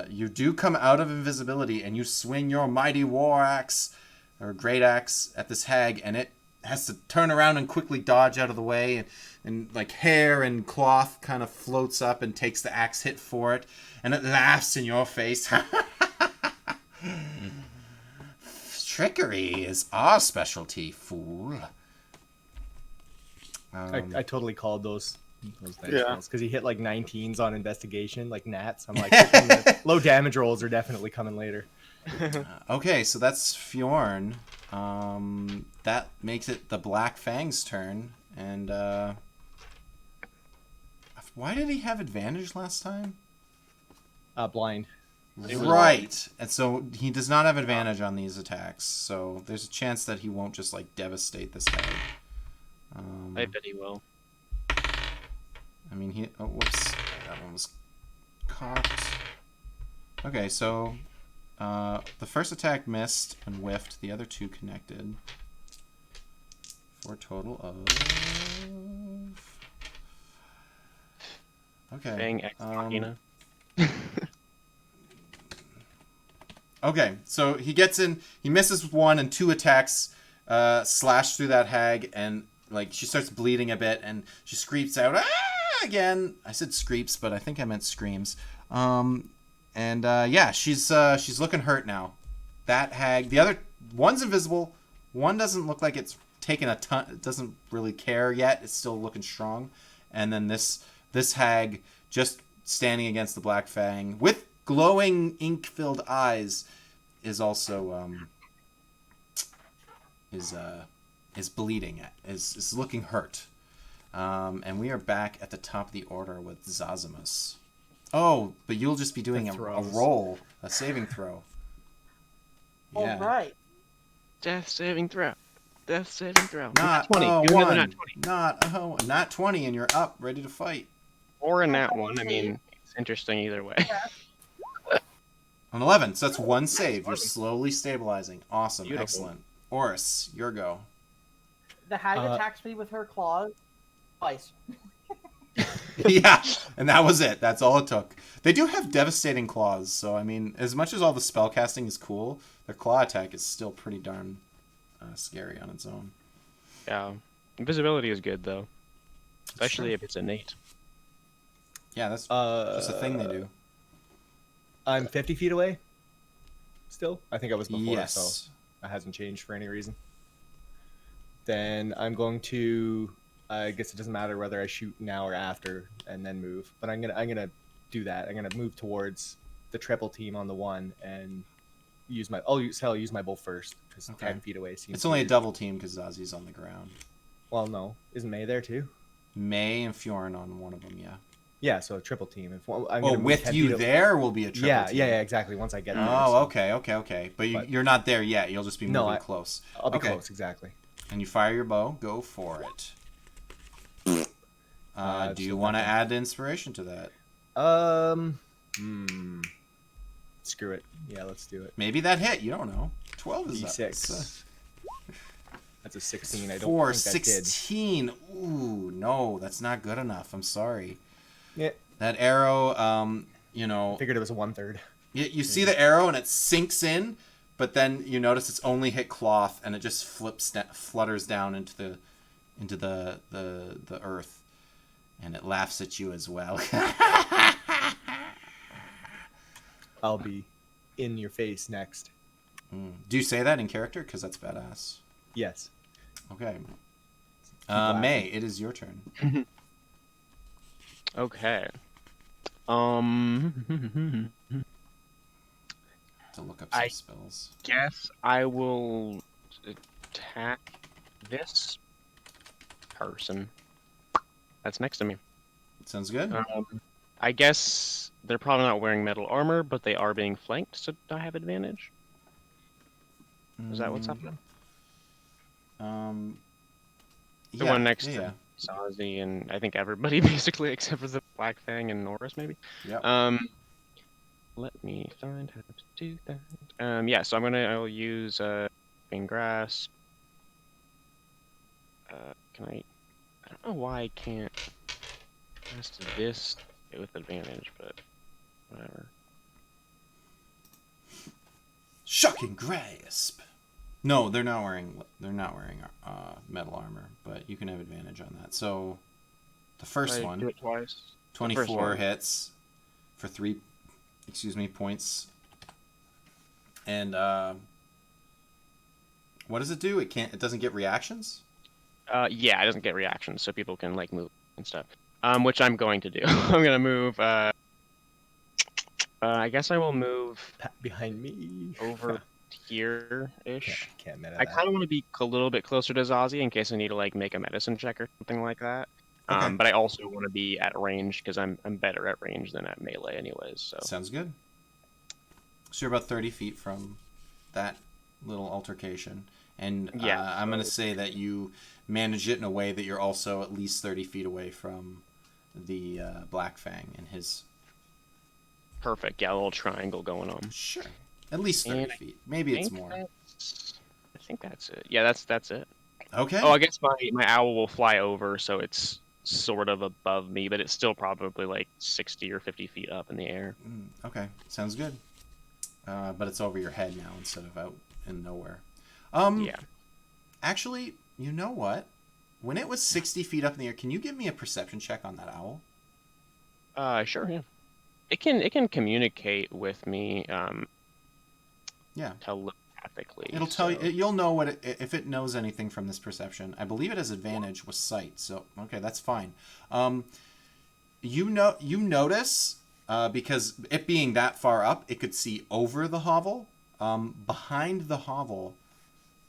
You do come out of invisibility and you swing your mighty war axe or great axe at this hag, and it has to turn around and quickly dodge out of the way, and like hair and cloth kind of floats up and takes the axe hit for it, and it laughs in your face. Trickery is our specialty, fool. I totally called those things because he hit like 19s on investigation, like gnats. I'm like, low damage rolls are definitely coming later. Okay, so that's Fjorn. That makes it the Black Fang's turn, and why did he have advantage last time? Blind. Right, and so he does not have advantage on these attacks. So there's a chance that he won't just like devastate this hag. I bet he will. I mean, whoops, that one was cocked. Okay, so the first attack missed and whiffed. The other 2 connected. For a total of. Okay. Fang X Machina. Okay, so he gets in. He misses with 1, and 2 attacks slash through that hag, and like she starts bleeding a bit, and she screams out, "Ah!" again. I said screeps, but I think I meant screams. Yeah, she's looking hurt now. That hag. The other one's invisible. One doesn't look like it's taken a ton. It doesn't really care yet. It's still looking strong. And then this hag just standing against the Black Fang with glowing ink-filled eyes is also is bleeding. Is looking hurt. And we are back at the top of the order with Zazamus. Oh, but you'll just be doing a roll, a saving throw. Yeah. All right. Death saving throw. Death saving throw. Not 20. a Give me another 1. nat 20. Not 20, and you're up, ready to fight. Or a nat 1. I mean, it's interesting either way. An 11, so that's 1 save. You're slowly stabilizing. Awesome, Beautiful. excellent. Oris, your go. The hag attacks me with her claws twice. Yeah, and that was it. That's all it took. They do have devastating claws, so I mean, as much as all the spell casting is cool, their claw attack is still pretty darn scary on its own. Yeah. Invisibility is good, though. Especially if it's innate. Yeah, that's just a thing they do. I'm 50 feet away. Still, I think I was before, Yes. so that hasn't changed for any reason. Then I'm going to. I guess it doesn't matter whether I shoot now or after, and then move. But I'm gonna do that. I'm gonna move towards the triple team on the 1 and use my. I'll use my bow first because 10 feet away seems. It's only a double team because Zazi's on the ground. Well, no, isn't May there too? May and Fjorn on one of them, yeah. Yeah, so a triple team. If I'm Oh, gonna move with you Pepito- there will be a triple Yeah, team. yeah, exactly. Once I get there. Oh, so- okay. But But- you're not there yet. You'll just be No, moving close. I'll be Okay. close, exactly. And you fire your bow. Go for it. Do you so want to nothing. add inspiration to that? Screw it. Yeah, let's do it. Maybe that hit. You don't know. 12 is D6. That's a 16. I don't For think that did. 16. Ooh, no, that's not good enough. I'm sorry. Yeah, That arrow, you know, figured it was a 1/3. you see the arrow and it sinks in, but then you notice it's only hit cloth and it just flutters down into the earth, and it laughs at you as well. I'll be in your face next. Do you say that in character? Because that's badass. Yes. Okay. laughing. May, it is your turn. Okay. To look up some I- spells. Guess I will attack this person that's next to me. Sounds good. I guess they're probably not wearing metal armor, but they are being flanked, so I have advantage. Is that what's happening? The one next to Sazi and I think everybody basically except for the Black Fang and Norris maybe. Yep. Let me find how to do that. Yeah, so I'll use Grasp. Can I don't know why I can't cast this with advantage, but whatever. Shocking grasp. No, they're not wearing metal armor, but you can have advantage on that. So the first I one, do it twice. 24 one. hits for 3 points. And what does it do? It doesn't get reactions? Yeah, it doesn't get reactions, so people can like move and stuff. Which I'm going to do. I'm gonna move. I guess I will move Pat behind me. over here-ish. Can't meta I that. kind of want to be a little bit closer to Zazie in case I need to like make a medicine check or something like that. Okay. But I also want to be at range because I'm better at range than at melee, anyways. So Sounds good. So you're about 30 feet from that little altercation. And Yeah, I'm going to say that you manage it in a way that you're also at least 30 feet away from the Black Fang and his... perfect. Yeah, a little triangle going on. Sure. At least 30 And feet. Maybe it's more. I think that's it. Yeah, that's it. Okay. Oh, I guess my owl will fly over, so it's sort of above me, but it's still probably like 60 or 50 feet up in the air. Okay. Sounds good. But it's over your head now instead of out in nowhere. Yeah. Actually, you know what? When it was 60 feet up in the air, can you give me a perception check on that owl? Sure. Yeah. It can communicate with me. Yeah. Telepathically. It'll tell you. You'll know what if it knows anything from this perception. I believe it has advantage with sight. So okay, that's fine. You notice because it being that far up, it could see over the hovel. Behind the hovel,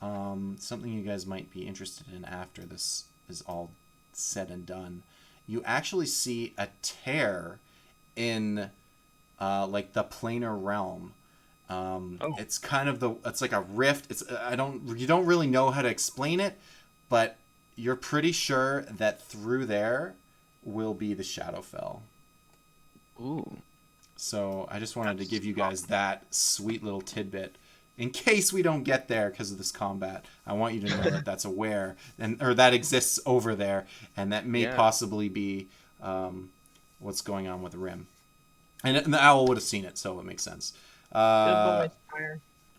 something you guys might be interested in after this is all said and done. You actually see a tear in like the planar realm. It's kind of it's like a rift. You don't really know how to explain it, but you're pretty sure that through there will be the Shadowfell. Ooh. So I just wanted to give you guys that sweet little tidbit in case we don't get there because of this combat. I want you to know that that's aware or that exists over there, and that may possibly be what's going on with the Rim. And the owl would have seen it, so it makes sense. We're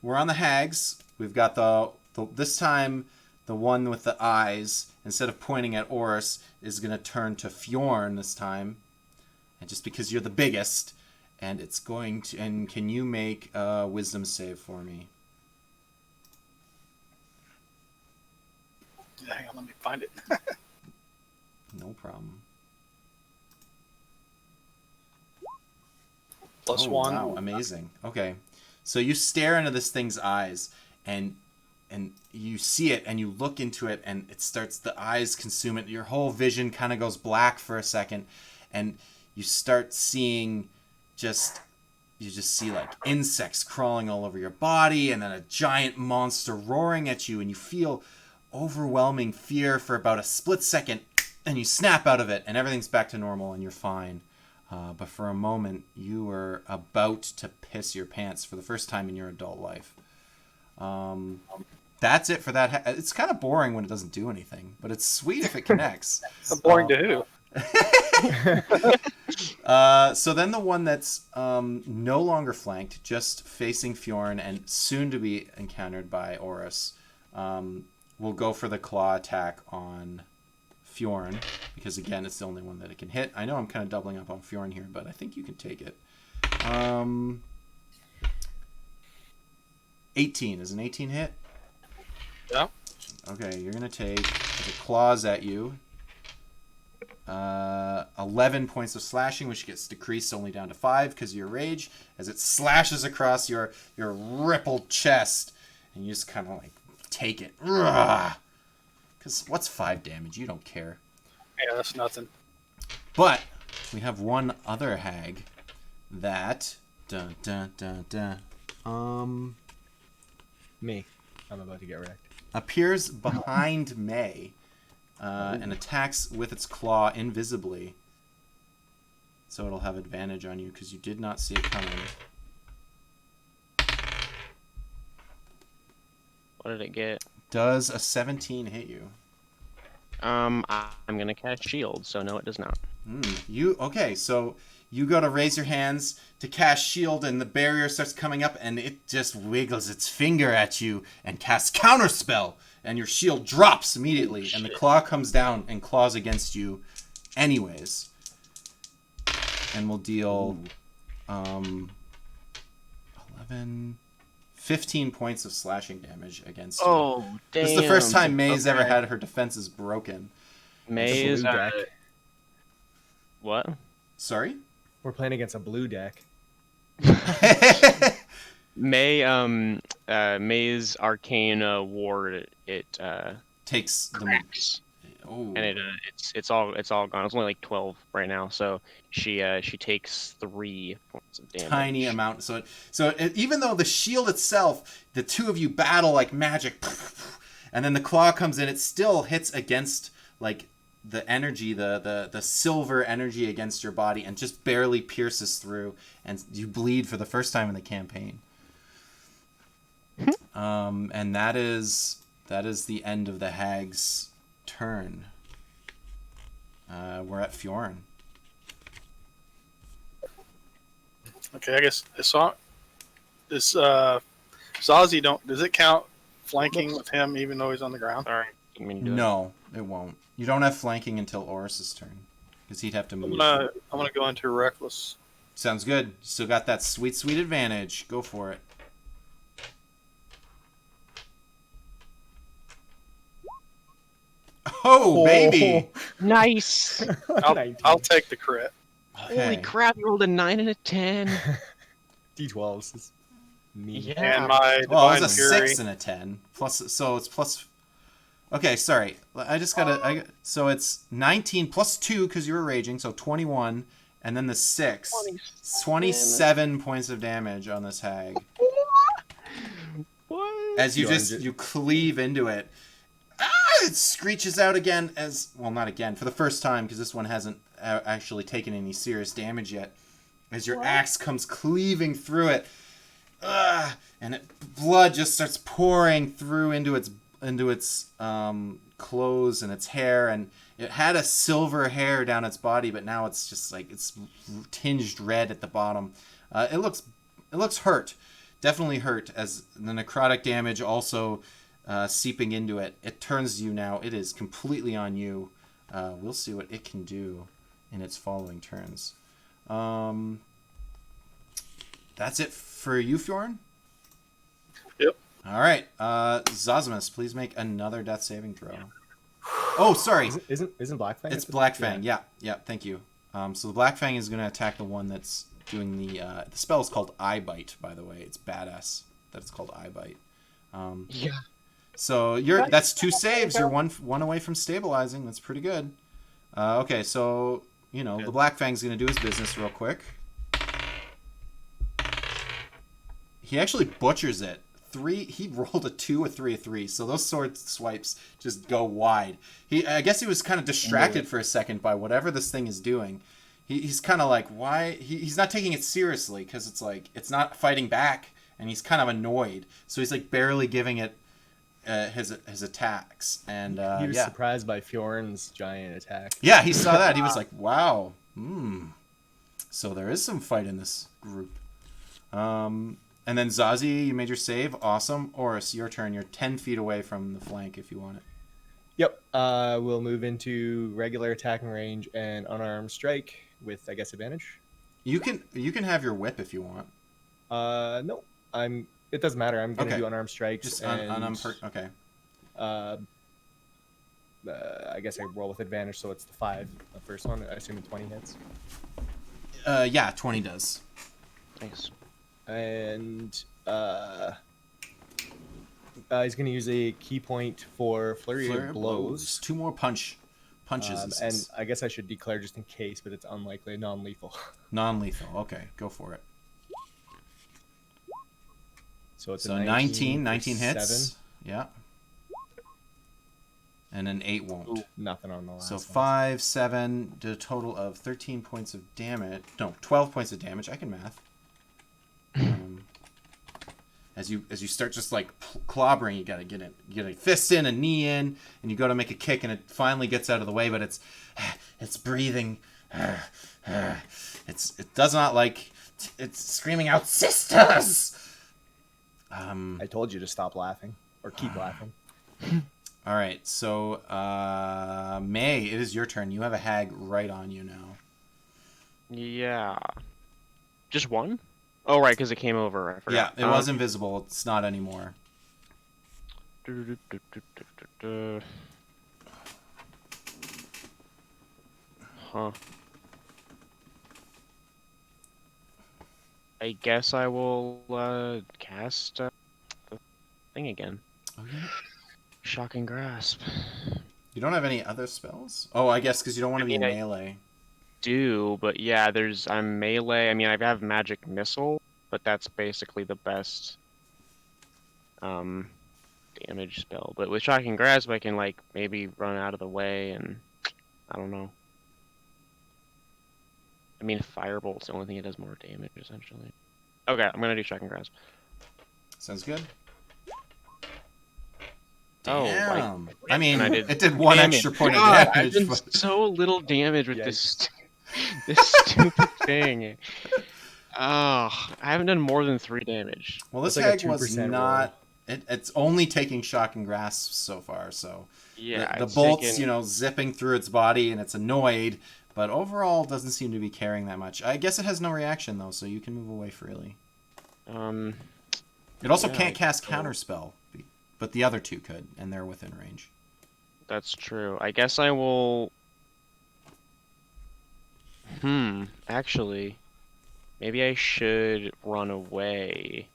on the hags. We've got the this time the one with the eyes, instead of pointing at Oris, is going to turn to Fjorn this time. And just because you're the biggest, and it's going to... And can you make a wisdom save for me? Yeah, hang on, let me find it. No problem. Plus one. Wow, amazing. Okay. So you stare into this thing's eyes, and you see it, and you look into it, and it starts... The eyes consume it. Your whole vision kind of goes black for a second, and you start seeing you just see like insects crawling all over your body, and then a giant monster roaring at you, and you feel overwhelming fear for about a split second, and you snap out of it, and everything's back to normal, and you're fine. But for a moment, you were about to piss your pants for the first time in your adult life. That's it for that. It's kind of boring when it doesn't do anything, but it's sweet if it connects. Boring to who? So then the one that's no longer flanked, just facing Fjorn and soon to be encountered by Oris, will go for the claw attack on Fjorn, because again, it's the only one that it can hit. I know I'm kind of doubling up on Fjorn here, but I think you can take it. 18. Is an 18 hit? Yeah. Okay, you're going to take the claws at you. 11 points of slashing, which gets decreased only down to 5 because of your rage, as it slashes across your rippled chest, and you just kind of like take it. Because what's 5 damage? You don't care. Yeah, that's nothing. But we have one other hag that Me. I'm about to get wrecked. appears behind May and attacks with its claw invisibly. So it'll have advantage on you because you did not see it coming. What did it get? Does a 17 hit you? I'm gonna cast shield, so no, it does not. Okay, so you go to raise your hands to cast shield, and the barrier starts coming up, and it just wiggles its finger at you and casts counterspell, and your shield drops immediately, and the claw comes down and claws against you anyways. And we'll deal 15 points of slashing damage against you. Oh, damn. This is the first time May's ever had her defenses broken. May is blue deck. what? Sorry? We're playing against a blue deck. May's arcane ward Takes the... cracks, Oh. and it's all gone. It's only like 12 right now, so she takes 3 points of damage. Tiny amount. So even though the shield itself, the two of you battle like magic, and then the claw comes in, it still hits against like the energy, the silver energy against your body, and just barely pierces through, and you bleed for the first time in the campaign. And that is the end of the hag's turn. We're at Fjorn. Okay, I guess this Zazie does it count flanking with him even though he's on the ground? Sorry, didn't mean to do No, it won't. You don't have flanking until Oris's turn, because he'd have to move. I'm gonna go into reckless. Sounds good. Still got that sweet advantage. Go for it. Oh, baby! it. Nice. I'll take the crit. Okay. Holy crap! You rolled a 9 and a 10. D12s is me. Yeah. And my Well, divine it's a fury. 6 and a 10. So it's plus... Okay, sorry. I just gotta... So it's 19 plus 2 because you were raging, so 21. And then the 6. 27 points of damage on this hag. What? As you cleave into it. It screeches out again not again, for the first time, because this one hasn't actually taken any serious damage yet. As your axe comes cleaving through it, and blood just starts pouring through into its clothes and its hair, and it had a silver hair down its body, but now it's just like it's tinged red at the bottom. It looks hurt, definitely hurt, as the necrotic damage also seeping into it. It turns you now. It is completely on you. We'll see what it can do in its following turns. That's it for you, Fjorn? Yep. All right. Zosimus, please make another death saving throw. Oh, sorry. Isn't Black Fang? It's Black Fang. Yeah, thank you. So the Black Fang is going to attack the one that's doing the spell is called Eye Bite, by the way. It's badass that it's called Eye Bite. Yeah. So that's 2 saves. You're one away from stabilizing. That's pretty good. Okay, so you know, the Black Fang's going to do his business real quick. He actually butchers it. He rolled a 2, a 3, a 3. So those sword swipes just go wide. I guess he was kind of distracted for a second by whatever this thing is doing. He's kind of like, why? He's not taking it seriously because it's like, it's not fighting back, and he's kind of annoyed. So he's like barely giving it his attacks. And He was surprised by Fjorn's giant attack. Yeah, he saw that. He was like, wow. So there is some fight in this group. And then Zazie, you made your save. Awesome. Oris, your turn. You're 10 feet away from the flank if you want it. Yep. We'll move into regular attacking range and unarmed strike with, I guess, advantage. You can have your whip if you want. No. It doesn't matter. I'm gonna do unarmed strikes. Just okay. I guess I roll with advantage, so it's the 5. The first one. I assume 20 hits. Yeah, 20 does. Thanks. And he's going to use a key point for flurry of blows. 2 more punches. And I guess I should declare just in case, but it's unlikely, non-lethal. Non-lethal. Okay, go for it. So it's a a 19 hits. 7. Yeah. And an 8 won't. Ooh, nothing on the last So one. 5, 7, to a total of 13 points of damage. No, 12 points of damage. I can math. As you start just like clobbering, you gotta get a fist in, a knee in, and you go to make a kick, and it finally gets out of the way, but it's breathing. It does not like. It's screaming out, "Sisters!" I told you to stop laughing or keep laughing. All right, so May, it is your turn. You have a hag right on you now. Yeah. Just one? Oh, right, because it came over. I forgot. Yeah, it was invisible. It's not anymore. Huh. I guess I will cast the thing again. Oh, yeah. Shocking Grasp. You don't have any other spells? Oh, I guess because you don't want to be I mean, melee. Do, but yeah, I'm melee. I mean, I have magic missile, but that's basically the best damage spell. But with shocking grasp, I can like maybe run out of the way, and I don't know. I mean, firebolt's the only thing that does more damage essentially. Okay, I'm gonna do shocking grasp. Sounds good. Oh, damn. I mean, it did 1 damage. extra point of God, damage. I've done But... so little damage with this stupid thing. Oh, I haven't done more than 3 damage. Well, this That's like hag a was 2% not. It's only taking shocking grasps so far. So Yeah, the it's bolts, taken- zipping through its body, and it's annoyed. But overall, doesn't seem to be carrying that much. I guess it has no reaction though, so you can move away freely. It also yeah, can't cast so- counterspell, but the other 2 could, and they're within range. That's true. I guess I will. Actually, maybe I should run away.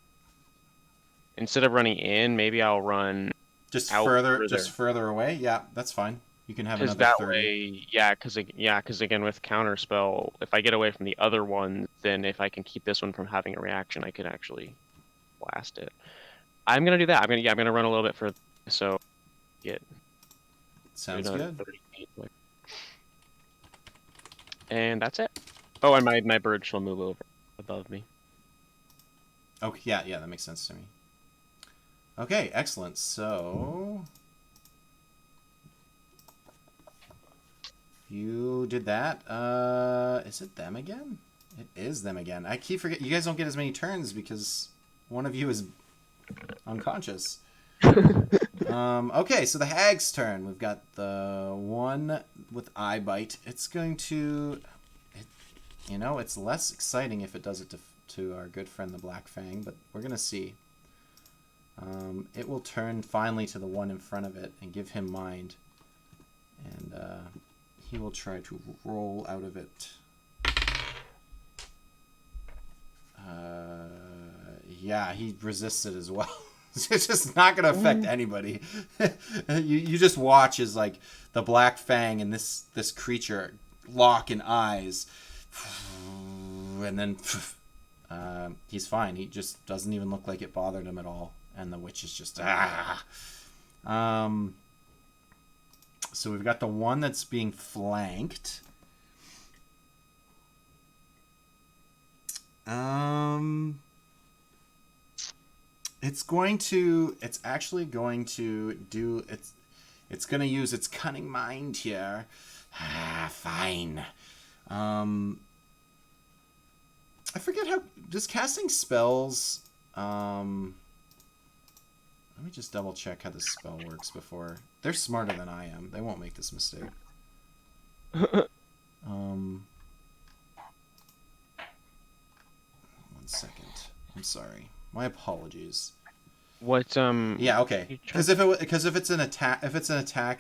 Instead of running in, maybe I'll run Just out further away. Yeah, that's fine. You can have because another that 30. way, because again with counterspell, if I get away from the other one, then if I can keep this one from having a reaction, I could actually blast it. I'm gonna do that. I'm gonna run a little bit further, so get Sounds another good. 30 feet. And that's it. Oh, and my bird shall move over above me. Okay, yeah, that makes sense to me. Okay, excellent. So you did that. Is it them again? It is them again. I keep forgetting. You guys don't get as many turns because one of you is unconscious. Okay, so the hag's turn. We've got the one with eye bite. It's going to, it's less exciting if it does it to our good friend the Black Fang, but we're gonna see. It will turn finally to the one in front of it and give him mind, and he will try to roll out of it. Yeah, he resists it as well. It's just not going to affect anybody. you just watch as like the Black Fang and this creature lock in eyes. And then he's fine. He just doesn't even look like it bothered him at all. And the witch is just So we've got the one that's being flanked. It's actually going to do it's going to use its cunning mind here. Fine. I forget how does casting spells let me just double check how this spell works before. They're smarter than I am. They won't make this mistake. One second. I'm sorry. My apologies. What Yeah, okay. Because if it's an attack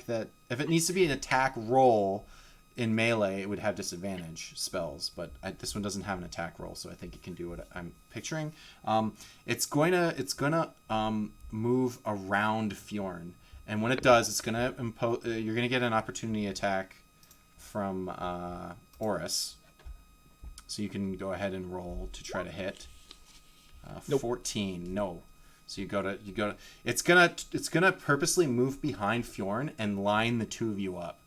that if it needs to be an attack roll in melee, it would have disadvantage spells, but this one doesn't have an attack roll, so I think it can do what I'm picturing. It's gonna move around Fjorn, and when it does, it's gonna impose. You're gonna get an opportunity attack from Oris, so you can go ahead and roll to try to hit. Nope. 14, no. So you go to. It's gonna purposely move behind Fjorn and line the two of you up.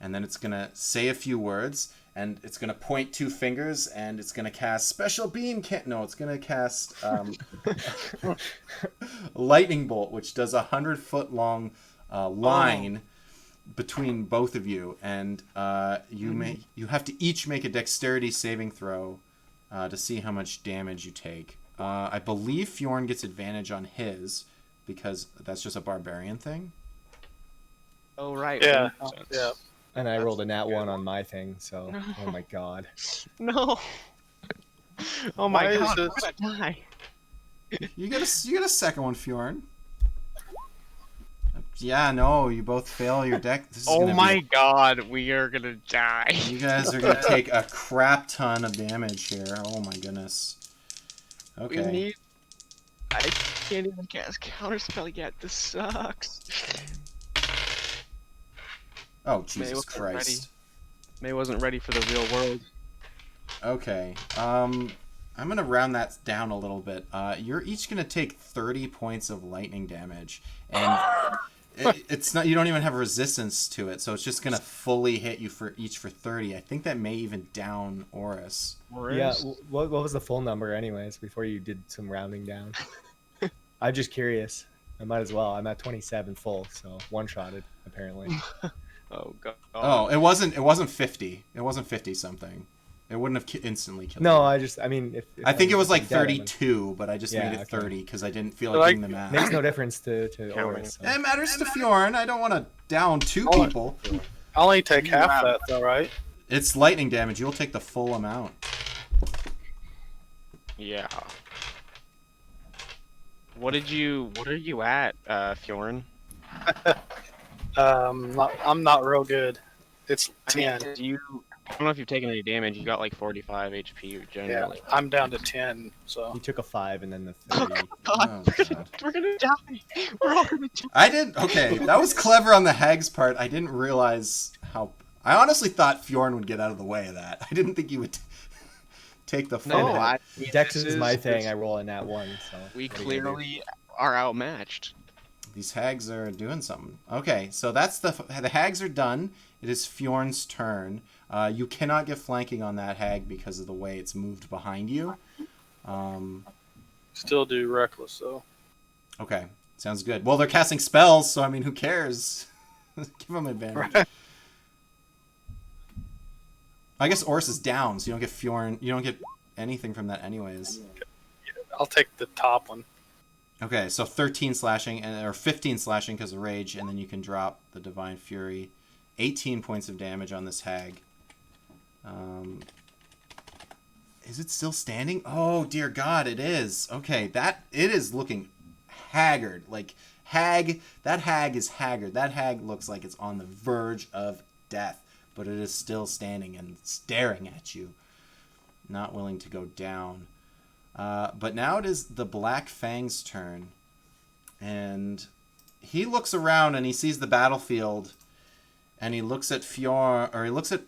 And then it's going to say a few words, and it's going to point two fingers, and it's going to cast Special Beam. It's going to cast Lightning Bolt, which does a 100-foot long line between both of you. And you have to each make a dexterity saving throw to see how much damage you take. I believe Fjorn gets advantage on his, because that's just a barbarian thing. Oh, right. Yeah, Well, yeah. And I rolled a nat 1 on my thing, so No. oh my god. No. Oh my Why is god, it- I'm gonna die. You get a second one, Fjorn. Yeah, no, you both fail your deck. This is Oh gonna my god, we are gonna die. You guys are gonna take a crap ton of damage here. Oh my goodness. We Okay. need. I can't even cast counterspell yet. This sucks. Oh May Jesus wasn't Christ. May wasn't ready for the real world. Okay. I'm gonna round that down a little bit. You're each gonna take 30 points of lightning damage, and it's not. You don't even have resistance to it, so it's just gonna fully hit you for 30. I think that may even down Oris. Yeah, what was the full number anyways before you did some rounding down? I'm just curious. I might as well. I'm at 27 full, so one-shotted apparently. Oh god. Oh, it wasn't 50. It wasn't 50 something. It wouldn't have instantly killed No, you. I mean, if I think it was like dead, I'm gonna- 32, but I just Yeah, made it okay. 30 because I didn't feel So, like like, doing the math. Makes no difference to Counting. Oris. So. It matters to Fjorn. I don't want to down two Oh. people. I'll only take half Wow. that, though, right? It's lightning damage. You'll take the full amount. Yeah. What are you at, Fjorn? I'm not real good. It's I mean, 10. I don't know if you've taken any damage. You got like 45 HP Yeah, generally. I'm down to 10. So He took a 5 and then the 30. Oh, God. We're gonna die. We're all gonna die. I didn't. Okay, that was clever on the hag's part. I didn't realize how. I honestly thought Fjorn would get out of the way of that. I didn't think he would take the full No, hit. I. Dex this is my thing. I roll a nat 1, so We what are you gonna do? clearly are outmatched. These hags are doing something. Okay, so that's the hags are done. It is Fjorn's turn. You cannot get flanking on that hag because of the way it's moved behind you. still do reckless, though. Okay, sounds good. Well, they're casting spells, so I mean, who cares? Give them advantage. Right. I guess Oris is down, so you don't get Fjorn. You don't get anything from that, anyways. I'll take the top one. Okay, so 13 slashing or 15 slashing because of rage, and then you can drop the Divine Fury. 18 points of damage on this hag. Is it still standing? Oh dear God, it is. Okay, it is looking haggard. Like that hag is haggard. That hag looks like it's on the verge of death, but it is still standing and staring at you, not willing to go down. But now it is the Black Fang's turn, and he looks around and he sees the battlefield, and he looks at Fjorn, or he looks at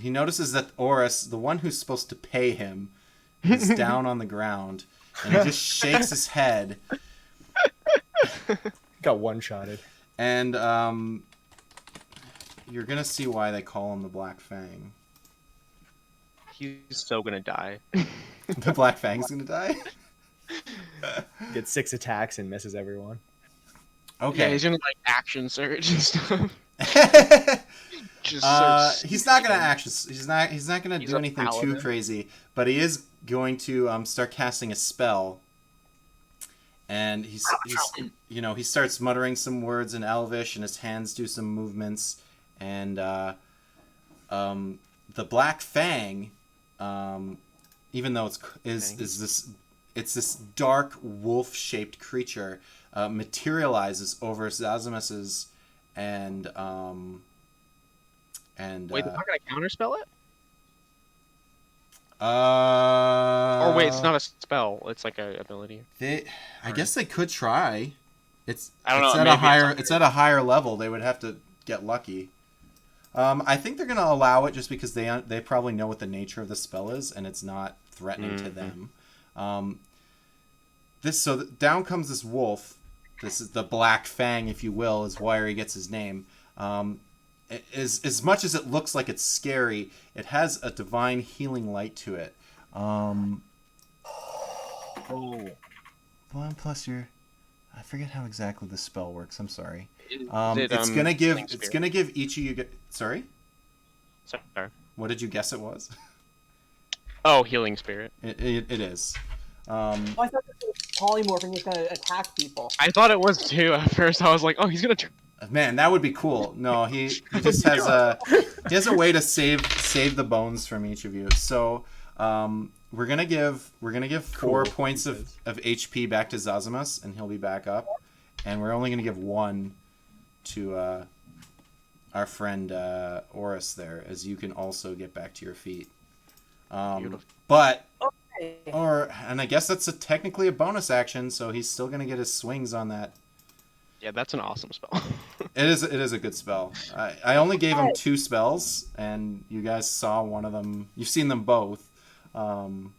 he notices that Oris, the one who's supposed to pay him, is down on the ground, and he just shakes his head. Got one-shotted. And you're gonna see why they call him the Black Fang. He's so gonna die. The Black Fang's gonna die? Gets 6 attacks and misses everyone. Yeah, Okay. he's gonna like action surge and stuff. Just He's not gonna action. He's not gonna He's do a anything too paladin. crazy, but he is going to start casting a spell. And he starts muttering some words in Elvish, and his hands do some movements. And the Black Fang, even though it's this dark wolf-shaped creature, materializes over Zazimus's and Wait, they're not gonna counterspell it? or Or wait, it's not a spell. It's like a ability. I guess they could try. I don't know, It's at maybe a it's higher. under- It's at a higher level. They would have to get lucky. I think they're gonna allow it just because they probably know what the nature of the spell is, and it's not threatening to them. Down comes this wolf. This is the Black Fang, if you will, is where he gets his name. As much as it looks like it's scary, it has a divine healing light to it. Oh. One plus your, I forget how exactly the spell works. I'm sorry. Is It's it, gonna give Healing it's Spirit? gonna give each of you. Sorry, Sorry. what did you guess it was? Oh, healing spirit. It is. I thought this was polymorphing was gonna attack people. I thought it was too at first. I was like, oh, he's gonna. Man, that would be cool. No, he just has a way to save the bones from each of you. So we're gonna give 4 Cool. points of HP back to Zazimus, and he'll be back up. And we're only gonna give 1 to our friend Oris there, as you can also get back to your feet. Beautiful. But Okay. and I guess that's technically a bonus action, so he's still gonna get his swings on that. Yeah, that's an awesome spell. It is a good spell. I only gave him 2 spells, and you guys saw one of them. You've seen them both, and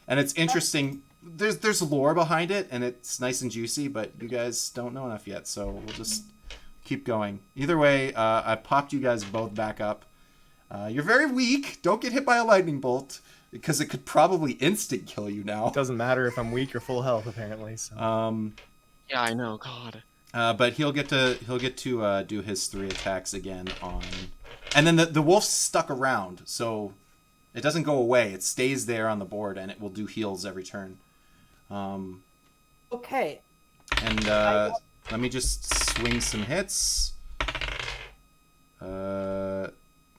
it's interesting. There's lore behind it, and it's nice and juicy, but you guys don't know enough yet, so we'll just keep going. Either way, I popped you guys both back up. You're very weak. Don't get hit by a lightning bolt, because it could probably instant kill you now. It doesn't matter if I'm weak or full health, apparently. So. Yeah, I know. God. But he'll get to do his 3 attacks again on, and then the wolf's stuck around, so it doesn't go away. It stays there on the board, and it will do heals every turn. Okay. And let me just swing some hits.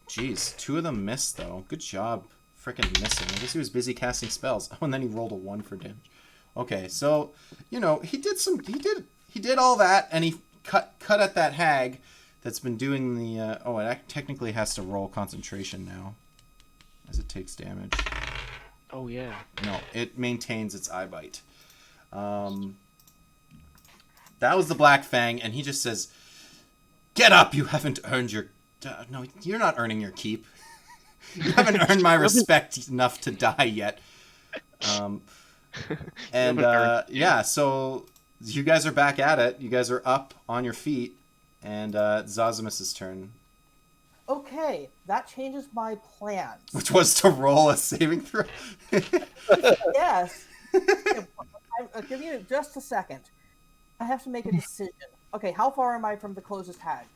Geez, 2 of them missed though. Good job, frickin' missing. I guess he was busy casting spells. Oh, and then he rolled a 1 for damage. Okay, so he did all that, and he cut at that hag that's been doing the. It technically has to roll concentration now, as it takes damage. Oh yeah. No, it maintains its eye bite. That was the Black Fang, and he just says, "Get up! You haven't earned your. No, you're not earning your keep. You haven't earned my respect enough to die yet." So you guys are back at it. You guys are up on your feet, and Zazimus's turn, Okay. That changes my plans. which was to roll a saving throw. Yes. I'll give you just a second. I have to make a decision. Okay, how far am I from the closest hag?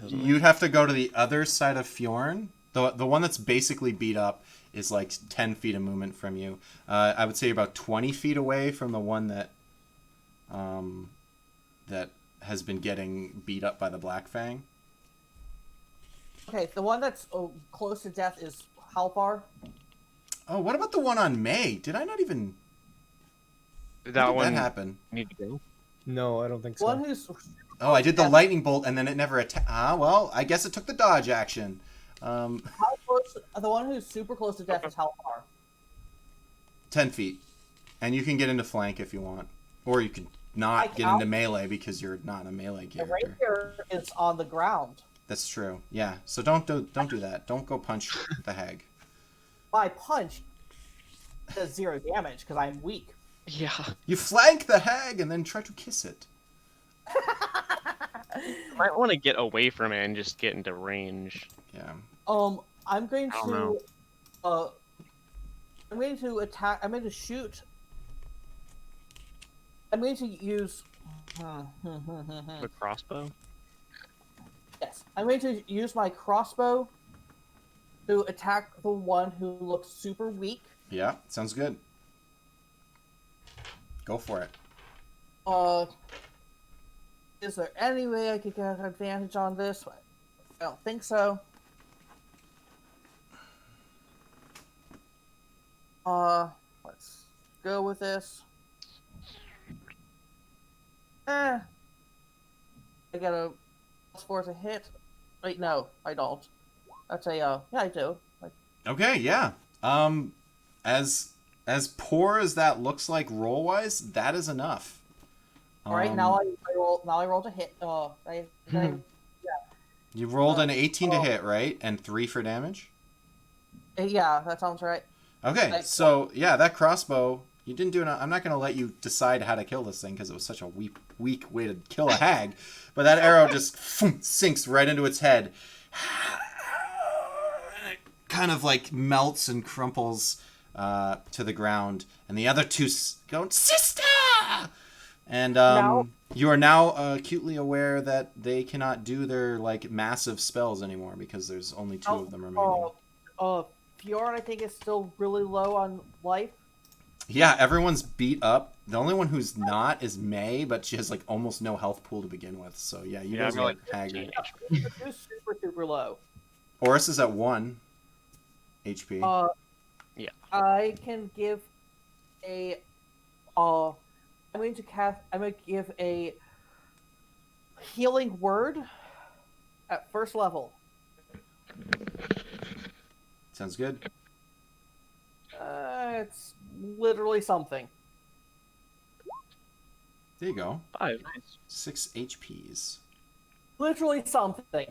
You'd have to go to the other side of Fjorn. The one that's basically beat up is like 10 feet of movement from you. I would say you're about 20 feet away from the one that has been getting beat up by the Black Fang. Okay, the one that's close to death is how far? Oh, what about the one on May? Did I not even... Did When that did one that happen? need to go? No, I don't think so. One who's Oh, I did the Yeah. lightning bolt and then it never attacked. Well, I guess it took the dodge action. how close? The one who's super close to death is how far? 10 feet. And you can get into flank if you want. Or you can not Like get out- into melee because you're not a melee The character. rapier is on the ground. That's true. Yeah. So don't do that. Don't go punch the hag. My punch does 0 damage because I'm weak. Yeah. You flank the hag and then try to kiss it. You might want to get away from it and just get into range. Yeah. I'm going I don't to know. I'm going to attack. I'm going to shoot. I'm going to use. The crossbow. Yes, I'm going to use my crossbow to attack the one who looks super weak. Yeah. Sounds good. Go for it. Is there any way I could get an advantage on this? I don't think so. Let's go with this. I got a +4 to hit. Wait, no, I don't. That's a yeah, I do. Okay. Yeah. As poor as that looks like roll wise, that is enough. All right, now I roll. Now I rolled a hit. You rolled an 18 to hit, right? And 3 for damage. Yeah, that sounds right. Okay, so yeah, that crossbow, you didn't do enough. I'm not going to let you decide how to kill this thing because it was such a weak way to kill a hag. But that arrow just sinks right into its head. And it kind of like melts and crumples to the ground. And the other two go, sister! And you are now acutely aware that they cannot do their like massive spells anymore because there's only 2 of them remaining. Fjord, I think, is still really low on life. Yeah, everyone's beat up. The only one who's not is May, but she has like almost no health pool to begin with. So yeah, you guys I'm are like haggard. It's super low. Oris is at 1 HP. Yeah. I can give a. I'm going to give a healing word at first level. Sounds good. It's literally something. There you go. 5. Nice. 6 HPs. Literally something.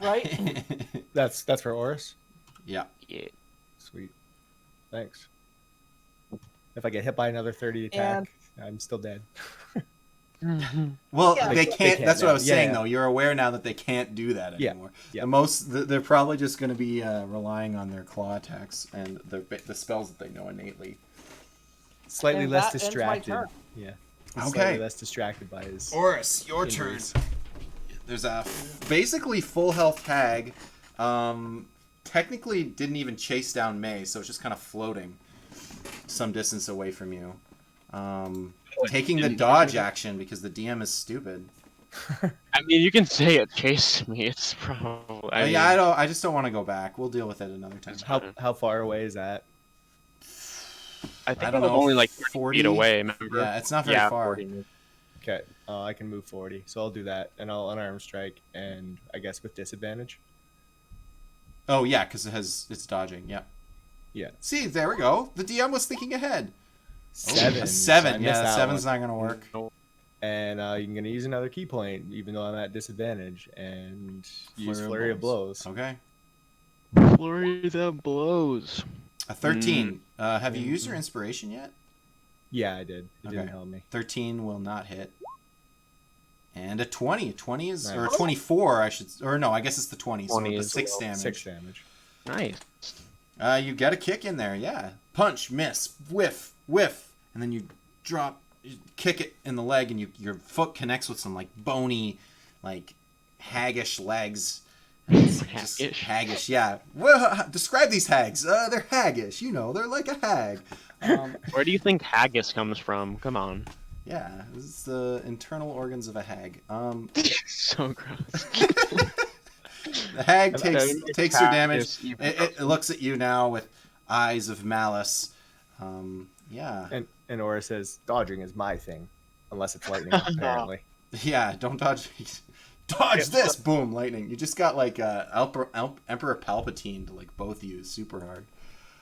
Right? That's for Oris. Yeah. Yeah. Sweet. Thanks. If I get hit by another 30 attack, I'm still dead. Well, Yeah. they can't. That's what I was saying, Yeah. though. You're aware now that they can't do that Yeah. anymore. Yeah. They're probably just going to be relying on their claw attacks and the spells that they know innately. Slightly And less that ends my distracted. turn. Yeah. Okay. Slightly less distracted by his. Oris, your injuries. turn. There's a basically full health hag. Technically didn't even chase down May, so it's just kind of floating some distance away from you. Taking the dodge action because the DM is stupid. I mean, you can say it chased me. It's probably. I just don't want to go back. We'll deal with it another time. How far away is that? I think I it don't was know, only like 40 feet away. Remember? Yeah, it's not very Yeah, far. 40. Okay, I can move 40, so I'll do that, and I'll unarmed strike, and I guess with disadvantage. Oh yeah, because it's dodging. Yeah. Yeah. See, there we go. The DM was thinking ahead. 7. A so I 7. missed Yeah, that 7's one. not gonna work. And you're gonna use another key point, even though I'm at disadvantage, and use Flurry flurry of of blows. Okay. Flurry of blows. A 13. Have you used your inspiration yet? Yeah, I did. It didn't Okay. help me. 13 will not hit. And a 20. 20 is or Nice. 24, I should, or no, I guess it's the 20. 20 so is the 6 the damage. 6 damage. Nice. You get a kick in there, yeah. Punch, miss, whiff, and then you drop, you kick it in the leg, and your foot connects with some like bony, like haggish legs. It's just Haggish? haggish, yeah. Well, describe these hags. They're haggish. You know, they're like a hag. Where do you think haggis comes from? Come on. Yeah, this is the internal organs of a hag. So gross. The hag takes your damage. Haggis, It looks at you now with eyes of malice. Yeah. And Aura says, dodging is my thing, unless it's lightning, apparently. Yeah, don't dodge. Dodge this! Boom, lightning. You just got like Emperor Palpatine to like both use super hard.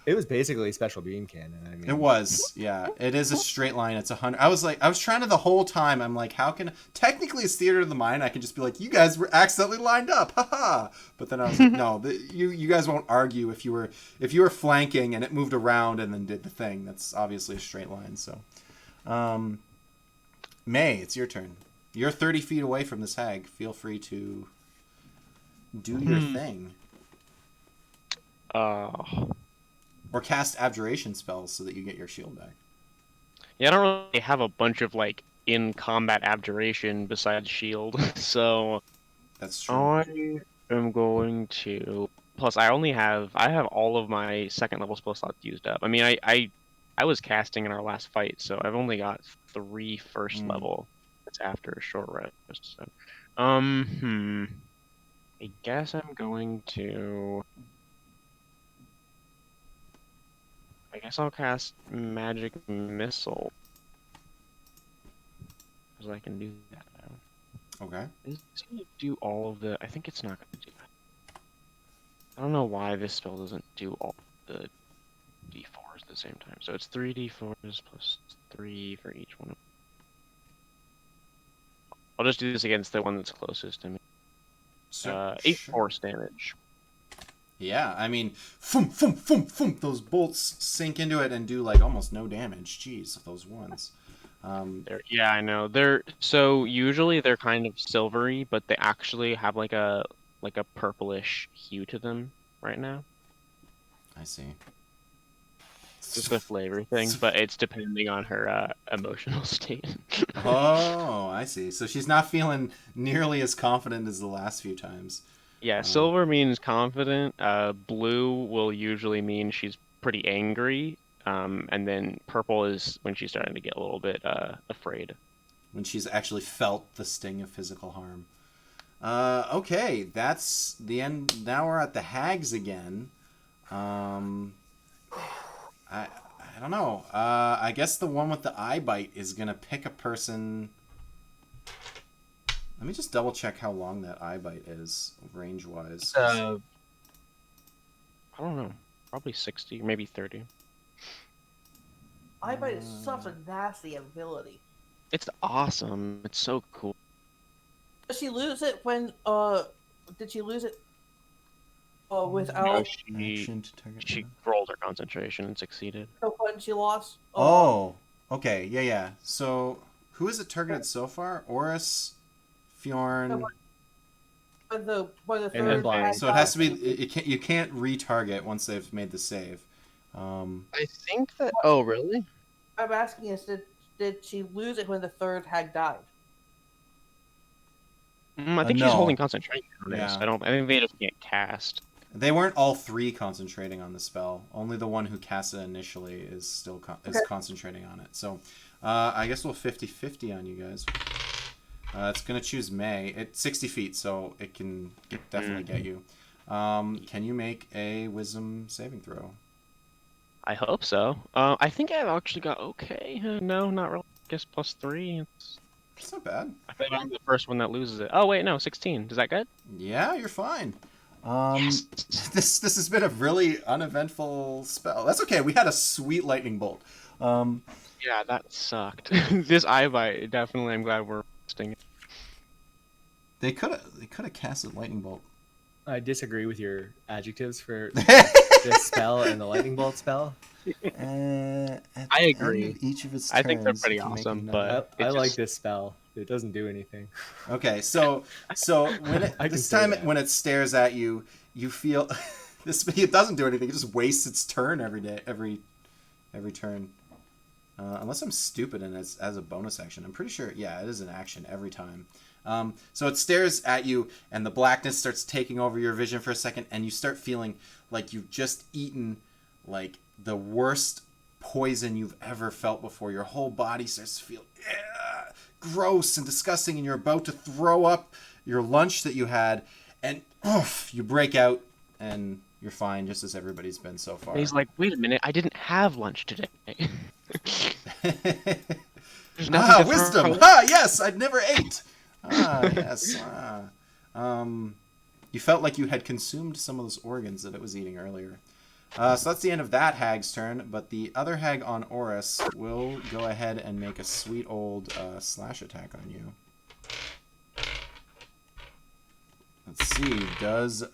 It was basically a special beam cannon. I mean, It was, yeah. It is a straight line. It's 100. I was trying to the whole time. I'm like, how can technically it's theater of the mind? I can just be like, you guys were accidentally lined up, haha. But then I was like, no, you guys won't argue if you were flanking and it moved around and then did the thing. That's obviously a straight line. So, May, it's your turn. You're 30 feet away from this hag. Feel free to do your thing. Or cast abjuration spells so that you get your shield back. Yeah, I don't really have a bunch of like in combat abjuration besides shield, so That's true. I am going to. Plus, I have all of my second level spell slots used up. I mean, I was casting in our last fight, so I've only got 3 first level. That's after a short rest. So, I guess I'm going to. I guess I'll cast Magic Missile. Because I can do that now. Okay. Is it going to do all of the... I think it's not going to do that. I don't know why this spell doesn't do all the d4s at the same time. So it's 3d4s plus 3 for each one. I'll just do this against the one that's closest to me. So 8 sure. force damage. Yeah, I mean, thump, thump, thump, thump, those bolts sink into it and do like almost no damage. Jeez, those ones. Yeah, I know. So usually they're kind of silvery, but they actually have like a purplish hue to them right now. I see. Just a flavor thing, but it's depending on her emotional state. Oh, I see. So she's not feeling nearly as confident as the last few times. Yeah, silver means confident. Blue will usually mean she's pretty angry. And then purple is when she's starting to get a little bit afraid. When she's actually felt the sting of physical harm. Okay, that's the end. Now we're at the hags again. I don't know. I guess the one with the eye bite is gonna pick a person. Let me just double check how long that eye bite is, range wise. I don't know. Probably 60, maybe 30. Eye bite is such a nasty ability. It's awesome. It's so cool. Did she lose it when did she lose it without No, Action to target. she rolled her concentration and succeeded. when she lost? Oh, okay, yeah. So, who is it targeted so far? Oris, Fjorn. When the then third blind. had So it has to be. died. You can't retarget once they've made the save. I think that. Oh, really? I'm asking is did she lose it when the third hag died? I think no. she's holding concentration on this. Yeah. I think they just can't cast. They weren't all 3 concentrating on the spell. Only the one who cast it initially is still is concentrating on it. So, I guess we'll 50-50 on you guys. It's gonna choose May. It's 60 feet, so it can definitely get you. Can you make a Wisdom saving throw? I hope so. I think I've actually got okay. No, not really. I guess +3. It's not bad. I think I'm the first one that loses it. Oh wait, no, 16. Is that good? Yeah, you're fine. Yes. This has been a really uneventful spell. That's okay. We had a sweet lightning bolt. Yeah, that sucked. This eye bite, definitely. I'm glad we're resting it. They could have casted lightning bolt. I disagree with your adjectives for this spell and the lightning bolt spell. I agree. Each of its I think they're turns, pretty you can make awesome, another- but I it like just- this spell. It doesn't do anything. Okay, so when I can this say time that. when it stares at you, you feel it doesn't do anything. It just wastes its turn every turn. Unless I'm stupid and it's as a bonus action. I'm pretty sure. Yeah, it is an action every time. So it stares at you, and the blackness starts taking over your vision for a second, and you start feeling like you've just eaten like the worst poison you've ever felt before. Your whole body starts to feel gross and disgusting, and you're about to throw up your lunch that you had, and you break out, and you're fine, just as everybody's been so far. And he's like, wait a minute, I didn't have lunch today. There's nothing to throw wisdom! away. Yes, I never ate! Yes. You felt like you had consumed some of those organs that it was eating earlier. So that's the end of that hag's turn, but the other hag on Oris will go ahead and make a sweet old slash attack on you. Let's see, does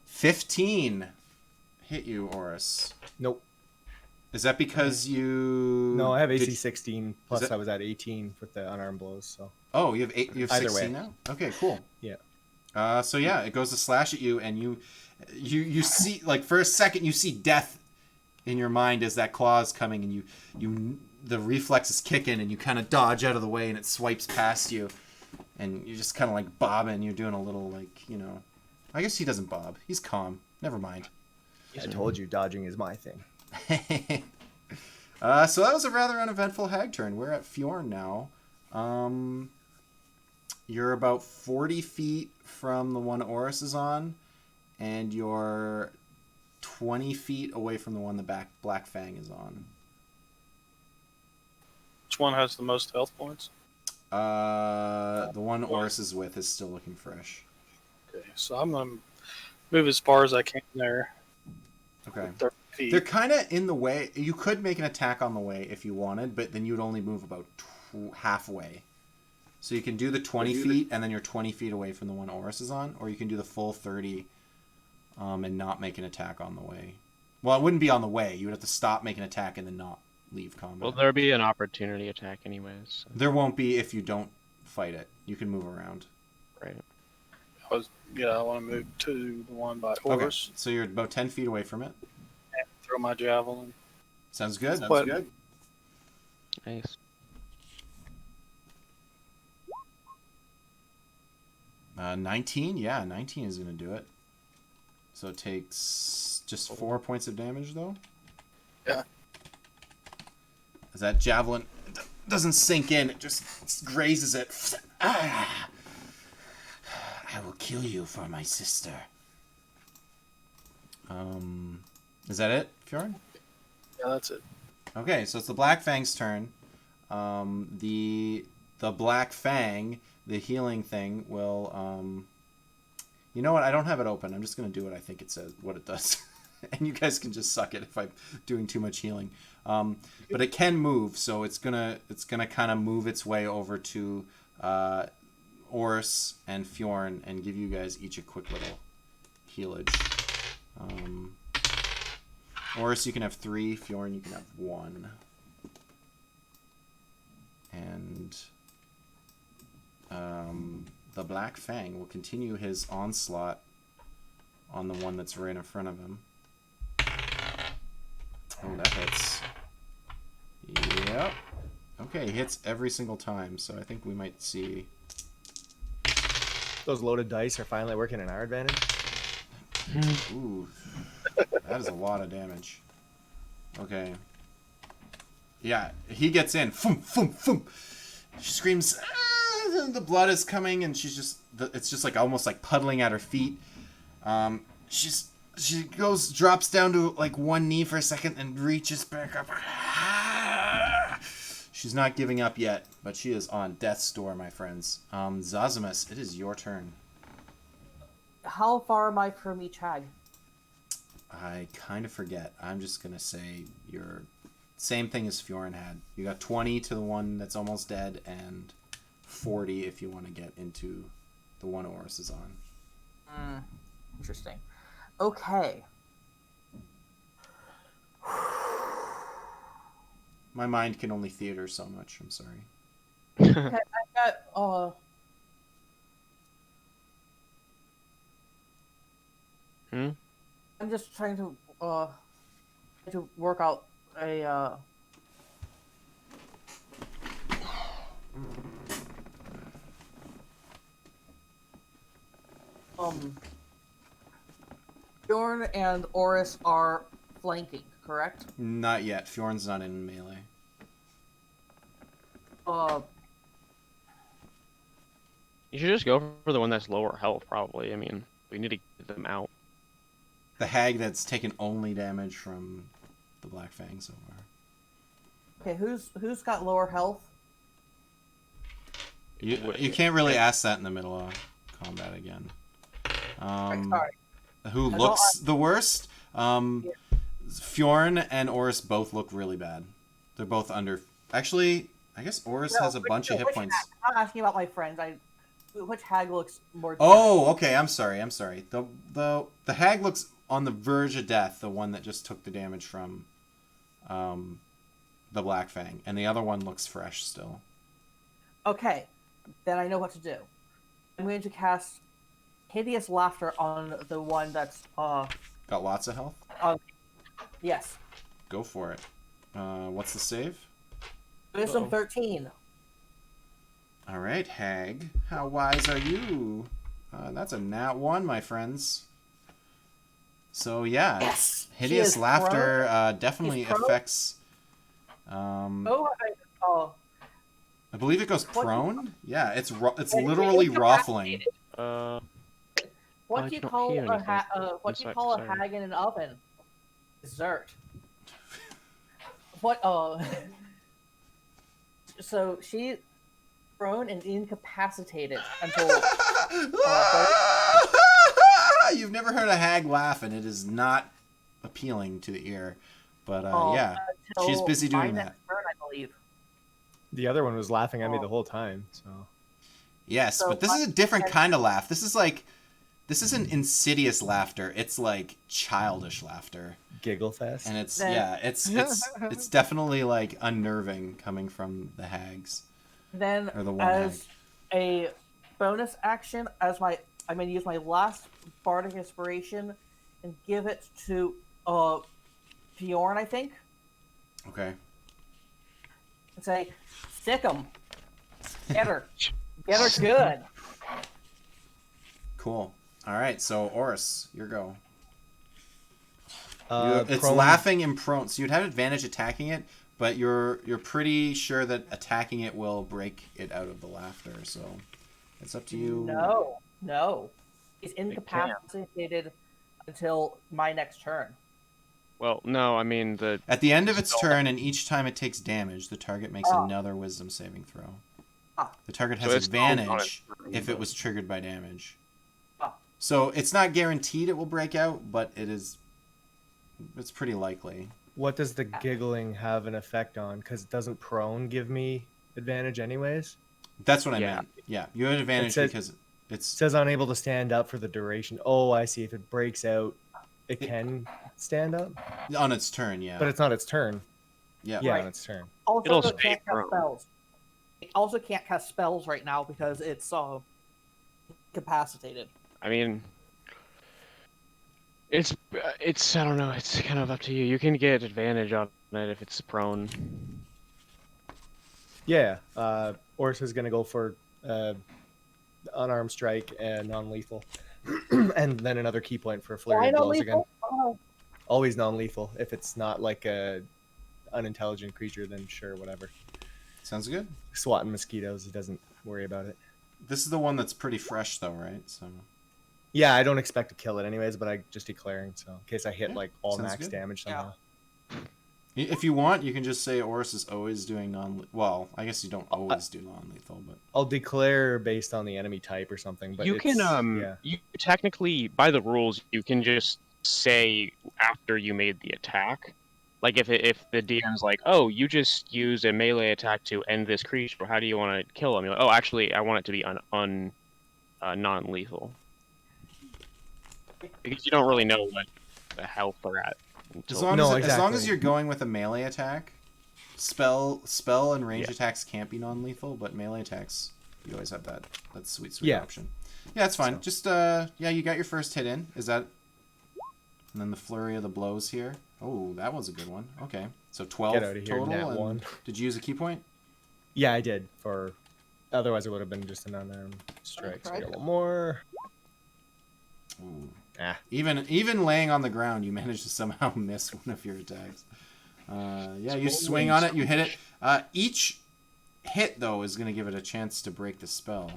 15 hit you, Oris? Nope. Is that because you... No, I have AC did- 16, plus that- I was at 18 with the unarmed blows, so... Oh, you have you have Either 16 way. now? Okay, cool. Yeah. So yeah, it goes to slash at you, and you see, like, for a second you see death in your mind as that claw is coming, and you the reflexes kick in, and you kind of dodge out of the way, and it swipes past you, and you're just kind of like bobbing. You're doing a little, like, you know, I guess he doesn't bob. He's calm. Never mind. I told you, dodging is my thing. So that was a rather uneventful hag turn. We're at Fjorn now. You're about 40 feet from the one Oris is on, and you're 20 feet away from the one the Black Fang is on. Which one has the most health points? The one Oris is with is still looking fresh. Okay, so I'm gonna move as far as I can there. Okay. 30 feet. They're kind of in the way. You could make an attack on the way if you wanted, but then you'd only move about halfway. So you can do the 20 feet, and then you're 20 feet away from the one Oris is on, or you can do the full 30 and not make an attack on the way. Well, it wouldn't be on the way. You would have to stop, make an attack, and then not leave combat. Well, there'll be an opportunity attack anyways. So. There won't be if you don't fight it. You can move around. Right. I want to move to the one by Okay, Oris so you're about 10 feet away from it. and throw my javelin. Sounds good. Sounds But- good. Nice. 19? Yeah, 19 is going to do it. So it takes just 4 points of damage, though? Yeah. As that javelin doesn't sink in, it just grazes it. Ah! I will kill you for my sister. Is that it, Fjorn? Yeah, that's it. Okay, so it's the Black Fang's turn. The Black Fang, the healing thing, will you know what? I don't have it open. I'm just gonna do what I think it says, what it does, and you guys can just suck it if I'm doing too much healing. But it can move, so it's gonna kind of move its way over to Oris and Fjorn and give you guys each a quick little healage. Oris, you can have 3. Fjorn, you can have 1. And the Black Fang will continue his onslaught on the one that's right in front of him. Oh, that hits. Yep. Okay, hits every single time, so I think we might see... Those loaded dice are finally working in our advantage. Ooh. That is a lot of damage. Okay. Yeah, he gets in. Foom, foom, foom. She screams, ah! The blood is coming, and she's just, it's just like almost like puddling at her feet. She drops down to like one knee for a second and reaches back up. Ah! She's not giving up yet, but she is on death's door, my friends. Zazamus, it is your turn. How far am I from each hag? I kind of forget. I'm just going to say you're same thing as Fjorn had. You got 20 to the one that's almost dead and 40 if you want to get into the one Oris is on. Interesting. Okay. My mind can only theater so much. I'm sorry. Okay, I got I'm just trying to work out a Bjorn and Oris are flanking, correct? Not yet. Fjorn's not in melee. You should just go for the one that's lower health, probably. I mean, we need to get them out. The hag that's taken only damage from the Black Fang so far. Okay, who's got lower health? You can't really ask that in the middle of combat again. Sorry. who I looks the worst. Fjorn and Oris both look really bad. They're both under. Actually, I guess Oris has a bunch of hit points. I'm not asking about my friends. Which hag looks more? Oh, okay. I'm sorry. The hag looks on the verge of death. The one that just took the damage from, the Black Fang, and the other one looks fresh still. Okay, then I know what to do. I'm going to cast Hideous Laughter on the one that's Got lots of health. Yes. Go for it. What's the save? Wisdom 13. All right, hag. How wise are you? That's a nat 1, my friends. So yeah, Yes. Hideous Laughter definitely affects. I believe it goes prone. Yeah, it's literally ruffling. What do you call a hag in an oven? Dessert. What? So she's prone and incapacitated until. You've never heard a hag laugh, and it is not appealing to the ear. But yeah, she's busy doing that. Turn, I believe. The other one was laughing at me the whole time. So. Yes, but this is a different kind of laugh. This isn't insidious laughter. It's like childish laughter. Giggle fest. And it's definitely like unnerving coming from the hags. Then or the one as hag. a bonus action, I'm gonna use my last bardic inspiration and give it to Bjorn, I think. Okay. And say, sick 'em. Get her. Get her good. Cool. All right, so Oris, your go. It's prone. laughing and prone, so you'd have advantage attacking it, but you're pretty sure that attacking it will break it out of the laughter. So it's up to you. No. He's incapacitated until my next turn. Well, no, I mean At the end of its turn, and each time it takes damage, the target makes another Wisdom saving throw. The target has advantage if it was triggered by damage. So it's not guaranteed it will break out, but it's pretty likely. What does the giggling have an effect on? Because doesn't prone give me advantage anyways? That's what I meant. Yeah, you have advantage because it says unable to stand up for the duration. Oh, I see. If it breaks out, it can stand up? On its turn, yeah. But it's not its turn. Yeah, right. On its turn. Also, it can't cast spells. It also can't cast spells right now because it's incapacitated. I mean, it's I don't know. It's kind of up to you. You can get advantage on it if it's prone. Yeah. Oris is gonna go for unarmed strike and non-lethal, and then another key point for a flurry of blows again. Oh. Always non-lethal. If it's not like a unintelligent creature, then sure, whatever. Sounds good. Swatting mosquitoes, he doesn't worry about it. This is the one that's pretty fresh, though, right? So. Yeah, I don't expect to kill it anyways, but I just declaring, so in case I hit like all Sounds max good. damage somehow. Yeah. If you want, you can just say Oris is always doing well, I guess you don't always do non-lethal, but I'll declare based on the enemy type or something. But you can you technically, by the rules, you can just say after you made the attack, like if the DM's like, oh, you just use a melee attack to end this creature, how do you want to kill him? You're like, oh, actually, I want it to be non-lethal, because you don't really know what the health they're at. As long as you're going with a melee attack, spell and range attacks can't be non-lethal, but melee attacks, you always have that sweet option. Yeah, that's fine. So. Just you got your first hit in. Is that? And then the flurry of the blows here. Oh, that was a good one. Okay, so 12 Get out of here, total. nat and 1. Did you use a key point? Yeah, I did. Otherwise, it would have been just an unarmed strike. So I got one more. Ooh. Even laying on the ground, you managed to somehow miss one of your attacks. You swing on it, you hit it. Each hit, though, is going to give it a chance to break the spell.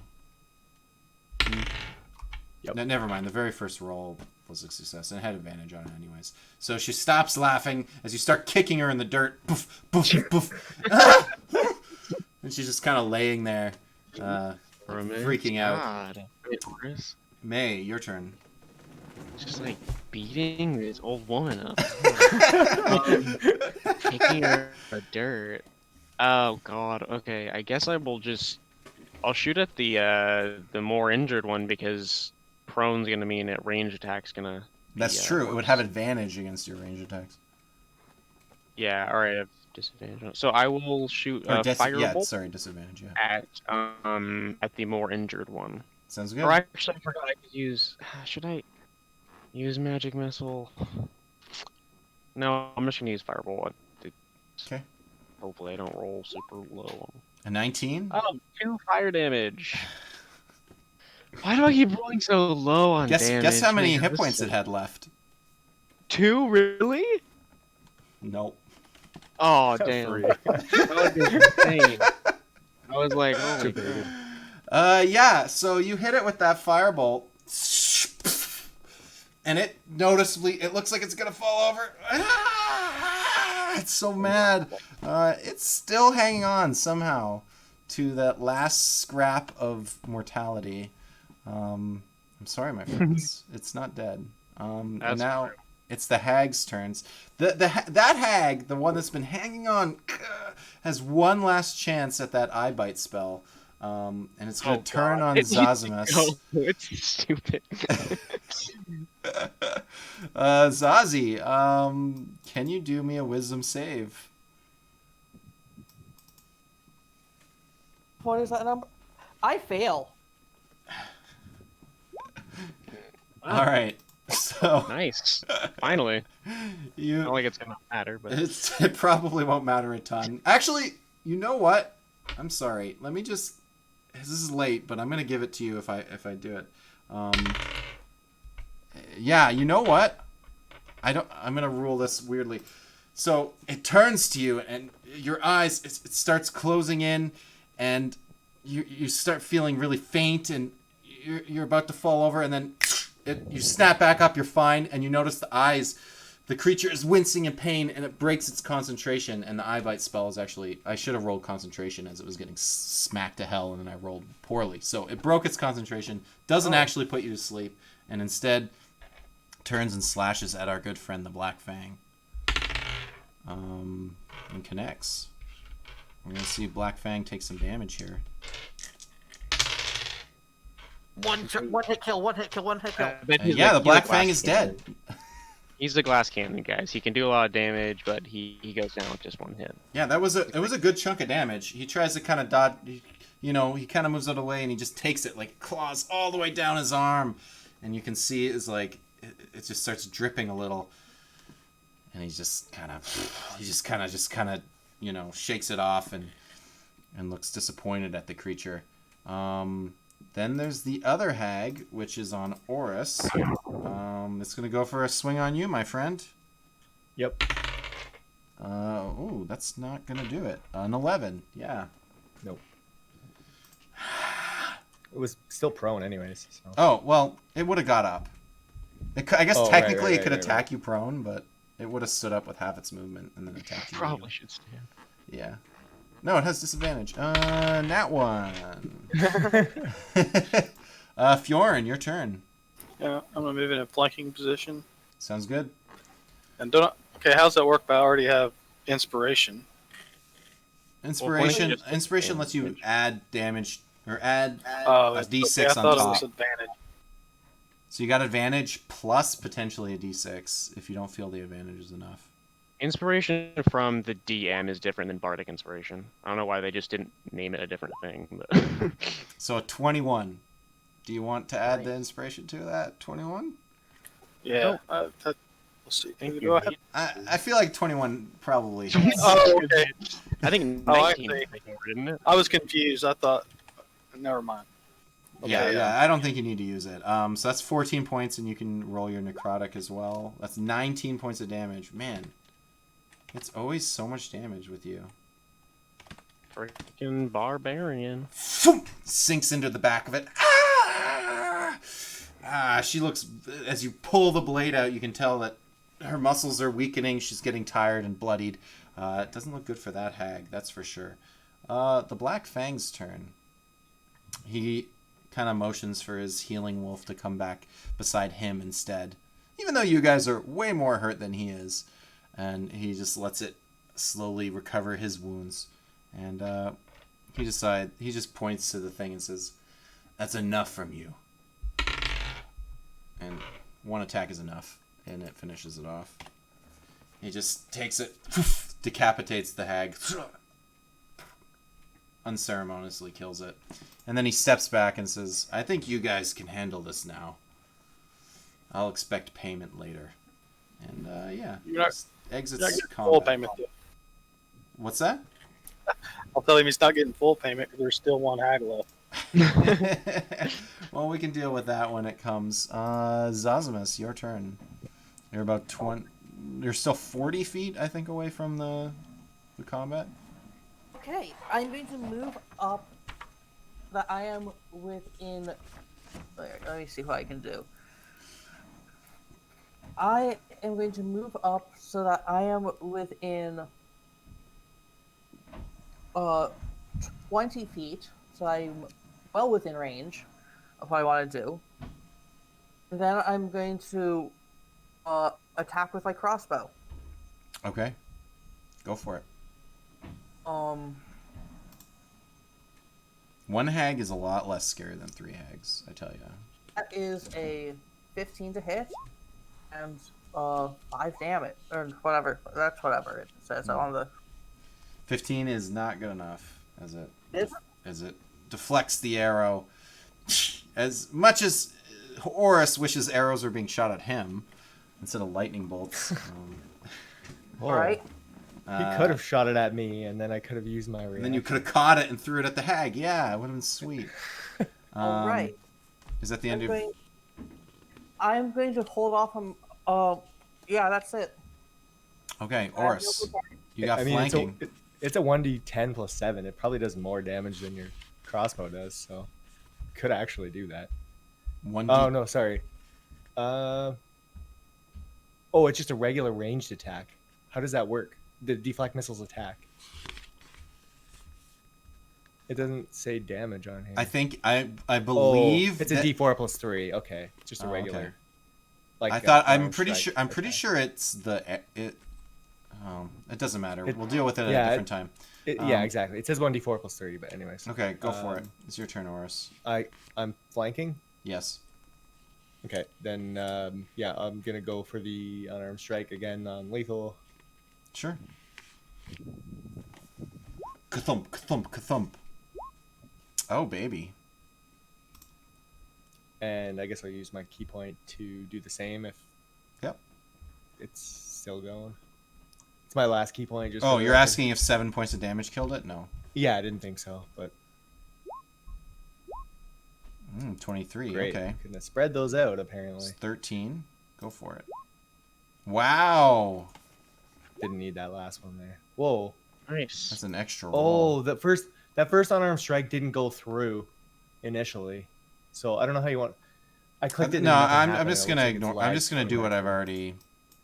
Yep. No, never mind. The very first roll was a success, and it had advantage on it anyways. So she stops laughing as you start kicking her in the dirt. Poof, poof, poof. And she's just kind of laying there, freaking out. Wait, May, your turn. just like beating this old woman up, taking her the dirt. Oh God. Okay, I guess I will just. I'll shoot at the more injured one because prone's gonna mean that range attack's gonna be That's true. It would have worse. advantage against your range attacks. Yeah. All right. I have disadvantage. So I will shoot Or a yeah, firebolt sorry, disadvantage. Yeah, at the more injured one. sounds Or good. actually, I forgot I could use. Should I use magic missile? No, I'm just gonna use firebolt. Okay, Hopefully, I don't roll super low. a 19. Oh, 2 fire damage. Why do I keep rolling so low on damage? Guess how many man? hit This points is- it had left. 2, really? Nope. Oh, damn. Three. That would be insane. I was like, holy crap. Yeah. So you hit it with that firebolt, and it noticeably, it looks like it's gonna fall over. It's so mad. It's still hanging on somehow to that last scrap of mortality. I'm sorry, my friends. It's not dead. And That's now fine. it's the hag's turns. That hag, the one that's been hanging on, has one last chance at that eye bite spell. And it's going to turn on Zazimus. Oh, it's stupid. Zazie, can you do me a wisdom save? What is that number? I fail. All right. So Nice. Finally. you Not like it's gonna matter, but it probably won't matter a ton. Actually, you know what? I'm sorry. Let me just. This is late, but I'm gonna give it to you if I do it. Yeah, you know what? I'm gonna rule this weirdly. So it turns to you, and your eyes it starts closing in, and you start feeling really faint, and you're about to fall over, and then you snap back up. You're fine, and you notice the eyes. The creature is wincing in pain, and it breaks its concentration. And the eye bite spell is actually, I should have rolled concentration as it was getting smacked to hell, and then I rolled poorly. So it broke its concentration, doesn't actually put you to sleep, and instead turns and slashes at our good friend the Black Fang. And connects. We're gonna see Black Fang take some damage here. One hit kill, one hit kill, one hit kill. I bet he's Yeah, like- the he's a Black glass Fang is cannon. dead. He's the glass cannon, guys. He can do a lot of damage, but he goes down with just one hit. Yeah, it was a good chunk of damage. He tries to kind of dodge, he kind of moves out of the way, and he just takes it, like claws all the way down his arm, and you can see it's like it just starts dripping a little, and he just kind of shakes it off and looks disappointed at the creature. Then there's the other hag, which is on Oris. It's gonna go for a swing on you, my friend. Yep. Oh, that's not gonna do it. An 11, yeah. Nope. It was still prone, anyways. So. Oh, well, it would have got up. I guess Oh, technically right, it could right. attack you prone, but it would have stood up with half its movement and then attacked you. Probably should stand. Yeah. No, it has disadvantage. Nat 1. Fjorn, your turn. Yeah, I'm gonna move in a flanking position. Sounds good. And okay, how's that work? I already have inspiration. Inspiration. just Inspiration lets you add damage or add Oh, a D6 okay, I on thought it top. was advantage. So you got advantage plus potentially a D6 if you don't feel the advantage is enough. Inspiration from the DM is different than Bardic Inspiration. I don't know why they just didn't name it a different thing. But So a 21. Do you want to add the inspiration to that 21? Yeah. Let's see. Thank Do I you. have- I feel like 21 probably. Oh, okay. I think Oh, I 19 see. is more, isn't it? I was confused. I thought. Never mind. Yeah, Okay, yeah. I don't think you need to use it. So that's 14 points, and you can roll your necrotic as well. That's 19 points of damage. Man, it's always so much damage with you. Freaking barbarian. Sinks into the back of it. She looks, as you pull the blade out, you can tell that her muscles are weakening. She's getting tired and bloodied. It doesn't look good for that hag, that's for sure. The Black Fang's turn. He kind of motions for his healing wolf to come back beside him instead. Even though you guys are way more hurt than he is. And he just lets it slowly recover his wounds. And he just points to the thing and says, "That's enough from you." And one attack is enough. And it finishes it off. He just takes it, decapitates the hag, unceremoniously kills it. And then he steps back and says, "I think you guys can handle this now. I'll expect payment later." And yeah, You're not- just exits You're not getting combat. full payment. Yet. What's that? I'll tell him he's not getting full payment because there's still one hag left. Well, we can deal with that when it comes. Zazamus, your turn. You're about 20. You're still 40 feet, I think, away from the combat. Okay, I'm going to move up that I am within. Let me see what I can do. I am going to move up so that I am within 20 feet, so I'm well within range of what I want to do. And then I'm going to attack with my crossbow. Okay. Go for it. One hag is a lot less scary than 3 hags, I tell you. That is a 15 to hit and 5 damage or whatever. That's whatever it says on the. 15 is not good enough as it Is deflects the arrow. As much as Horus wishes arrows were being shot at him instead of lightning bolts. Whoa. all right. He could have shot it at me, and then I could have used my reaction. And then you could have caught it and threw it at the hag. Yeah, it would have been sweet. All right. Is that the end of... I'm going to hold off on. Yeah, that's it. Okay, Horus. You got flanking. It's a 1d10 plus 7. It probably does more damage than your crossbow does, so could actually do that. Oh, no, sorry. Oh, it's just a regular ranged attack. How does that work? The deflect missiles attack. It doesn't say damage on here. I think I believe it's a D4 plus 3. Okay, just a regular. Okay. Like I thought I'm pretty sure it's it doesn't matter. We'll deal with it at a different time. Yeah, exactly. It says 1d4 plus 30, but anyways. Okay, go for it. It's your turn, Horus. I'm flanking. Yes. Okay, then yeah, I'm gonna go for the unarmed strike again on lethal. Sure. Ka-thump, ka-thump, ka-thump. Oh, baby. And I guess I'll use my key point to do the same if it's still going. It's my last key point. Just you're asking if 7 points of damage killed it? No. Yeah, I didn't think so, but 23. great. Okay. Gonna spread those out apparently. It's 13. Go for it. Wow. Didn't need that last one there. Whoa. Nice. That's an extra roll. Oh, that first unarmed strike didn't go through initially. So I don't know how you want. I clicked it. No, and I'm just gonna nothing happened. It looks like it's ignore. I'm just gonna lagged do what back. I've already.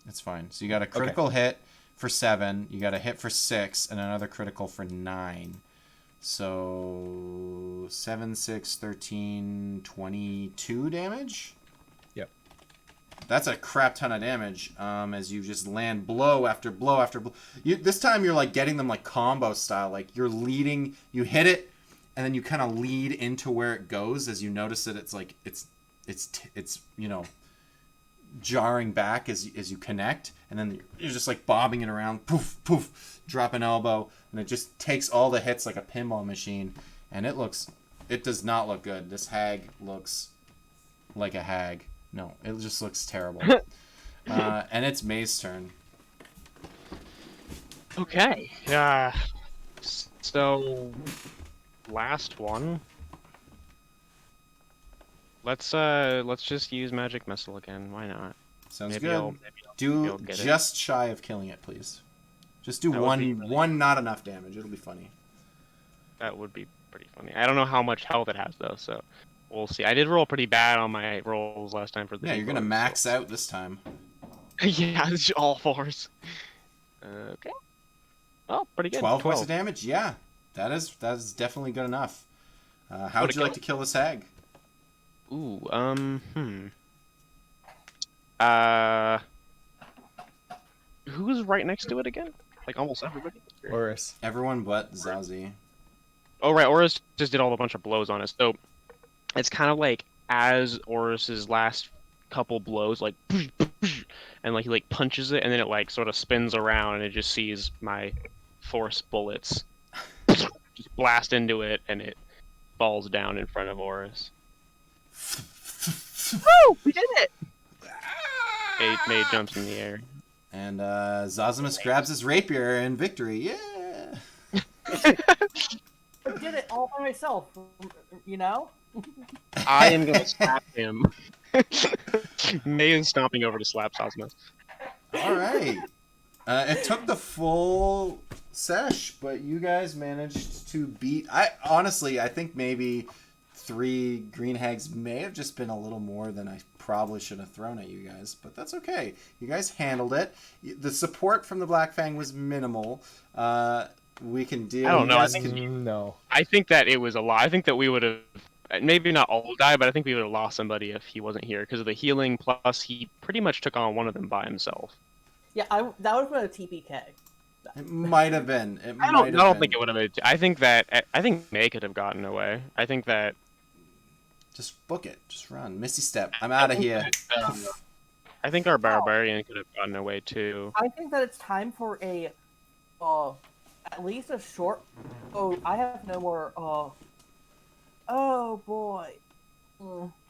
It's fine. So you got a critical hit for 7. You got a hit for 6, and another critical for 9. So 7, 6, 13, 22 damage. Yep. That's a crap ton of damage. As you just land blow after blow after blow. This time you're like getting them like combo style. Like you're leading. You hit it, and then you kind of lead into where it goes as you notice that it's like it's jarring back as you connect, and then you're just like bobbing it around, poof poof, drop an elbow, and it just takes all the hits like a pinball machine, and it does not look good. This hag looks like a hag. No, it just looks terrible. And it's May's turn. Okay. Yeah. So, last one. Let's just use magic missile again. Why not? Sounds Maybe good. I'll Do get it. just shy of killing it, please. Just do That would be one not enough damage. It'll be funny. That would be pretty funny. I don't know how much health it has though, so we'll see. I did roll pretty bad on my rolls last time for the. Yeah, you're gonna D4, max out this time. So. Yeah, it's all 4s. Okay. Oh, pretty good. 12 points of damage. Yeah, that is definitely good enough. How would you like to kill this hag? Ooh, Uh, who's right next to it again? Like almost everybody. Oris. Everyone but Zazie. Oh right, Oris just did all a bunch of blows on us. So it's kind of like as Oris's last couple blows, like, and like he like punches it, and then it like sort of spins around, and it just sees my force bullets just blast into it, and it falls down in front of Oris. Woo! We did it! May jumps in the air. And Zazimus grabs his rapier in victory. Yeah! I did it all by myself, you know? I am gonna slap him. May is stomping over to slap Zosmus. All right. It took the full sesh, but you guys managed to beat. I think maybe 3 green hags may have just been a little more than I probably should have thrown at you guys, but that's okay. You guys handled it. The support from the Black Fang was minimal. We can deal. I don't know. No. I think that it was a lot. I think that we would have, maybe not all die, but I think we would have lost somebody if he wasn't here because of the healing. Plus, he pretty much took on one of them by himself. Yeah, that would have been a TPK. It might have been. I don't think it would have been. I think May could have gotten away. I think that. Just book it. Just run. Misty Step. I'm out of here. I think our barbarian could have gotten away too. I think that it's time for a, at least a short. Oh, I have no more. Oh boy.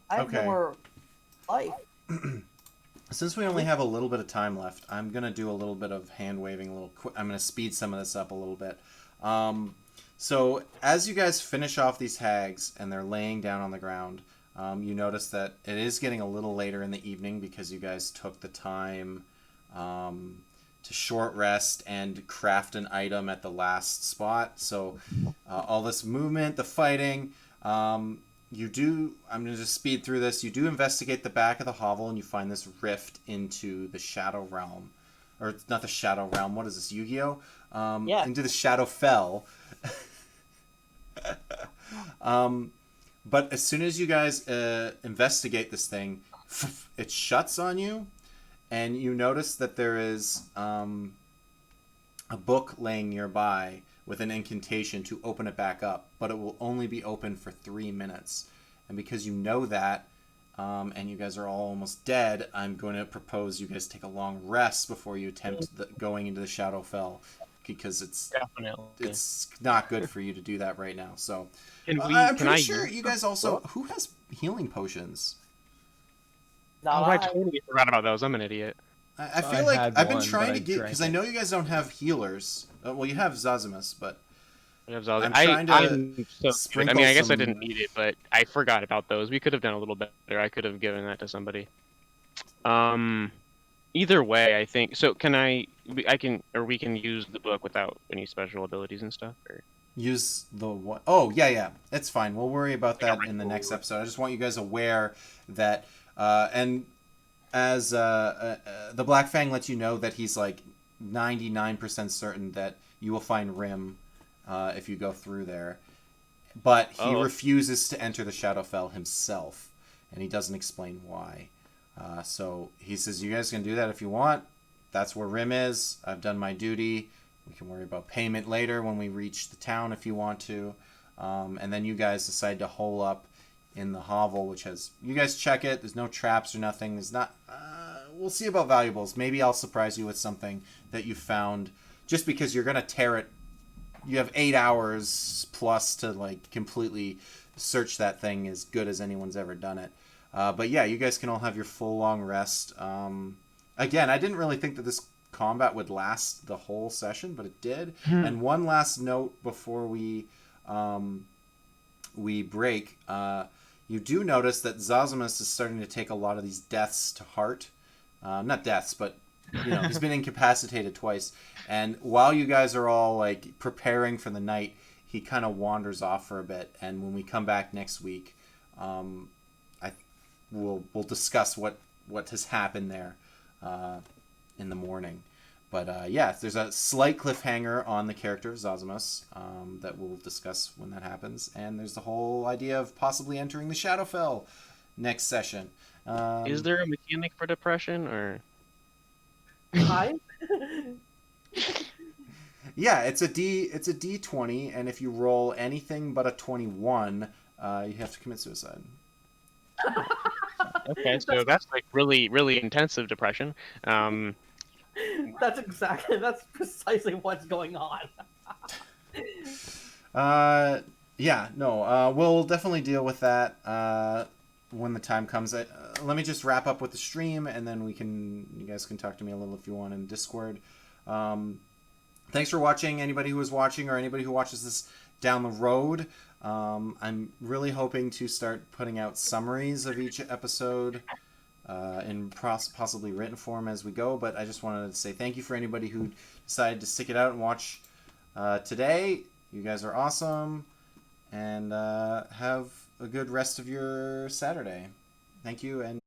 I have no more life. Since we only have a little bit of time left, I'm gonna do a little bit of hand waving. I'm gonna speed some of this up a little bit. So as you guys finish off these hags and they're laying down on the ground, you notice that it is getting a little later in the evening because you guys took the time to short rest and craft an item at the last spot. So all this movement, the fighting, I'm going to just speed through this. You do investigate the back of the hovel and you find this rift into the Shadow Realm. Or it's not the Shadow Realm, what is this, Yu-Gi-Oh? Yeah. Into the Shadow Fell. But as soon as you guys investigate this thing, it shuts on you, and you notice that there is a book laying nearby with an incantation to open it back up, but it will only be open for 3 minutes. And because you know that, and you guys are all almost dead, I'm going to propose you guys take a long rest before you attempt going into the Shadowfell, because it's not good for you to do that right now. So I'm pretty sure you guys also... Who has healing potions? I totally forgot about those. I'm an idiot. I feel like I've been trying to get... Because I know you guys don't have healers. Well, you have Zazimus, but... I'm trying to sprinkle I guess I didn't need it, but I forgot about those. We could have done a little better. I could have given that to somebody. Either way, I think... So we can use the book without any special abilities and stuff? Or... Use the what? Oh, yeah. It's fine. We'll worry about that in the next episode. I just want you guys aware that... and as the Black Fang lets you know that he's like 99% certain that you will find Rim if you go through there. But he refuses to enter the Shadowfell himself, and he doesn't explain why. So he says, you guys can do that if you want. That's where Rim is. I've done my duty. We can worry about payment later when we reach the town if you want to. And then you guys decide to hole up in the hovel, which has... You guys check it. There's no traps or nothing. There's not... we'll see about valuables. Maybe I'll surprise you with something that you found just because you're going to tear it. You have 8 hours plus to like completely search that thing as good as anyone's ever done it. But yeah, you guys can all have your full long rest. Again, I didn't really think that this combat would last the whole session, but it did. And one last note before we break. You do notice that Zazimus is starting to take a lot of these deaths to heart. Not deaths, but he's been incapacitated twice. And while you guys are all like preparing for the night, he kind of wanders off for a bit. And when we come back next week, we'll discuss what has happened there in the morning. But yeah, there's a slight cliffhanger on the character of Zazimus that we'll discuss when that happens. And there's the whole idea of possibly entering the Shadowfell. next session. Is there a mechanic for depression, or? Hi. Yeah, it's a D20, and if you roll anything but a 21, you have to commit suicide. Okay, so that's like really, really intensive depression. That's precisely what's going on. Yeah, no, we'll definitely deal with that when the time comes. Let me just wrap up with the stream, and then you guys can talk to me a little if you want in Discord. Thanks for watching, anybody who is watching or anybody who watches this down the road. I'm really hoping to start putting out summaries of each episode in possibly written form as we go, but I just wanted to say thank you for anybody who decided to stick it out and watch today. You guys are awesome, and have a good rest of your Saturday. Thank you, and